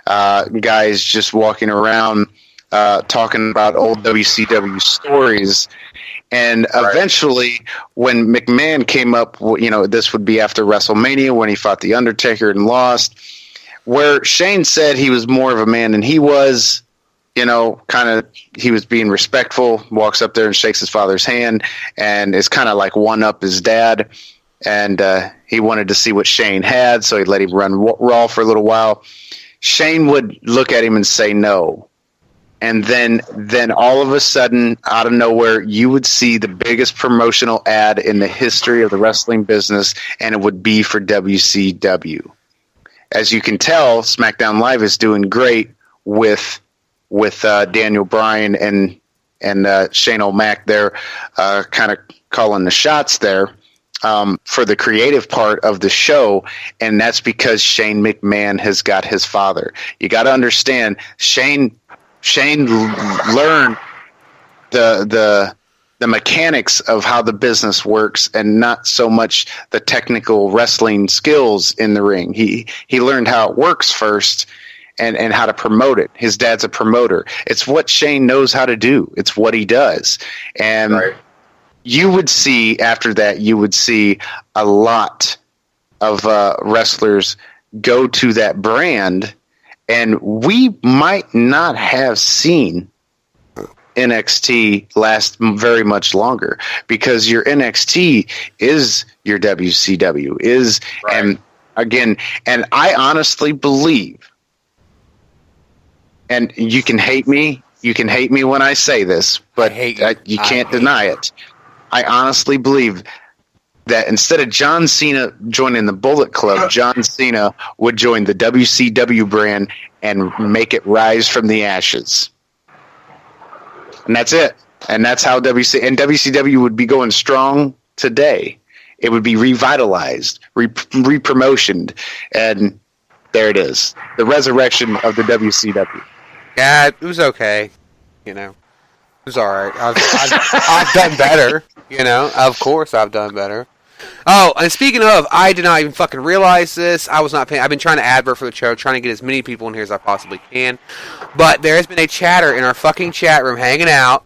Guys just walking around talking about old WCW stories. And eventually, when McMahon came up, this would be after WrestleMania when he fought The Undertaker and lost, where Shane said he was more of a man than he was, he was being respectful, walks up there and shakes his father's hand, and is kind of like one-up his dad. And he wanted to see what Shane had, so he let him run Raw for a little while. Shane would look at him and say no. And then all of a sudden, out of nowhere, you would see the biggest promotional ad in the history of the wrestling business, and it would be for WCW. As you can tell, SmackDown Live is doing great with Daniel Bryan and Shane O'Mac there, kind of calling the shots there for the creative part of the show, and that's because Shane McMahon has got his father. You got to understand, Shane learned the mechanics of how the business works and not so much the technical wrestling skills in the ring. He learned how it works first and how to promote it. His dad's a promoter. It's what Shane knows how to do. It's what he does. And you would see after that, a lot of wrestlers go to that brand. And we might not have seen NXT last very much longer because your NXT is your WCW and I honestly believe, and you can hate me when I say this, but you can't deny it. I honestly believe that instead of John Cena joining the Bullet Club, John Cena would join the WCW brand and make it rise from the ashes. And that's it. And that's how WCW would be going strong today. It would be revitalized, re-promotioned, and there it is. The resurrection of the WCW. Yeah, it was okay. It was all right. I've done better. Of course I've done better. Oh, and speaking of, I did not even fucking realize this. I was not paying. I've been trying to advert for the show, trying to get as many people in here as I possibly can. But there has been a chatter in our fucking chat room hanging out,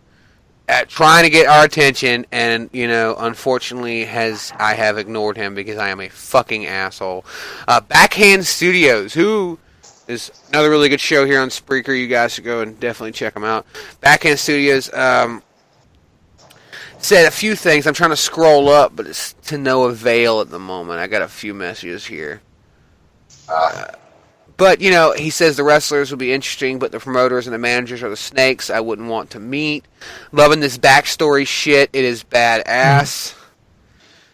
trying to get our attention, and, unfortunately I have ignored him because I am a fucking asshole. Backhand Studios, who is another really good show here on Spreaker. You guys should go and definitely check them out. Backhand Studios, said a few things. I'm trying to scroll up, but it's to no avail at the moment. I got a few messages here. But, he says the wrestlers will be interesting, but the promoters and the managers are the snakes I wouldn't want to meet. Loving this backstory shit. It is badass.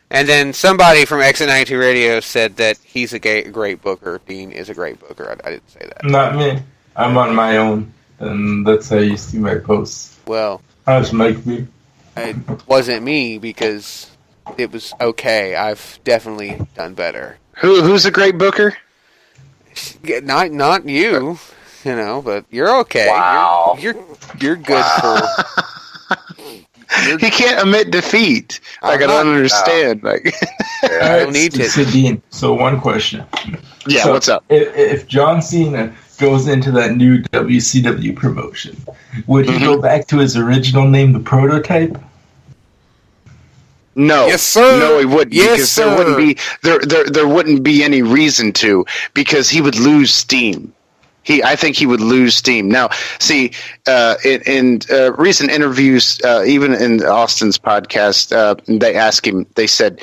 And then somebody from Exit 92 Radio said that he's a great booker. Dean is a great booker. I didn't say that. Not me. I'm on my own, and that's how you see my posts. Well, how's Mike be? it wasn't me because it was okay. I've definitely done better. Who's a great booker? Not you, but you're okay. Wow. You're good for. He can't admit defeat. Like, I don't understand. Like, I don't need to. Dean, so one question. yeah, So what's up? If John Cena goes into that new WCW promotion, would he go back to his original name, the Prototype? No, Yes, sir. No, he wouldn't. Yes, because sir. there wouldn't be any reason to, because he would lose steam. I think he would lose steam. Now, see, in recent interviews, even in Austin's podcast, they asked him. They said,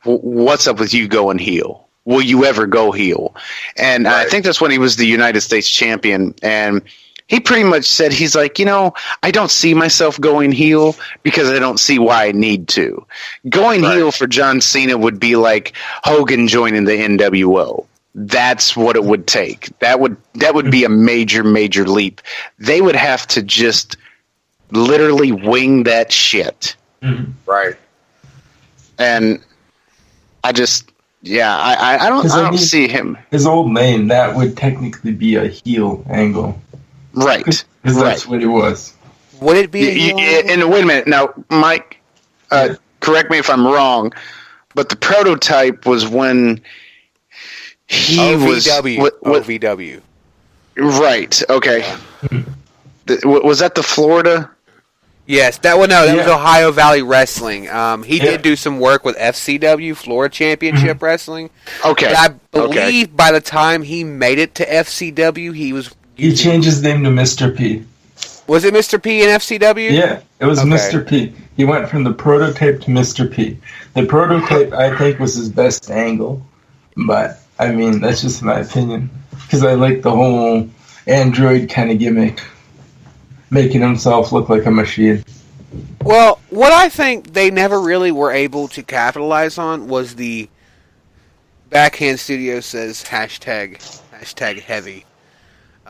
what's up with you going heel? Will you ever go heel? And I think that's when he was the United States champion, and he pretty much said, he's like, I don't see myself going heel because I don't see why I need to. Going heel for John Cena would be like Hogan joining the NWO. That's what it would take. That would be a major, major leap. They would have to just literally wing that shit. Mm-hmm. Right. And I don't see him. His old name, that would technically be a heel angle. Right. Because that's what it was. Would it be? And wait a minute. Now, Mike, correct me if I'm wrong, but the Prototype was when he OVW. Right. Okay. Was that the Florida? Yes, that was Ohio Valley Wrestling. He did do some work with FCW, Florida Championship Wrestling. Okay. But I believe by the time he made it to FCW, He changed his name to Mr. P. Was it Mr. P in FCW? Yeah, it was Mr. P. He went from the Prototype to Mr. P. The Prototype, I think, was his best angle. But, I mean, that's just my opinion. Because I like the whole android kind of gimmick. Making himself look like a machine. Well, what I think they never really were able to capitalize on was the Backhand Studio says hashtag heavy.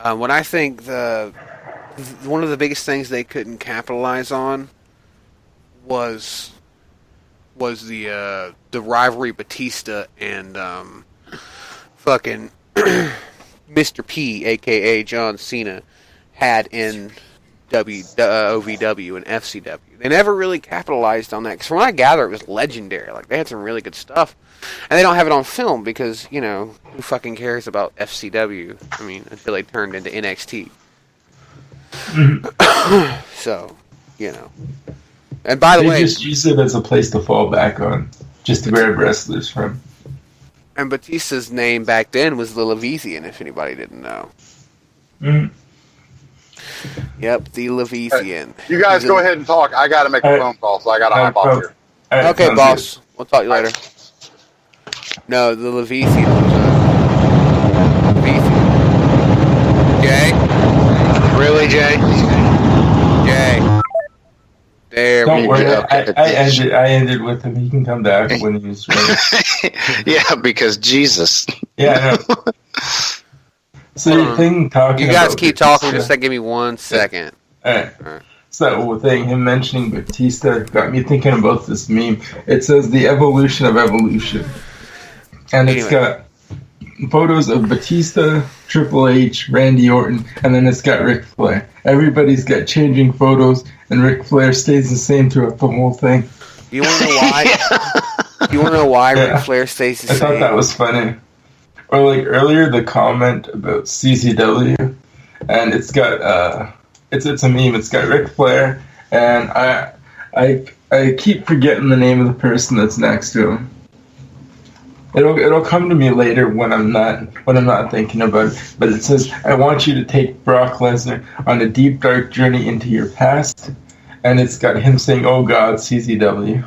What I think one of the biggest things they couldn't capitalize on was the rivalry Batista and fucking Mr. P, aka John Cena, had in OVW and FCW. They never really capitalized on that, because from what I gather, it was legendary. Like, they had some really good stuff, and they don't have it on film because, who fucking cares about FCW? I mean, until they turned into NXT. So, And by the way, they just use it as a place to fall back on, just to grab wrestlers from. And Batista's name back then was the Levisian, if anybody didn't know. Mm. Yep, the Levisian. You guys go ahead and talk. I got to make a phone call, so I got to hop off here. Right, okay, boss. Good. We'll talk to you later. No, the Levisian was Levisian. Jay? Really, Jay? Jay. There Don't we worry, go. I ended with him. He can come back when he's ready. Yeah, because Jesus. Yeah, I know. So your thing talking You guys about keep Batista. talking, just give me 1 second. Alright. So that whole thing, him mentioning Batista, got me thinking about this meme. It says the evolution of evolution. And it's got photos of Batista, Triple H, Randy Orton, and then it's got Ric Flair. Everybody's got changing photos, and Ric Flair stays the same throughout the whole thing. You want to know why? You want to know why Ric Flair stays the I same? thought that was funny. Or like earlier, the comment about CZW, and it's got it's a meme. It's got Ric Flair, and I keep forgetting the name of the person that's next to him. It'll come to me later when I'm not thinking about it. But it says, "I want you to take Brock Lesnar on a deep dark journey into your past," and it's got him saying, "Oh God, CZW."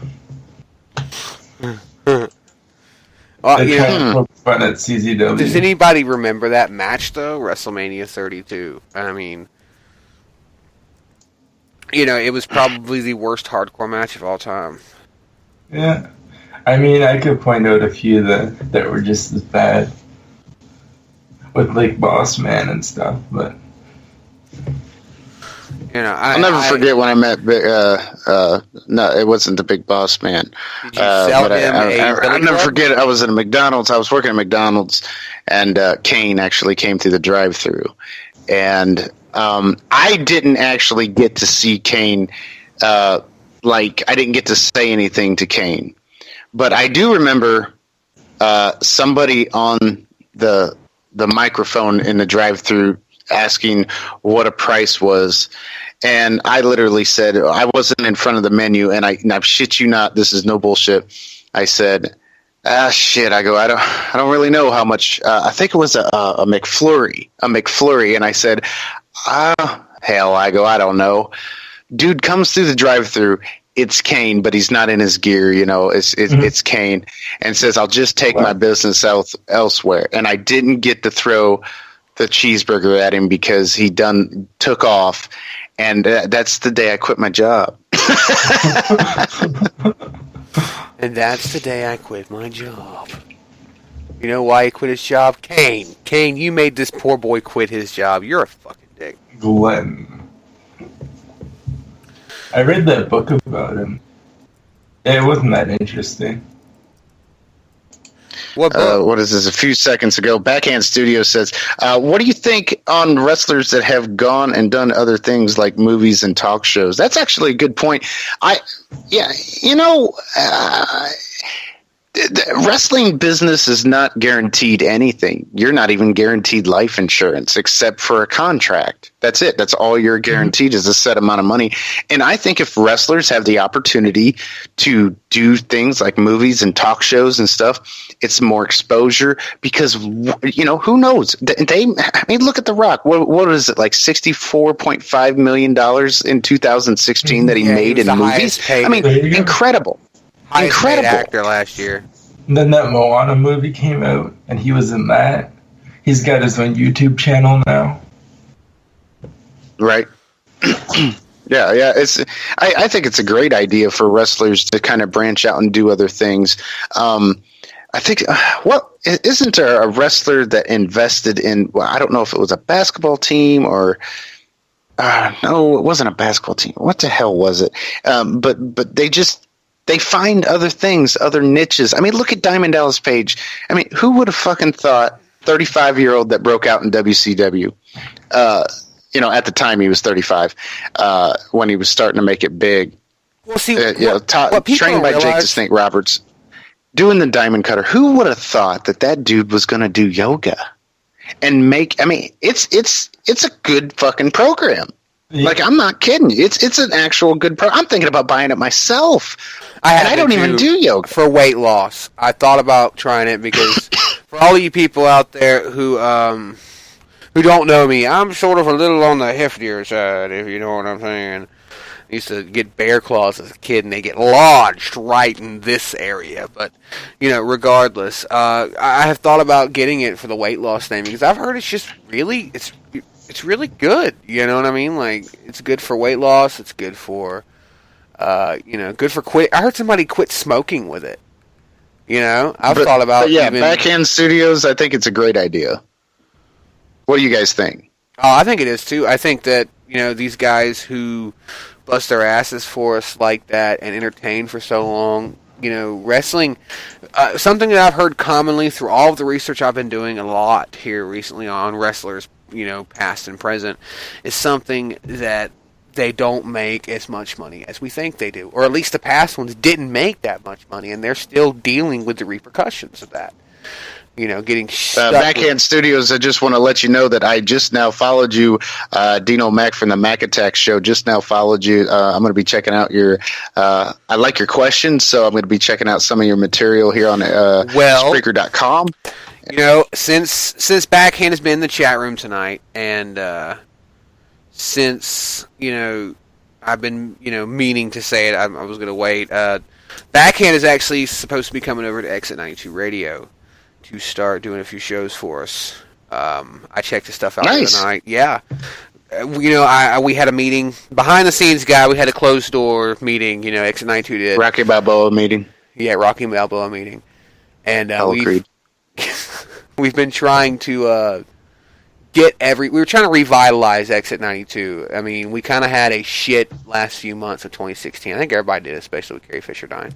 Well, Fun at CZW. Does anybody remember that match though? WrestleMania 32. I mean, it was probably the worst hardcore match of all time. Yeah, I mean, I could point out a few that were just as bad, with like Boss Man and stuff, but I'll never forget when I met. No, it wasn't the Big Boss Man. Did you sell him I'll never forget. I was at a McDonald's. I was working at McDonald's, and Kane actually came through the drive-through, and I didn't actually get to see Kane. I didn't get to say anything to Kane, but I do remember somebody on the microphone in the drive-through asking what a price was, and I literally said, I wasn't in front of the menu, and I shit you not, this is no bullshit. I said, shit. I go, I don't really know how much. I think it was a McFlurry, and I said, hell. I go, I don't know. Dude comes through the drive-through. It's Kane, but he's not in his gear. It's Kane, and says, I'll just take my business elsewhere. And I didn't get to throw the cheeseburger at him because he took off, and that's the day I quit my job. And that's the day I quit my job. You know why he quit his job? Kane, you made this poor boy quit his job. You're a fucking dick. Glenn. I read that book about him. It wasn't that interesting. What is this? A few seconds ago, Backhand Studio says, what do you think on wrestlers that have gone and done other things like movies and talk shows? That's actually a good point. The wrestling business is not guaranteed anything. You're not even guaranteed life insurance except for a contract. That's it. That's all you're guaranteed is a set amount of money. And I think if wrestlers have the opportunity to do things like movies and talk shows and stuff, it's more exposure because, who knows? Look at The Rock. What is it, like $64.5 million in 2016 that he made in movies? Incredible. Incredible actor last year. And then that Moana movie came out, and he was in that. He's got his own YouTube channel now. Right. Yeah. I think it's a great idea for wrestlers to kind of branch out and do other things. I think isn't there a wrestler that invested in? Well, I don't know if it was a basketball team or. No, it wasn't a basketball team. What the hell was it? But they find other things, other niches. Look at Diamond Dallas Page. Who would have fucking thought 35-year-old that broke out in WCW? At the time he was 35, when he was starting to make it big. Well, see, trained by Jake the Snake Roberts, doing the Diamond Cutter. Who would have thought that dude was going to do yoga and make? It's a good fucking program. Yeah. Like, I'm not kidding you. It's an actual good program. I'm thinking about buying it myself. I don't even do yoga. For weight loss. I thought about trying it because for all you people out there who don't know me, I'm sort of a little on the heftier side, if you know what I'm saying. I used to get bear claws as a kid, and they get lodged right in this area. But, regardless, I have thought about getting it for the weight loss thing because I've heard it's just really, it's really good. You know what I mean? Like, it's good for weight loss. It's good for, good for quit. I heard somebody quit smoking with it. I've thought about. Backhand Studios. I think it's a great idea. What do you guys think? Oh, I think it is too. I think that these guys who bust their asses for us like that and entertain for so long. Wrestling, something that I've heard commonly through all of the research I've been doing a lot here recently on wrestlers, past and present, is something that they don't make as much money as we think they do. Or at least the past ones didn't make that much money, and they're still dealing with the repercussions of that. Getting stuck Backhand Studios, I just want to let you know that I just now followed you, Dino Mac from the Mac Attack Show, just now followed you. I'm going to be checking out your, I like your questions, so I'm going to be checking out some of your material here on Spreaker.com. Since Backhand has been in the chat room tonight, and since, I've been, meaning to say it, I was going to wait. Backhand is actually supposed to be coming over to Exit 92 Radio to start doing a few shows for us. I checked his stuff out tonight. Yeah. We had a meeting. Behind the scenes guy, we had a closed door meeting, Exit 92 did. Rocky Balboa meeting. Yeah, Rocky Balboa meeting. And we've been trying to we were trying to revitalize Exit 92. I mean, we kind of had a shit last few months of 2016. I think everybody did, especially with Carrie Fisher dying.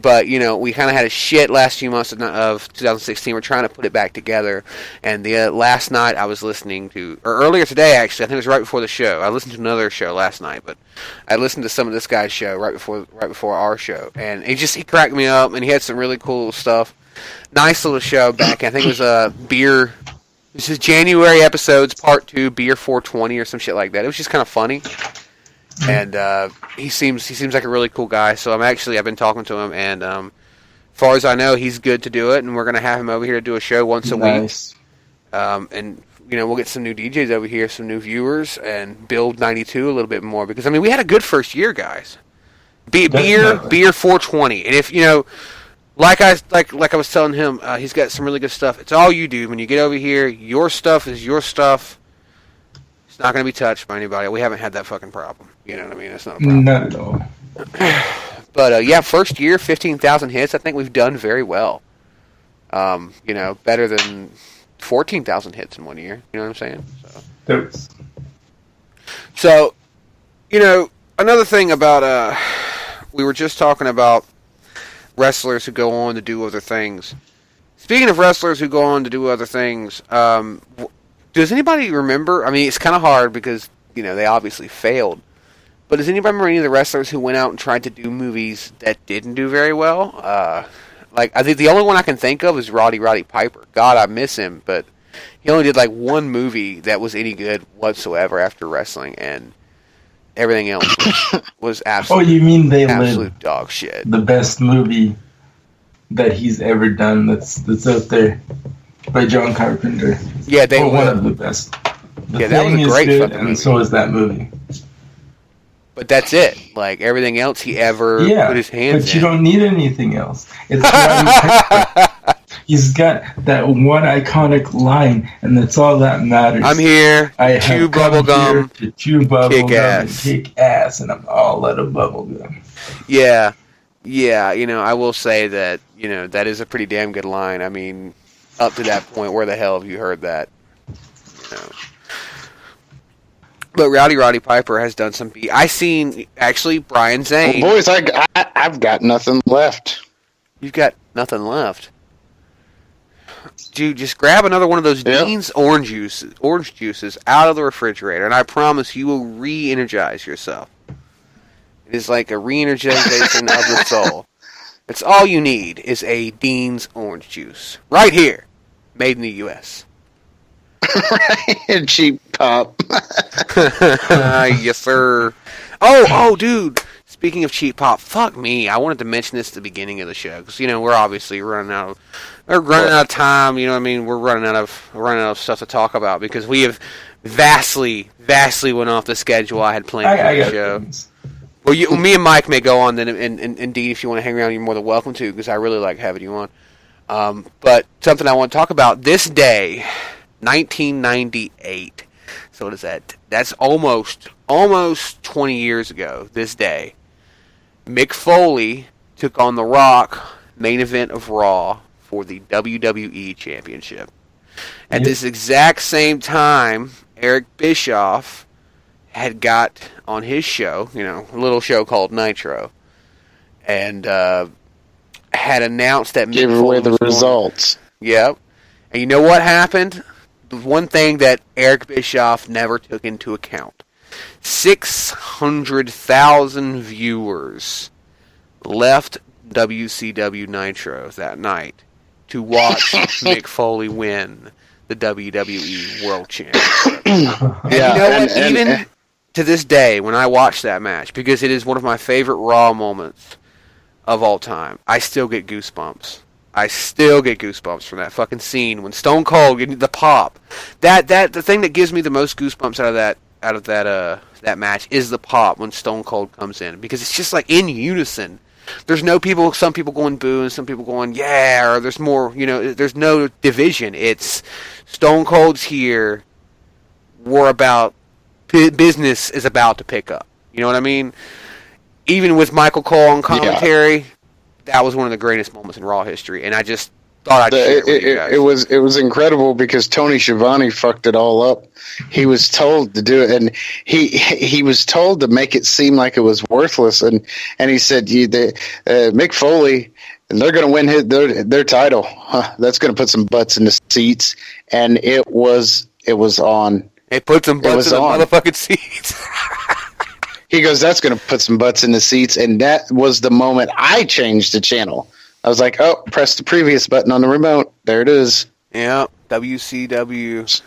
But, we kind of had a shit last few months of 2016. We're trying to put it back together. And the last night I was listening to, or earlier today actually, I think it was right before the show. I listened to another show last night, but I listened to some of this guy's show right before our show. And he cracked me up, and he had some really cool stuff. Nice little show back. I think it was beer. This is January episodes, part 2, beer 420 or some shit like that. It was just kind of funny. And he seems like a really cool guy. So I've been talking to him, and as far as I know, he's good to do it. And we're gonna have him over here to do a show once a week. And we'll get some new DJs over here, some new viewers, and build 92 a little bit more. Because we had a good first year, guys. Beer 420, and if like I was telling him, he's got some really good stuff. It's all you do when you get over here. Your stuff is your stuff. It's not going to be touched by anybody. We haven't had that fucking problem. You know what I mean? It's not a problem. Not at all. But first year, 15,000 hits. I think we've done very well. Better than 14,000 hits in 1 year. You know what I'm saying? So, another thing about we were just talking about wrestlers who go on to do other things. Speaking of wrestlers who go on to do other things, does anybody remember? I mean, it's kind of hard because they obviously failed. But does anybody remember any of the wrestlers who went out and tried to do movies that didn't do very well? I think the only one I can think of is Roddy Piper. God, I miss him, but he only did one movie that was any good whatsoever after wrestling, and everything else was absolute. Oh, you mean absolute dog shit? The best movie that he's ever done that's out there by John Carpenter. Yeah, They Live. One of the best. That was a great good, fucking and movie. so is that movie. But that's it. Everything else he ever put his hands in. But you don't need anything else. It's Roddy Piper. He's got that one iconic line, and that's all that matters. I'm here to chew bubblegum, to chew bubblegum and kick ass, and I'm all out of bubblegum. Yeah, I will say that, that is a pretty damn good line. I mean, up to that point, where the hell have you heard that? But Roddy Piper has done some I seen, actually, Brian Zane. Well, boys, I've got nothing left. You've got nothing left. Dude, just grab another one of those Dean's orange juices out of the refrigerator, and I promise you will re-energize yourself. It is like a re-energization of the soul. It's all you need is a Dean's orange juice. Right here. Made in the U.S. Right, cheap pop. Yes, sir. Oh, dude. Speaking of cheap pop, fuck me. I wanted to mention this at the beginning of the show because we're obviously running out of time. You know what I mean? We're running out of stuff to talk about because we have vastly went off the schedule I had planned for the show. Things. Well, me and Mike may go on then, and indeed, if you want to hang around, you're more than welcome to because I really like having you on. But something I want to talk about this day, 1998. So what is that? That's almost 20 years ago. This day. Mick Foley took on The Rock, main event of Raw, for the WWE Championship. At this exact same time, Eric Bischoff had got on his show, a little show called Nitro, and had announced that Mick Gave away the results. Yep. And you know what happened? The one thing that Eric Bischoff never took into account. 600,000 viewers left WCW Nitro that night to watch Mick Foley win the WWE World Championship. And you know what? Even to this day, when I watch that match, because it is one of my favorite Raw moments of all time, I still get goosebumps. From that fucking scene when Stone Cold getting the pop. The thing that gives me the most goosebumps out of that match is the pop when Stone Cold comes in, because it's just in unison. There's no people, some people going boo and some people going yeah, or there's more, there's no division. It's Stone Cold's here. Business is about to pick up. You know what I mean? Even with Michael Cole on commentary, that was one of the greatest moments in Raw history. And thought I'd share it with you guys. It was incredible because Tony Schiavone fucked it all up. He was told to do it, and he was told to make it seem like it was worthless, and he said, Mick Foley, and they're going to win their title. Huh, that's going to put some butts in the seats, and it was on. It put some butts in the motherfucking seats. He goes, that's going to put some butts in the seats, and that was the moment I changed the channel. I was like, oh, press the previous button on the remote. There it is. Yeah, WCW.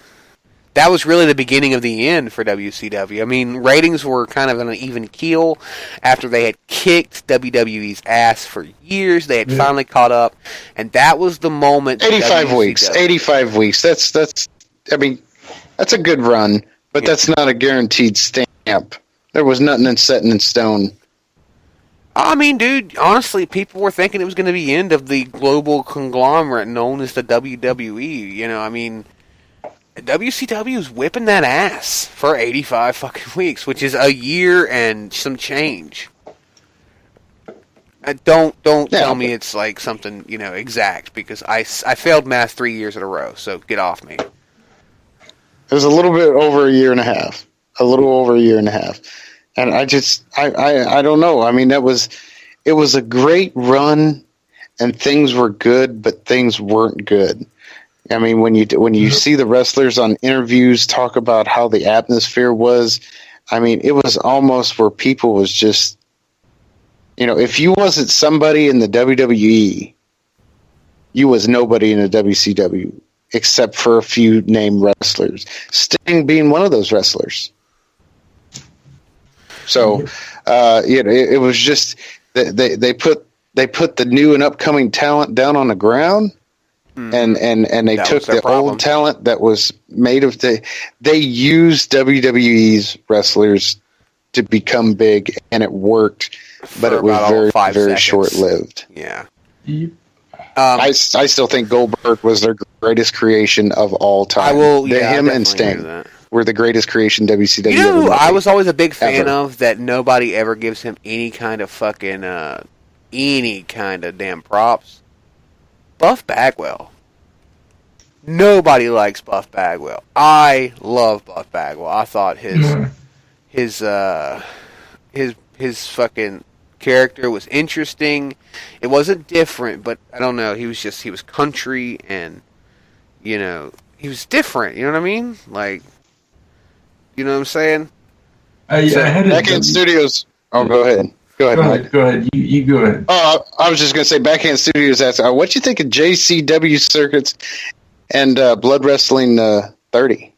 That was really the beginning of the end for WCW. I mean, ratings were kind of on an even keel after they had kicked WWE's ass for years. They had finally caught up, and that was the moment. 85 weeks. 85 weeks. That's a good run, but that's not a guaranteed stamp. There was nothing set in stone. I mean, dude, honestly, people were thinking it was going to be the end of the global conglomerate known as the WWE. You know, I mean, WCW is whipping that ass for 85 fucking weeks, which is a year and some change. Don't tell me it's like something, exact, because I failed math 3 years in a row, so get off me. It was a little bit over a year and a half. A little over a year and a half. And I don't know. I mean, it was a great run, and things were good, but things weren't good. I mean, when you see the wrestlers on interviews talk about how the atmosphere was, I mean, it was almost where people was just, if you wasn't somebody in the WWE, you was nobody in the WCW, except for a few named wrestlers. Sting being one of those wrestlers. So, it was just they put the new and upcoming talent down on the ground, and they took the old talent that was made of they used WWE's wrestlers to become big, and it worked, but it was very, very short lived. Yeah. I still think Goldberg was their greatest creation of all time. Him and Sting were the greatest creation WCW. You know who I was always a big fan of that nobody ever gives him any kind of fucking any kind of damn props? Buff Bagwell. Nobody likes Buff Bagwell. I love Buff Bagwell. I thought his fucking character was interesting. It wasn't different, but I don't know. He was country, and he was different. You know what I mean? Like, you know what I'm saying? Backhand Studios. Oh, go ahead. Go ahead. You go ahead. Oh, I was just going to say, Backhand Studios asked, what do you think of JCW circuits and Blood Wrestling 30?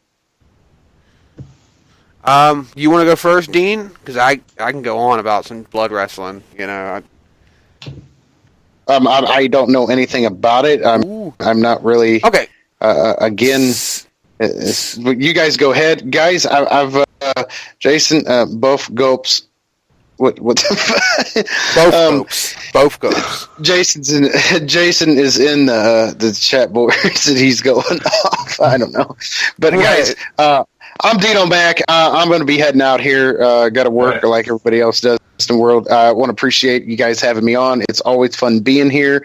You want to go first, Dean? Because I can go on about some blood wrestling. I don't know anything about it. I'm not really. Okay. Again, you guys go ahead, guys. I've Jason, both gulps. What? Both gulps. Jason is in the chat boards and he's going off. I don't know, but guys, I'm Dino Mac. I'm going to be heading out here. Got to work like everybody else does in the world. I want to appreciate you guys having me on. It's always fun being here.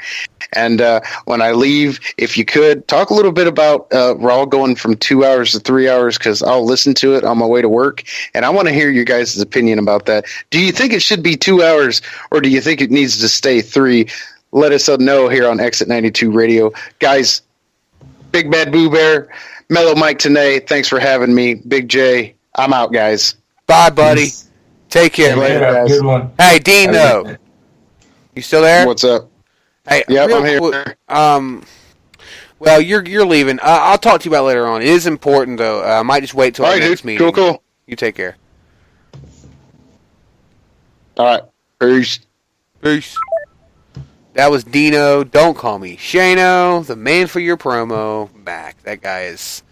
And when I leave, if you could, talk a little bit about Raw going from 2 hours to 3 hours, because I'll listen to it on my way to work. And I want to hear your guys' opinion about that. Do you think it should be 2 hours, or do you think it needs to stay 3? Let us know here on Exit 92 Radio. Guys, Big Bad Boo Bear, Mellow Mike Tenay, thanks for having me. Big J, I'm out, guys. Bye, buddy. Take care, later, man. guys. Good one. Hey, Dino. You still there? What's up? Hey, yep, I'm here. Well, you're leaving. I'll talk to you about it later on. It is important, though. I might just wait till our next meeting. Cool. You take care. All right. Peace. That was Dino. Don't call me Shano, the man for your promo. Back. That guy is.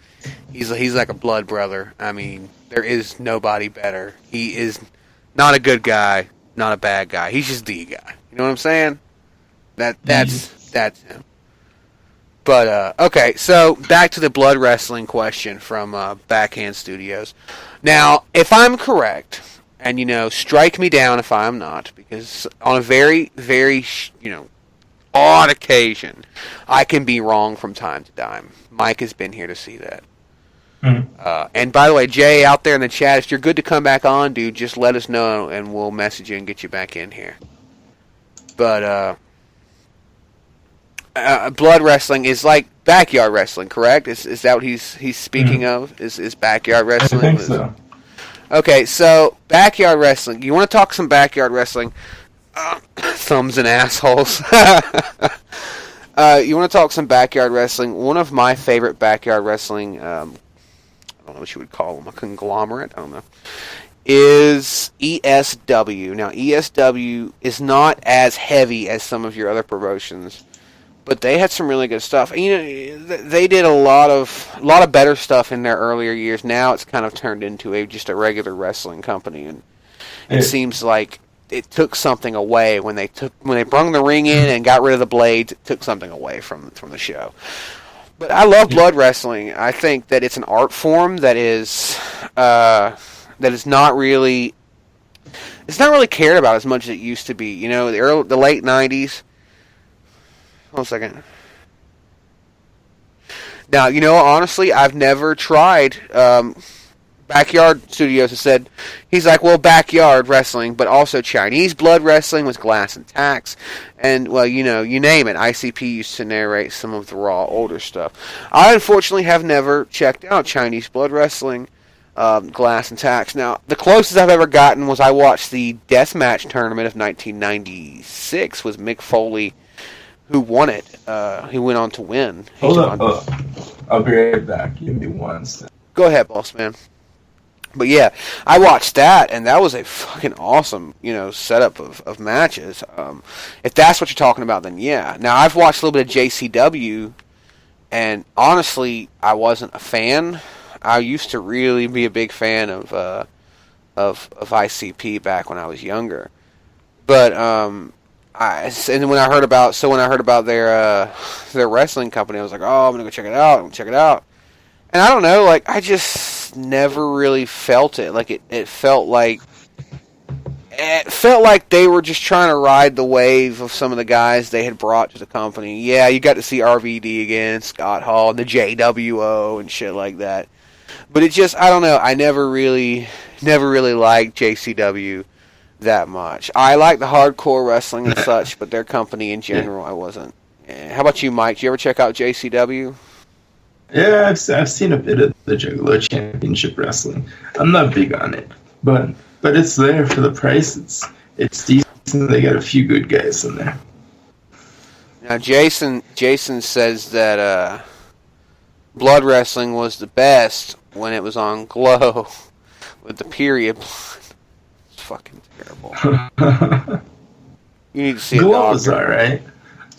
He's like a blood brother. I mean, there is nobody better. He is not a good guy, not a bad guy. He's just the guy. You know what I'm saying? That's him. But okay, so back to the blood wrestling question from Backhand Studios. Now, if I'm correct, and strike me down if I'm not, because on a very, very, on occasion. I can be wrong from time to time. Mike has been here to see that. And by the way, Jay, out there in the chat, if you're good to come back on, dude, just let us know and we'll message you and get you back in here. But blood wrestling is like backyard wrestling, correct? Is that what he's speaking of? Is backyard wrestling? I think so. Okay, so backyard wrestling. You want to talk some backyard wrestling? Thumbs and assholes. You want to talk some backyard wrestling? One of my favorite backyard wrestling, I don't know what you would call them, a conglomerate, I don't know, is ESW. Now, ESW is not as heavy as some of your other promotions, but they had some really good stuff. You know, they did a lot of better stuff in their earlier years. Now it's kind of turned into just a regular wrestling company, and it seems like it took something away when they brung the ring in and got rid of the blades. It took something away from the show. But I love blood wrestling. I think that it's an art form that is not really cared about as much as it used to be. You know, the late '90s. Hold on a second. Now, you know, honestly, I've never tried. Backyard Studios has said, he's like, well, backyard wrestling, but also Chinese blood wrestling with glass and tacks. And, well, you know, you name it. ICP used to narrate some of the raw, older stuff. I, unfortunately, have never checked out Chinese blood wrestling, glass and tacks. Now, the closest I've ever gotten was I watched the Deathmatch tournament of 1996 with Mick Foley, who won it. He went on to win. Hold up. I'll be right back. Give me one second. Go ahead, boss man. But yeah, I watched that, and that was a fucking awesome, you know, setup of matches. If that's what you're talking about, then yeah. Now, I've watched a little bit of JCW, and honestly, I wasn't a fan. I used to really be a big fan of ICP back when I was younger. But when I heard about their wrestling company, I was like, oh, I'm gonna go check it out. And I don't know, like, I just never really felt it. Like, it felt like they were just trying to ride the wave of some of the guys they had brought to the company. Yeah, you got to see RVD again, Scott Hall, and the JWO and shit like that. But it just, I don't know, I never really liked JCW that much. I like the hardcore wrestling and such, but their company in general, I wasn't. How about you, Mike? Did you ever check out JCW? Yeah, I've seen a bit of the Juggalo Championship Wrestling. I'm not big on it, but it's there for the price. It's decent. They got a few good guys in there. Now, Jason says that blood wrestling was the best when it was on Glow with the period blood. It's fucking terrible. You need to see Glow was alright.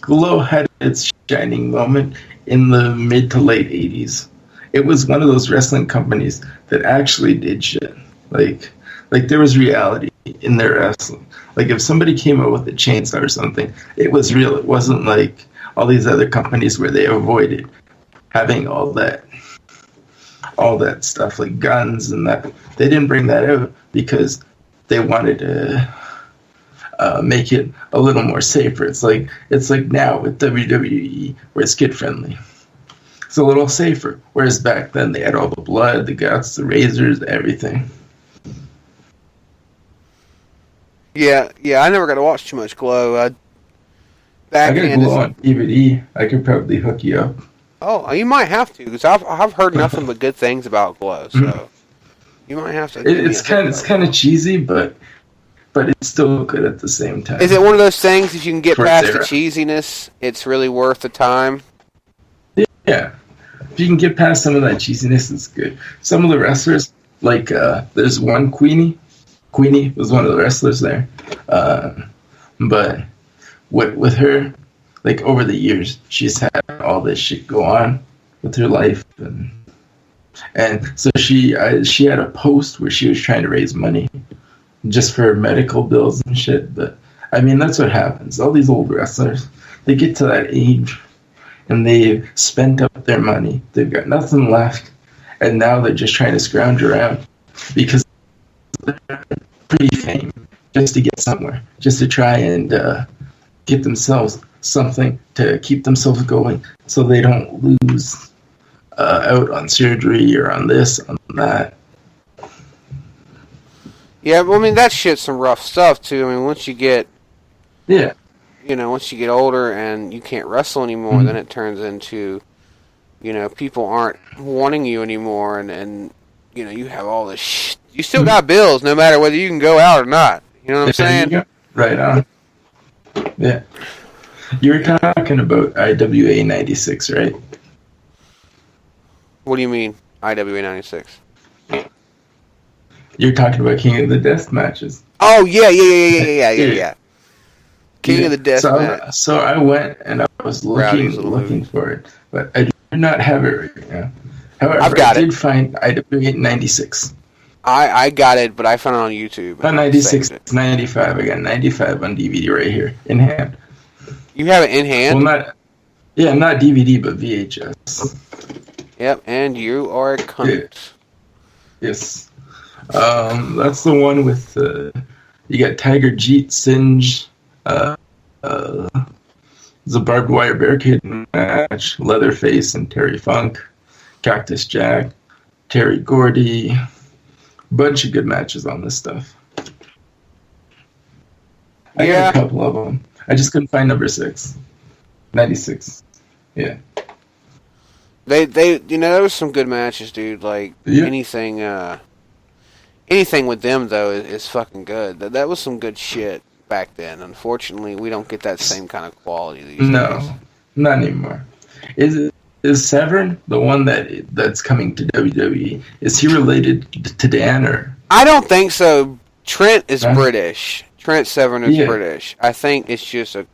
Glow had its shining moment in the mid to late 80s. It was one of those wrestling companies that actually did shit. Like there was reality in their wrestling. Like if somebody came up with a chainsaw or something, it was real. It wasn't like all these other companies where they avoided having all that stuff like guns and that. They didn't bring that out because they wanted to make it a little more safer. It's like now with WWE where it's kid friendly. It's a little safer. Whereas back then they had all the blood, the guts, the razors, everything. Yeah, I never got to watch too much Glow. I got Glow on DVD. I could probably hook you up. Oh, you might have to, because I've heard nothing but good things about Glow. So you might have to. It's kind of cheesy, but it's still good at the same time. Is it one of those things, if you can get past the cheesiness, it's really worth the time? Yeah. If you can get past some of that cheesiness, it's good. Some of the wrestlers, like, there's one Queenie. Queenie was one of the wrestlers there. But with her, like, over the years, she's had all this shit go on with her life. And so she had a post where she was trying to raise money just for medical bills and shit. But I mean, that's what happens. All these old wrestlers, they get to that age and they've spent up their money. They've got nothing left, and now they're just trying to scrounge around because they're pretty famous just to get somewhere, just to try and get themselves something to keep themselves going so they don't lose out on surgery or on this, on that. Yeah, well, I mean, that shit's some rough stuff, too. I mean, once you get older and you can't wrestle anymore, then it turns into, people aren't wanting you anymore, and you have all this shit. You still got bills, no matter whether you can go out or not. You know what I'm saying? Right on. Yeah. You were talking about IWA 96, right? What do you mean, IWA 96? You're talking about King of the Death matches. Oh, yeah. King of the Death match. So I went and I was looking for it, but I do not have it right now. However, I did find IWA 96. I got it, but I found it on YouTube. Not 96, 95. I got 95 on DVD right here, in hand. You have it in hand? Well, not DVD, but VHS. Yep, and you are a cunt. Yeah. Yes. That's the one with, you got Tiger Jeet, Singe, the barbed wire barricade match, Leatherface and Terry Funk, Cactus Jack, Terry Gordy. Bunch of good matches on this stuff. I got a couple of them. I just couldn't find number 6. 96. Yeah. They there was some good matches, dude. Like anything with them though is fucking good. That was some good shit back then. Unfortunately, we don't get that same kind of quality these days. No, not anymore. Is Severn the one that's coming to WWE? Is he related to Dan or? I don't think so. Trent is British. Trent Severn is British. I think it's just a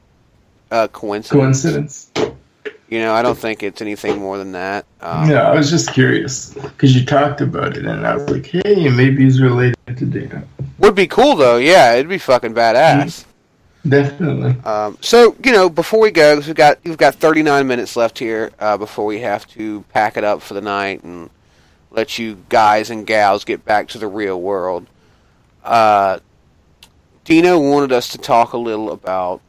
coincidence. I don't think it's anything more than that. I was just curious because you talked about it, and I was like, hey, maybe he's related to Dan. Would be cool though. Yeah, it'd be fucking badass. Definitely. So before we go, because we've got 39 minutes left here before we have to pack it up for the night and let you guys and gals get back to the real world. Dino wanted us to talk a little about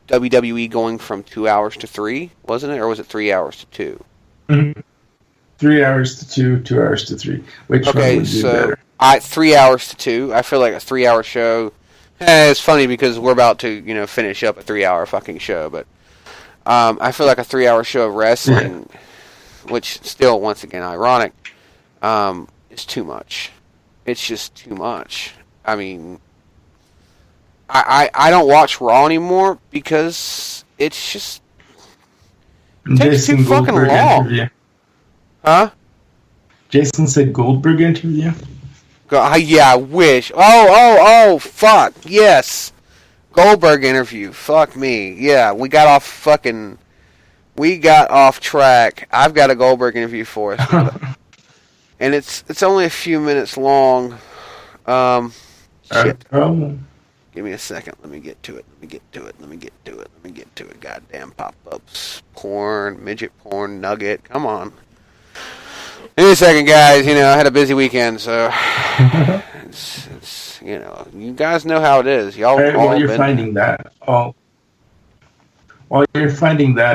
WWE going from 2 hours to 3, wasn't it, or was it 3 hours to 2? Mm-hmm. 3 hours to 2, 2 hours to 3. Which one would do better? 3 hours to 2. I feel like a 3-hour show. It's funny because we're about to, finish up a 3-hour fucking show, but I feel like a 3-hour show of wrestling, which still, once again, ironic, is too much. It's just too much. I mean, I don't watch Raw anymore because it's just takes too fucking long. Interview. Huh? Jason said Goldberg interview. Yeah, I wish. Oh, fuck. Yes. Goldberg interview. Fuck me. Yeah, we got off track. I've got a Goldberg interview for us. And it's only a few minutes long. Shit. Give me a second. Let me get to it. Goddamn pop-ups. Porn, midget porn, nugget. Come on. Give me a second, guys. I had a busy weekend, so it's you guys know how it is. Y'all. All right, while you're finding that,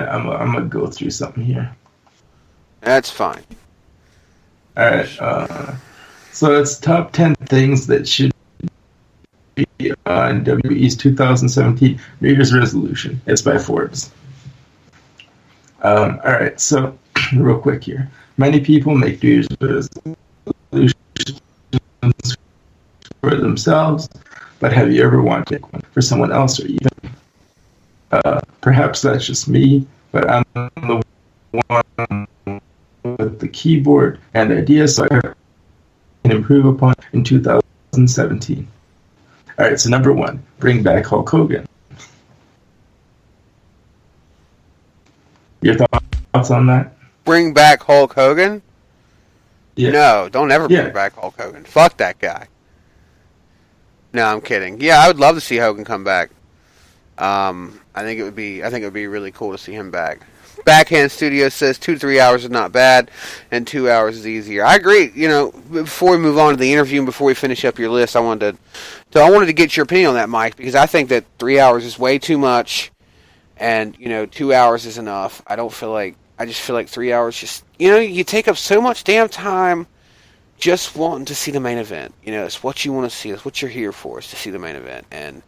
I'm gonna go through something here. That's fine. All right. So it's top 10 things that should be on WWE's 2017 New Year's resolution. It's by Forbes. All right. So real quick here. Many people make New Year's resolutions for themselves, but have you ever wanted to make one for someone else or even? Perhaps that's just me, but I'm the one with the keyboard and ideas so I can improve upon in 2017. All right, so number 1, bring back Hulk Hogan. Your thoughts on that? Bring back Hulk Hogan? Yeah. No, don't ever bring back Hulk Hogan. Fuck that guy. No, I'm kidding. Yeah, I would love to see Hogan come back. I think it would be really cool to see him back. Backhand Studio says 2 to 3 hours is not bad, and 2 hours is easier. I agree. Before we move on to the interview and before we finish up your list, I wanted to get your opinion on that, Mike, because I think that 3 hours is way too much. And 2 hours is enough. I just feel like 3 hours just you take up so much damn time just wanting to see the main event. It's what you want to see. It's what you're here for, is to see the main event. And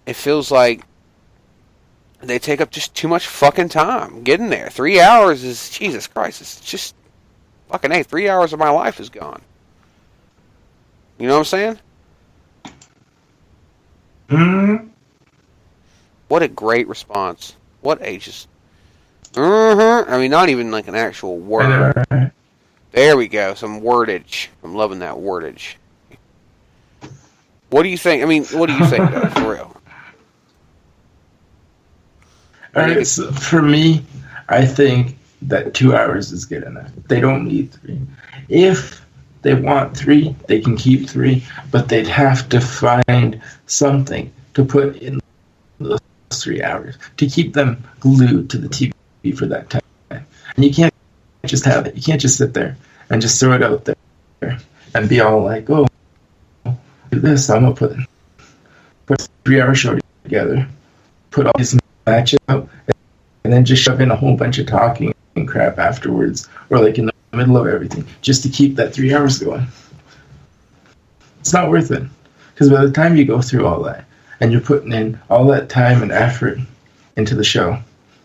it feels like they take up just too much fucking time getting there. 3 hours is, Jesus Christ, it's just fucking, hey, 3 hours of my life is gone. You know what I'm saying? Mm-hmm. What a great response. What a just... I mean, not even like an actual word. There we go. Some wordage. I'm loving that wordage. What do you think? I mean, what do you think, though, for real? All right, so for me, I think that 2 hours is good enough. They don't need 3. If they want 3, they can keep 3, but they'd have to find something to put in those 3 hours to keep them glued to the TV for that time. And you can't just have it. You can't just sit there and just throw it out there and be all like, oh, do this. I'm going to put a 3-hour show together, put all these matches out, and then just shove in a whole bunch of talking and crap afterwards, or like in the middle of everything, just to keep that 3 hours going. It's not worth it. Because by the time you go through all that, and you're putting in all that time and effort into the show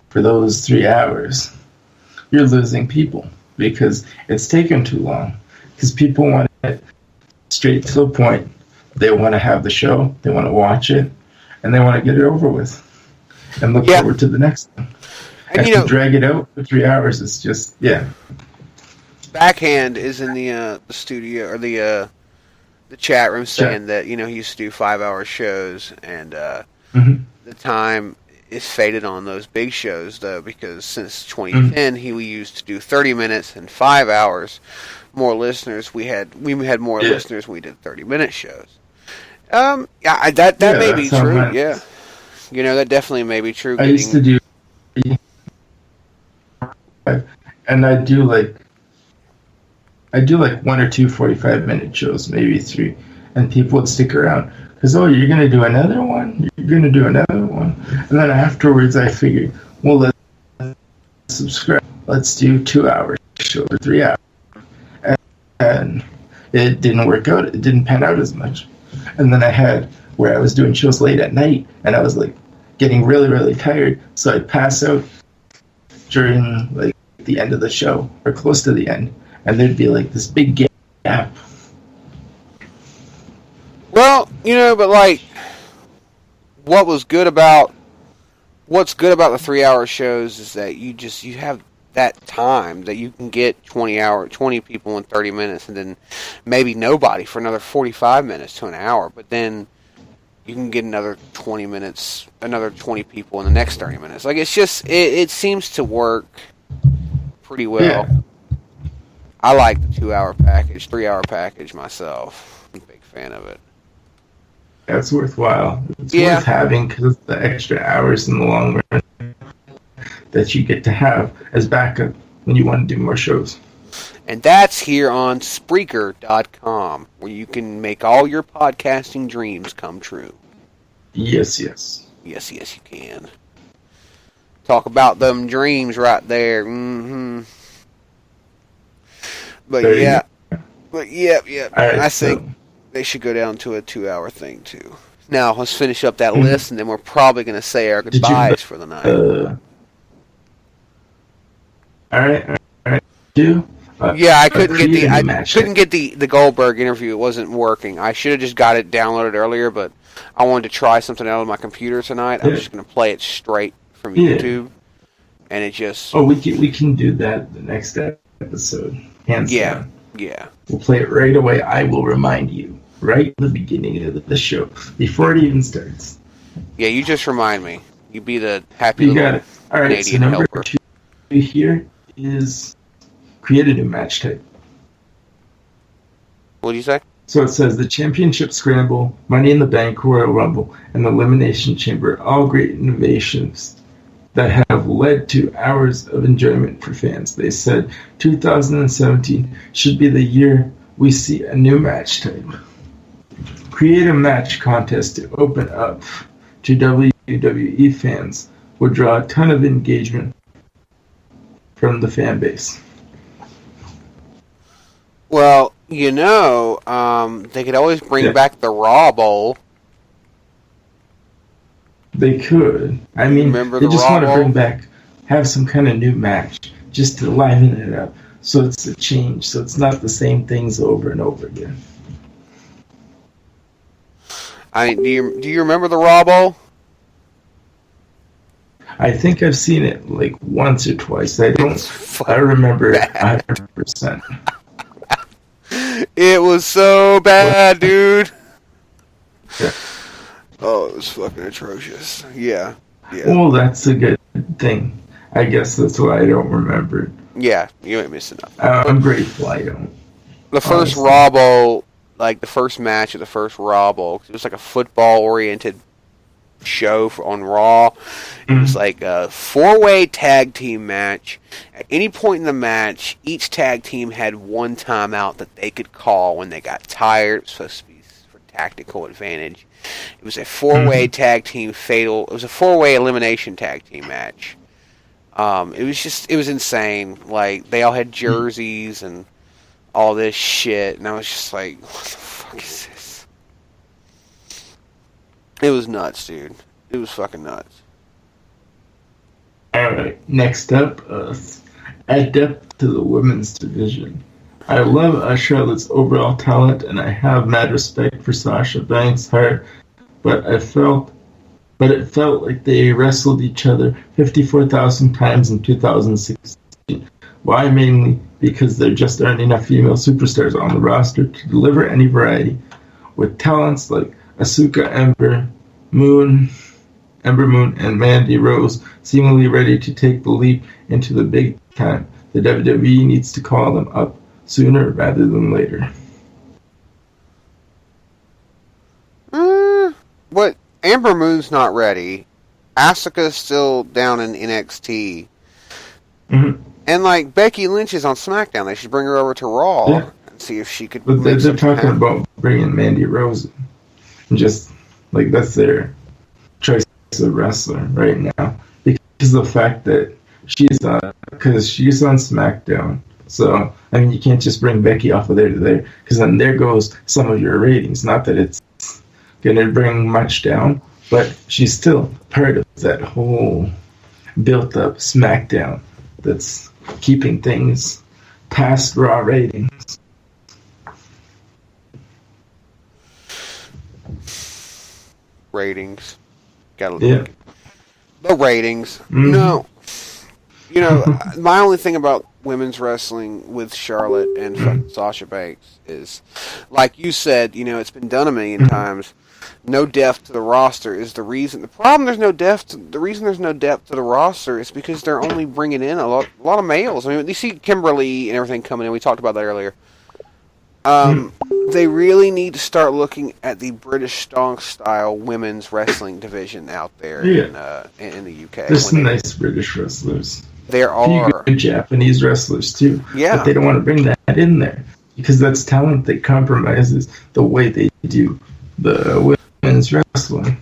for those 3 hours, you're losing people because it's taken too long. Because people want it straight to the point. They want to have the show, they want to watch it, and they want to get it over with and look forward to the next one. And to drag it out for 3 hours is just, Backhand is in the studio, or the chat room, saying that he used to do 5-hour shows, and the time is faded on those big shows, though, because since 2010 he used to do 30 minutes and 5 hours. More listeners. We had more listeners when we did 30-minute shows. That may be true. Right. Yeah, that definitely may be true. I used to do, and I do like 1 or 2 45-minute shows, maybe 3, and people would stick around because, you're going to do another one? You're going to do another one? And then afterwards I figured, well, let's subscribe. Let's do 2-hour shows or 3 hours. And it didn't work out. It didn't pan out as much. And then I had where I was doing shows late at night, and I was like getting really, really tired. So I'd pass out during like the end of the show or close to the end, and there'd be like this big gap. Well, but like, what's good about the 3-hour shows is that you have that time that you can get 20 people in 30 minutes, and then maybe nobody for another 45 minutes to an hour, but then you can get another 20 minutes, another 20 people in the next 30 minutes. Like, it's just, it seems to work pretty well. Yeah. I like the 2-hour package, 3-hour package myself. I'm a big fan of it. That's worthwhile. It's worth having because of the extra hours in the long run that you get to have as backup when you want to do more shows. And that's here on Spreaker.com, where you can make all your podcasting dreams come true. Yes, yes. Yes, yes, you can. Talk about them dreams right there. Mm-hmm. But there yeah. Right, I think they should go down to a 2-hour thing, too. Now, let's finish up that list, and then we're probably going to say our goodbyes for the night. All right. I couldn't get the Goldberg interview. It wasn't working. I should have just got it downloaded earlier, but I wanted to try something out on my computer tonight. I'm just going to play it straight from YouTube, and it just. Oh, we can do that the next episode. Hands down. Yeah. We'll play it right away. I will remind you right at the beginning of the show before it even starts. Yeah, you just remind me. You be the happy little got it. All right, Canadian so number helper. 2 here is create a new match type. What do you say? So it says the Championship Scramble, Money in the Bank, Royal Rumble, and the Elimination Chamber, all great innovations that have led to hours of enjoyment for fans. They said 2017 should be the year we see a new match type. Create a match contest to open up to WWE fans would draw a ton of engagement from the fan base. Well, they could always bring back the Raw Bowl. They could. I mean, Remember they the just Raw want to Bowl? bring back, have some kind of new match, just to liven it up. So it's a change, so it's not the same things over and over again. Do you remember the Raw Bowl? I think I've seen it like once or twice. I fucking remember it bad. 100%. It was so bad, dude. Yeah. Oh, it was fucking atrocious. Yeah. Well, that's a good thing. I guess that's why I don't remember it. Yeah, you ain't missing nothing. I'm grateful I don't. The first honestly. Raw Bowl, like the first match of the first Raw Bowl, 'cause it was like a football-oriented show on Raw. It was like a 4-way tag team match. At any point in the match, each tag team had one timeout that they could call when they got tired. It was supposed to be for tactical advantage. It was a 4-way tag team fatal. It was a 4-way elimination tag team match. It was insane. Like, they all had jerseys and all this shit, and I was just like, what the fuck is this? It was nuts, dude. It was fucking nuts. Alright, next up, add depth to the women's division. I love Charlotte's overall talent, and I have mad respect for Sasha Banks' heart, but it felt like they wrestled each other 54,000 times in 2016. Why? Mainly because there just aren't enough female superstars on the roster to deliver any variety. With talents like Asuka, Ember Moon, and Mandy Rose seemingly ready to take the leap into the big time, the WWE needs to call them up sooner rather than later. What? Amber Moon's not ready. Asuka's still down in NXT. Mm-hmm. And, like, Becky Lynch is on SmackDown. They should bring her over to Raw and see if she could... But they're talking about bringing Mandy Rose in. Just, like, that's their choice of wrestler right now. Because of the fact that she's on SmackDown. So, I mean, you can't just bring Becky off of there to there. Because then there goes some of your ratings. Not that it's going to bring much down, but she's still part of that whole built-up SmackDown that's keeping things past Raw ratings. Ratings. Gotta Yeah. look. The ratings. Mhm. No. My only thing about women's wrestling with Charlotte and fucking Sasha Banks is, like you said, it's been done a million times. No depth to the roster is the reason. The reason there's no depth to the roster is because they're only bringing in a lot of males. I mean, you see Kimberly and everything coming in. We talked about that earlier. They really need to start looking at the British strong style women's wrestling division out there in the UK. There's some nice British wrestlers. There A few are good Japanese wrestlers too. Yeah. But they don't want to bring that in there because that's talent that compromises the way they do the women's wrestling.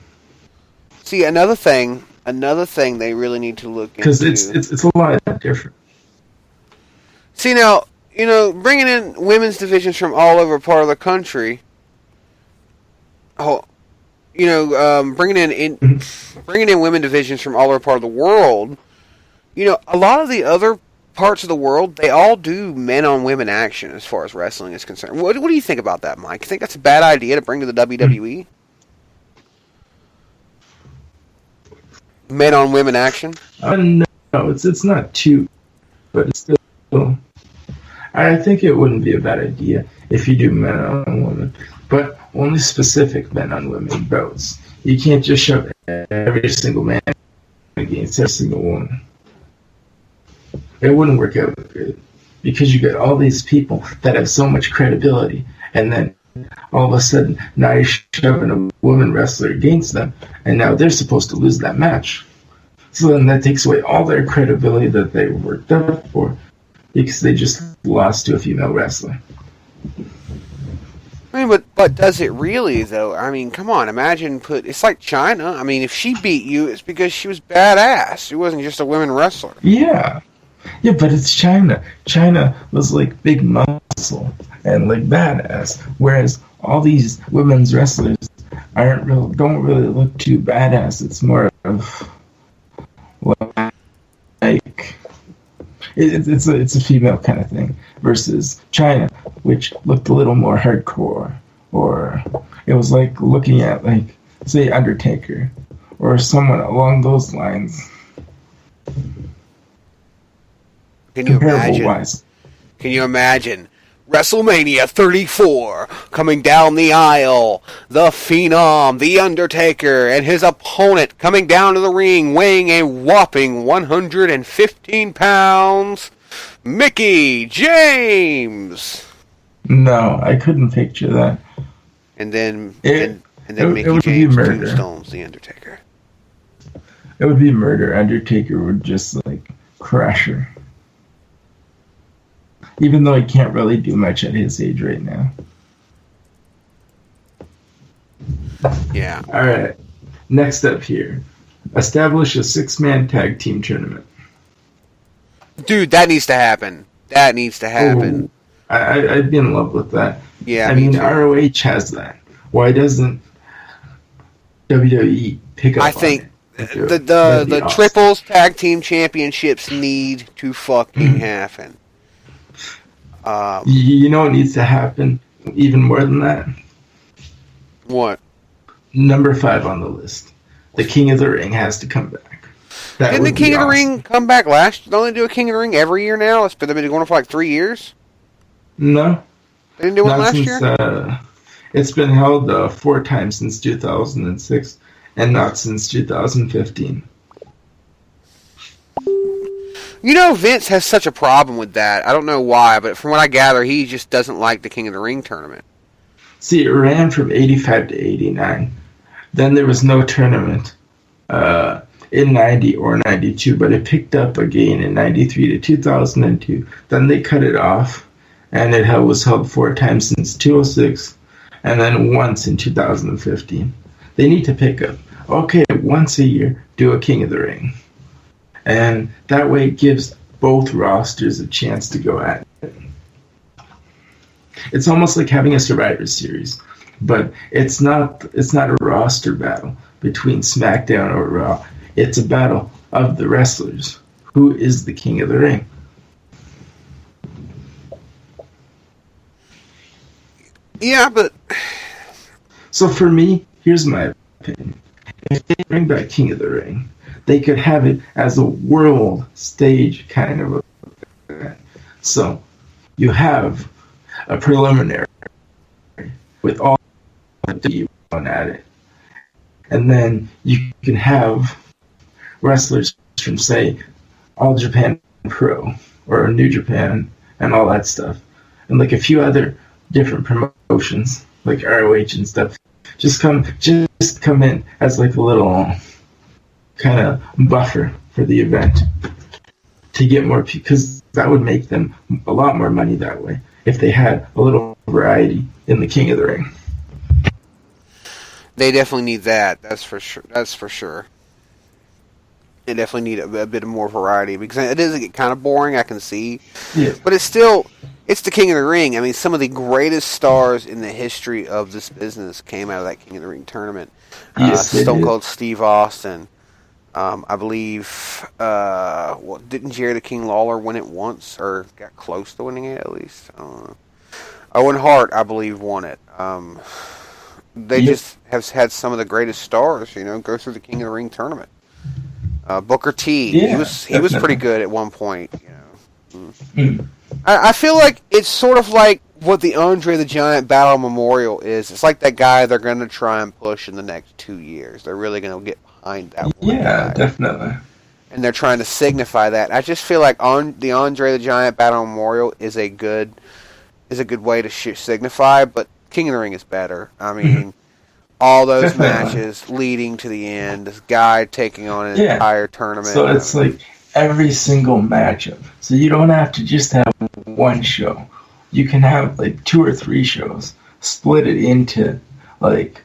See, another thing they really need to look into. Because it's a lot different. See, now, bringing in women's divisions from all over part of the country. Bringing in women divisions from all over part of the world. A lot of the other parts of the world, they all do men-on-women action as far as wrestling is concerned. What do you think about that, Mike? You think that's a bad idea to bring to the WWE? Men-on-women action? No, it's not too, but it's still. I think it wouldn't be a bad idea if you do men on women, but only specific men on women bouts. You can't just shove every single man against every single woman. It wouldn't work out good because you get all these people that have so much credibility, and then all of a sudden now you're shoving a woman wrestler against them, and now they're supposed to lose that match. So then that takes away all their credibility that they worked up for because they just lost to a female wrestler. I mean, but does it really though? I mean, come on, imagine it's like China. I mean, if she beat you, it's because she was badass. She wasn't just a women wrestler. Yeah. Yeah, but it's China. China was like big muscle and like badass, whereas all these women's wrestlers don't really look too badass. It's more of like it's a female kind of thing versus China, which looked a little more hardcore, or it was like looking at like say Undertaker or someone along those lines. Can you imagine? Can you imagine WrestleMania 34 coming down the aisle? The Phenom, The Undertaker, and his opponent coming down to the ring weighing a whopping 115 pounds, Mickey James. No, I couldn't picture that. And then Mickey James tombstones The Undertaker. It would be murder. Undertaker would just like crush her. Even though he can't really do much at his age right now. Yeah. All right. Next up here. Establish a 6-man tag team tournament. Dude, that needs to happen. That needs to happen. Oh, I'd be in love with that. Yeah, I mean, ROH has that. Why doesn't WWE pick up I think on the it? Awesome. triples tag team championships need to fucking happen. You know what needs to happen even more than that? What? Number 5 on the list. The King of the Ring has to come back. Didn't the King of the Ring come back last? Don't they do a King of the Ring every year now? They've been going for like 3 years? No. They didn't do it last year? It's been held 4 times since 2006 and not since 2015. You know, Vince has such a problem with that. I don't know why, but from what I gather, he just doesn't like the King of the Ring tournament. See, it ran from 85 to 89. Then there was no tournament in 90 or 92, but it picked up again in 93 to 2002. Then they cut it off, and it was held 4 times since 2006, and then once in 2015. They need to pick up, okay, once a year, do a King of the Ring. And that way it gives both rosters a chance to go at it. It's almost like having a Survivor Series, but it's not a roster battle between SmackDown or Raw. It's a battle of the wrestlers. Who is the King of the Ring? Yeah, but... So for me, here's my opinion. If they bring back King of the Ring, they could have it as a world stage kind of event. So you have a preliminary with all the you want at it. And then you can have wrestlers from, say, All Japan Pro or New Japan and all that stuff. And like a few other different promotions, like ROH and stuff, just come in as like a little kind of buffer for the event to get more, because that would make them a lot more money that way if they had a little variety in the King of the Ring. They definitely need that. That's for sure. They definitely need a bit of more variety, because it does get kind of boring, I can see. Yeah. But it's the King of the Ring. I mean, some of the greatest stars in the history of this business came out of that King of the Ring tournament. Yes, Stone Cold Steve Austin. I believe, didn't Jerry the King Lawler win it once, or got close to winning it at least? I don't know. Owen Hart, I believe, won it. They just have had some of the greatest stars, go through the King of the Ring tournament. Booker T, he was pretty good at one point. I feel like it's sort of like what the Andre the Giant Battle Memorial is. It's like that guy they're going to try and push in the next 2 years. They're really going to get behind that one guy. Definitely. And they're trying to signify that. I just feel like the Andre the Giant Battle Memorial is a good way to signify, but King of the Ring is better. I mean, all those matches leading to the end, this guy taking on an entire tournament. So it's like every single matchup. So you don't have to just have one show. You can have like 2 or 3 shows. split it into like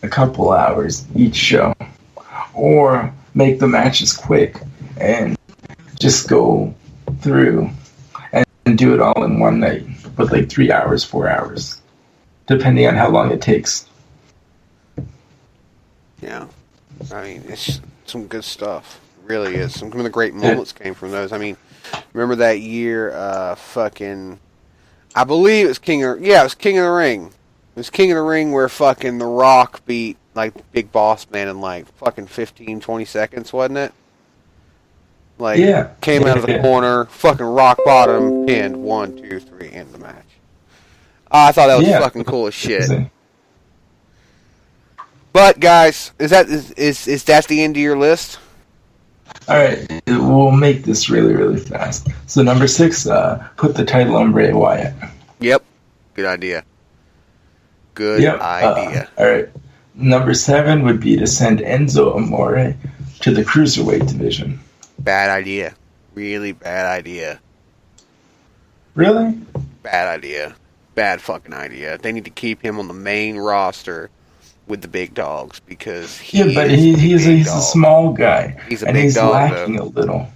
a couple hours each show, or make the matches quick and just go through and do it all in one night with like 3 hours, 4 hours, depending on how long it takes. Yeah. I mean, it's some good stuff. It really is. Some of the great moments came from those. I mean, remember that year, I believe it was it was King of the Ring. It was King of the Ring where fucking The Rock beat, like, Big Boss Man in, like, fucking 15, 20 seconds, wasn't it? Like, came out of the corner, fucking rock bottom, pinned, 1, 2, 3, end the match. I thought that was fucking cool as shit. But, guys, is that the end of your list? Alright, we'll make this really, really fast. So, number 6, put the title on Bray Wyatt. Yep. Good idea. Good idea. Alright. Number 7 would be to send Enzo Amore to the Cruiserweight division. Bad idea. Really bad idea. Really? Bad idea. Bad fucking idea. They need to keep him on the main roster with the big dogs because he's a small guy. He's a big dog, lacking a little.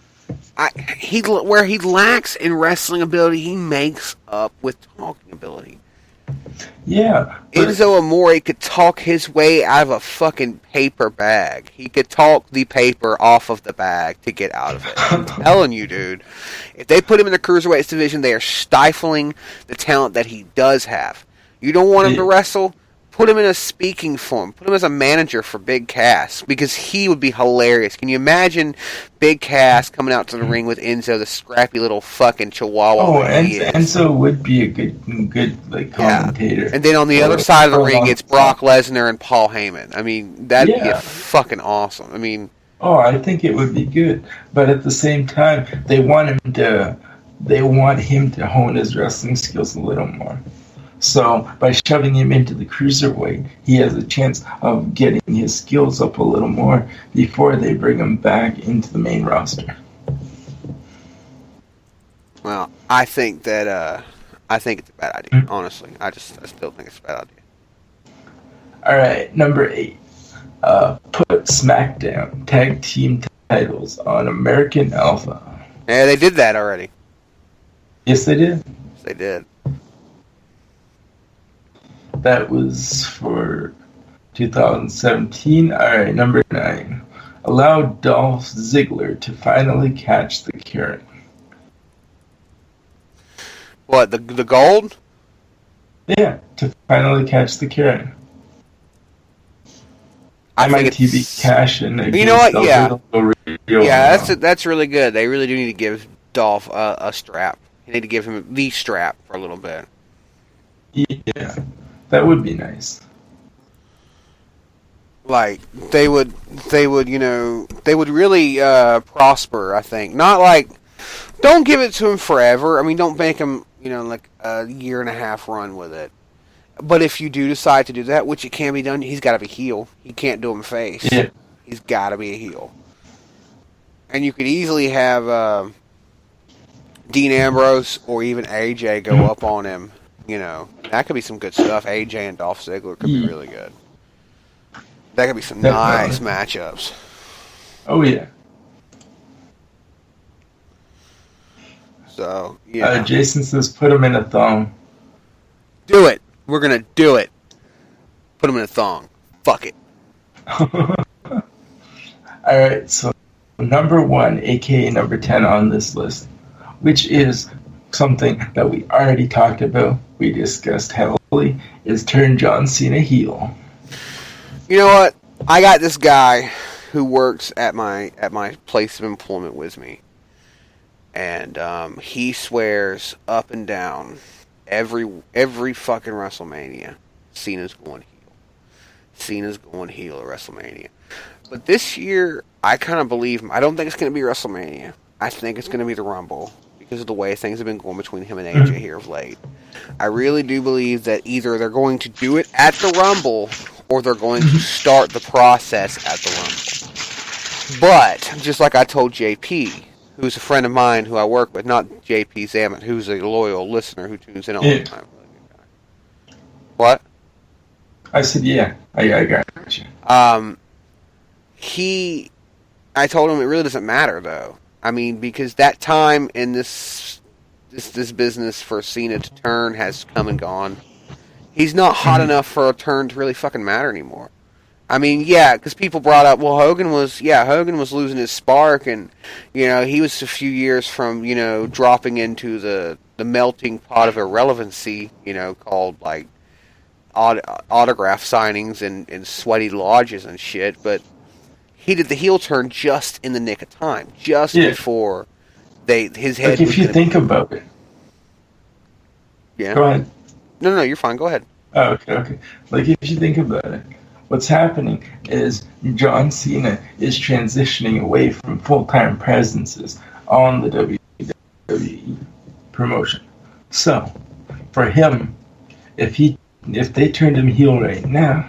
Where he lacks in wrestling ability, he makes up with talking ability. Yeah. Enzo Amore could talk his way out of a fucking paper bag. He could talk the paper off of the bag to get out of it. I'm telling you, dude. If they put him in the Cruiserweights division, they are stifling the talent that he does have. You don't want him to wrestle? Put him in a speaking form. Put him as a manager for Big Cass because he would be hilarious. Can you imagine Big Cass coming out to the ring with Enzo, the scrappy little fucking chihuahua? Oh, Enzo would be a good like commentator. And then on the other side of the ring, it's Brock Lesnar and Paul Heyman. I mean, that'd be fucking awesome. I mean, I think it would be good, but at the same time, they want him to hone his wrestling skills a little more. So, by shoving him into the Cruiserweight, he has a chance of getting his skills up a little more before they bring him back into the main roster. Well, I think it's a bad idea, honestly. I still think it's a bad idea. Alright, number 8. Put SmackDown Tag Team titles on American Alpha. Yeah, they did that already. Yes, they did? Yes, they did. That was for 2017. Alright, number 9. Allow Dolph Ziggler to finally catch the Karen. What, the gold? Yeah, to finally catch the Karen. MITV cash in. You know what? Yeah, that's really good. They really do need to give Dolph a strap. They need to give him the strap for a little bit. Yeah, that would be nice. Like they would really prosper. I think not like. Don't give it to him forever. I mean, don't make him like a 1.5 year run with it. But if you do decide to do that, which it can be done, he's got to be heel. He can't do him face. Yeah. He's got to be a heel. And you could easily have Dean Ambrose or even AJ go up on him. That could be some good stuff. AJ and Dolph Ziggler could be really good. That could be some nice matchups. Oh, yeah. So, yeah. Jason says put him in a thong. Do it. We're going to do it. Put him in a thong. Fuck it. Alright, so number 1, aka number 10 on this list, which is something that we already talked about, we discussed heavily, is turn John Cena heel. You know what? I got this guy who works at my place of employment with me. And he swears up and down every fucking WrestleMania, Cena's going heel. Cena's going heel at WrestleMania. But this year, I kind of believe him. I don't think it's going to be WrestleMania. I think it's going to be the Rumble because of the way things have been going between him and AJ here of late. I really do believe that either they're going to do it at the Rumble or they're going to start the process at the Rumble. But, just like I told JP, who's a friend of mine who I work with, not JP Zammit, who's a loyal listener who tunes in all the time. What? I said, yeah, I got you. I told him it really doesn't matter, though. I mean, because that time in this business for Cena to turn has come and gone. He's not hot enough for a turn to really fucking matter anymore. I mean, yeah, because people brought up, well, Hogan was losing his spark, and, you know, he was a few years from, you know, dropping into the melting pot of irrelevancy, you know, called, like, autograph signings and sweaty lodges and shit, but he did the heel turn just in the nick of time, just before his head. Like, if you think about it. Yeah. Go ahead. No, you're fine. Go ahead. Oh, okay. Like, if you think about it, what's happening is John Cena is transitioning away from full-time presences on the WWE promotion. So, for him, if they turned him heel right now,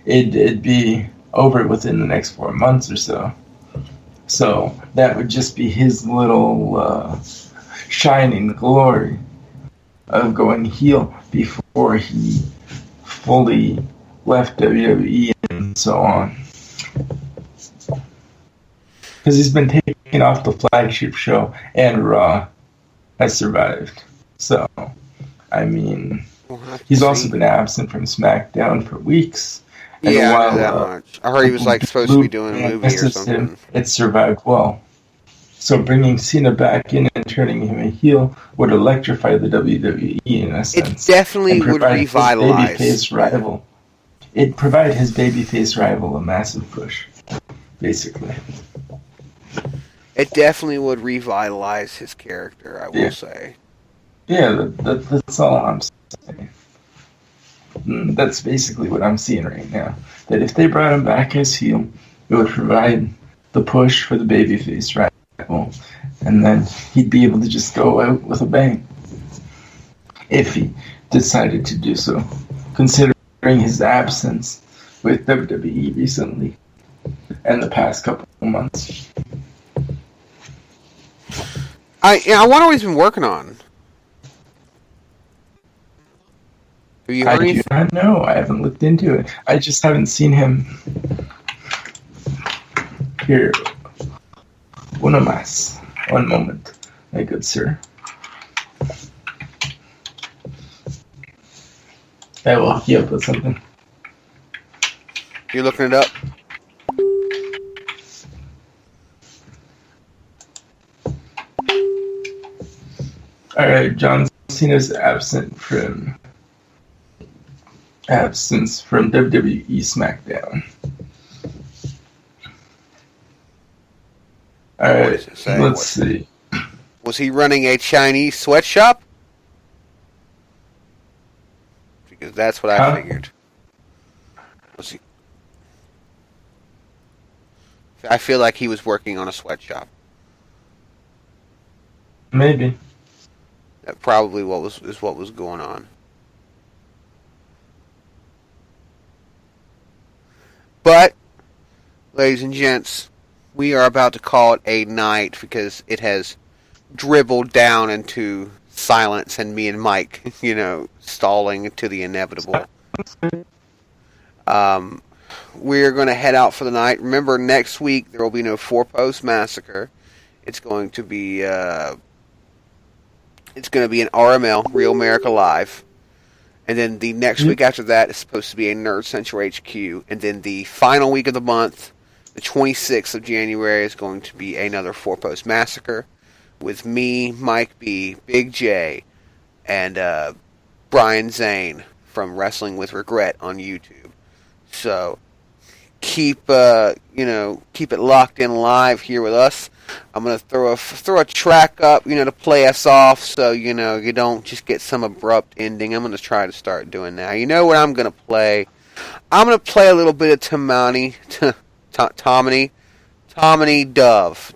it'd be over within the next 4 months or so. So that would just be his little shining glory of going heel before he fully left WWE and so on. Because he's been taken off the flagship show, and Raw has survived. So, I mean, he's also been absent from SmackDown for weeks. And yeah, while, I know that much. I heard he was like supposed to be doing a movie or something. It survived well. So bringing Cena back in and turning him a heel would electrify the WWE in a sense. It definitely would revitalize. It'd provide his babyface rival a massive push, basically. It definitely would revitalize his character, I will say. Yeah, that's all I'm saying. That's basically what I'm seeing right now. That if they brought him back as heel, it would provide the push for the babyface rival, and then he'd be able to just go out with a bang. If he decided to do so, considering his absence with WWE recently and the past couple of months. I wonder what he's been working on. Have you heard I do not know. I haven't looked into it. I just haven't seen him. Here. Uno más. One moment, my good sir. I will hook you up with something. You're looking it up? Alright, John Cena's absence from WWE SmackDown. Alright, let's see. Was he running a Chinese sweatshop? Because that's what I figured. Was he? I feel like he was working on a sweatshop. Maybe. That probably what was going on. But, ladies and gents, we are about to call it a night because it has dribbled down into silence and me and Mike, stalling to the inevitable. We're going to head out for the night. Remember, next week there will be no 4-Post Massacre. It's going to be an RML, Real America Live. And then the next week after that is supposed to be a Nerd Central HQ. And then the final week of the month, the 26th of January, is going to be another 4-Post Massacre with me, Mike B, Big J, and Brian Zane from Wrestling with Regret on YouTube. So keep it locked in live here with us. I'm gonna throw a track up, to play us off, so you don't just get some abrupt ending. I'm gonna try to start doing that. You know what I'm gonna play? I'm gonna play a little bit of Tomini Dove.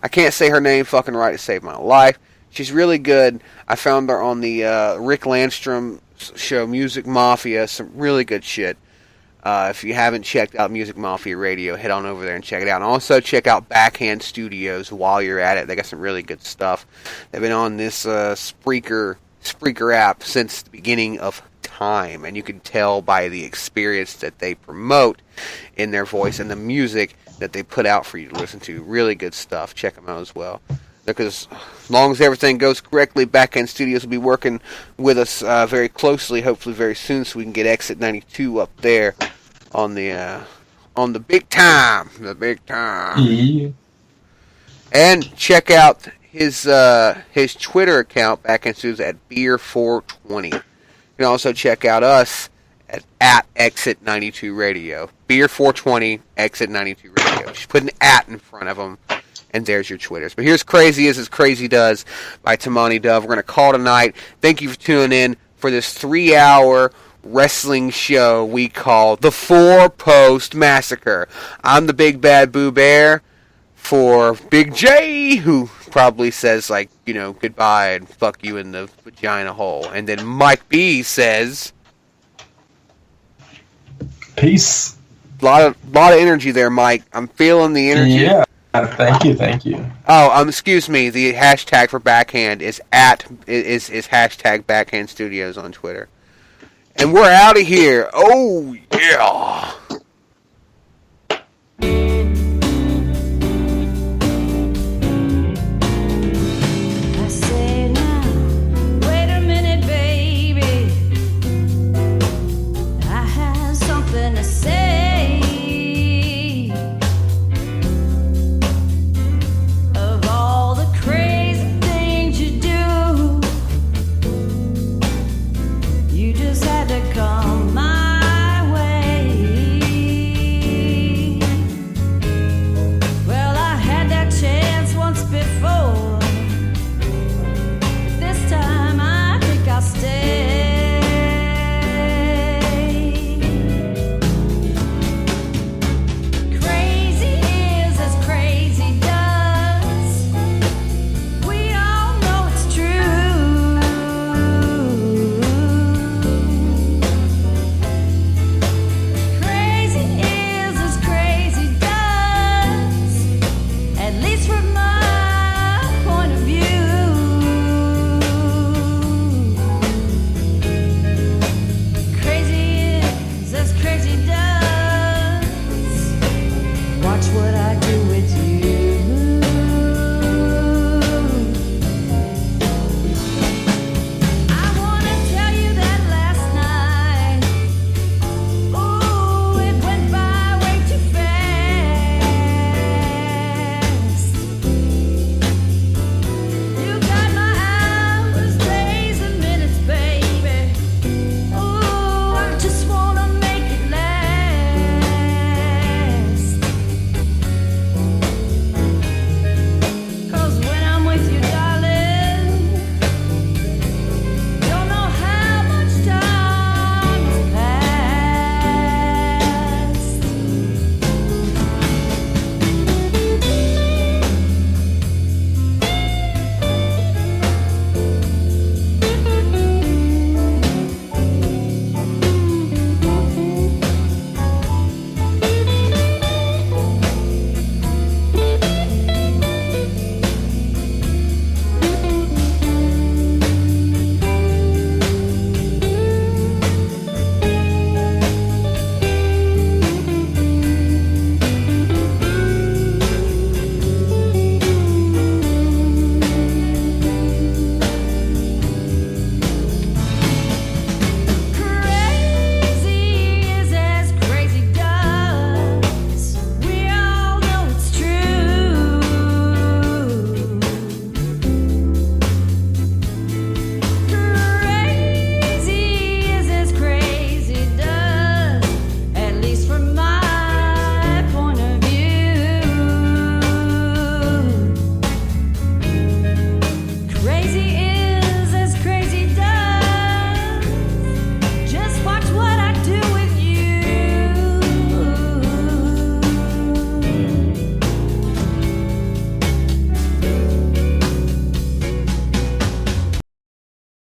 I can't say her name fucking right to save my life. She's really good. I found her on the Rick Landstrom show, Music Mafia. Some really good shit. If you haven't checked out Music Mafia Radio, head on over there and check it out. And also check out Backhand Studios while you're at it. They got some really good stuff. They've been on this Spreaker Spreaker app since the beginning of time, and you can tell by the experience that they promote in their voice and the music that they put out for you to listen to. Really good stuff. Check them out as well. Because as long as everything goes correctly, Backend Studios will be working with us very closely, hopefully very soon, so we can get Exit 92 up there on the big time. The big time. Yeah. And check out his Twitter account, Backend Studios, at Beer420. You can also check out us at Exit 92 Radio. Beer420, Exit 92 Radio. Just put an at in front of them. And there's your Twitters. But here's Crazy As Crazy Does by Tamani Dove. We're going to call tonight. Thank you for tuning in for this 3-hour wrestling show we call the 4-Post Massacre. I'm the Big Bad Boo Bear for Big J, who probably says, like, you know, goodbye and fuck you in the vagina hole. And then Mike B says, Peace. lot of energy there, Mike. I'm feeling the energy. Yeah. Thank you. Oh, excuse me. The hashtag for Backhand is hashtag Backhand Studios on Twitter. And we're out of here. Oh, yeah.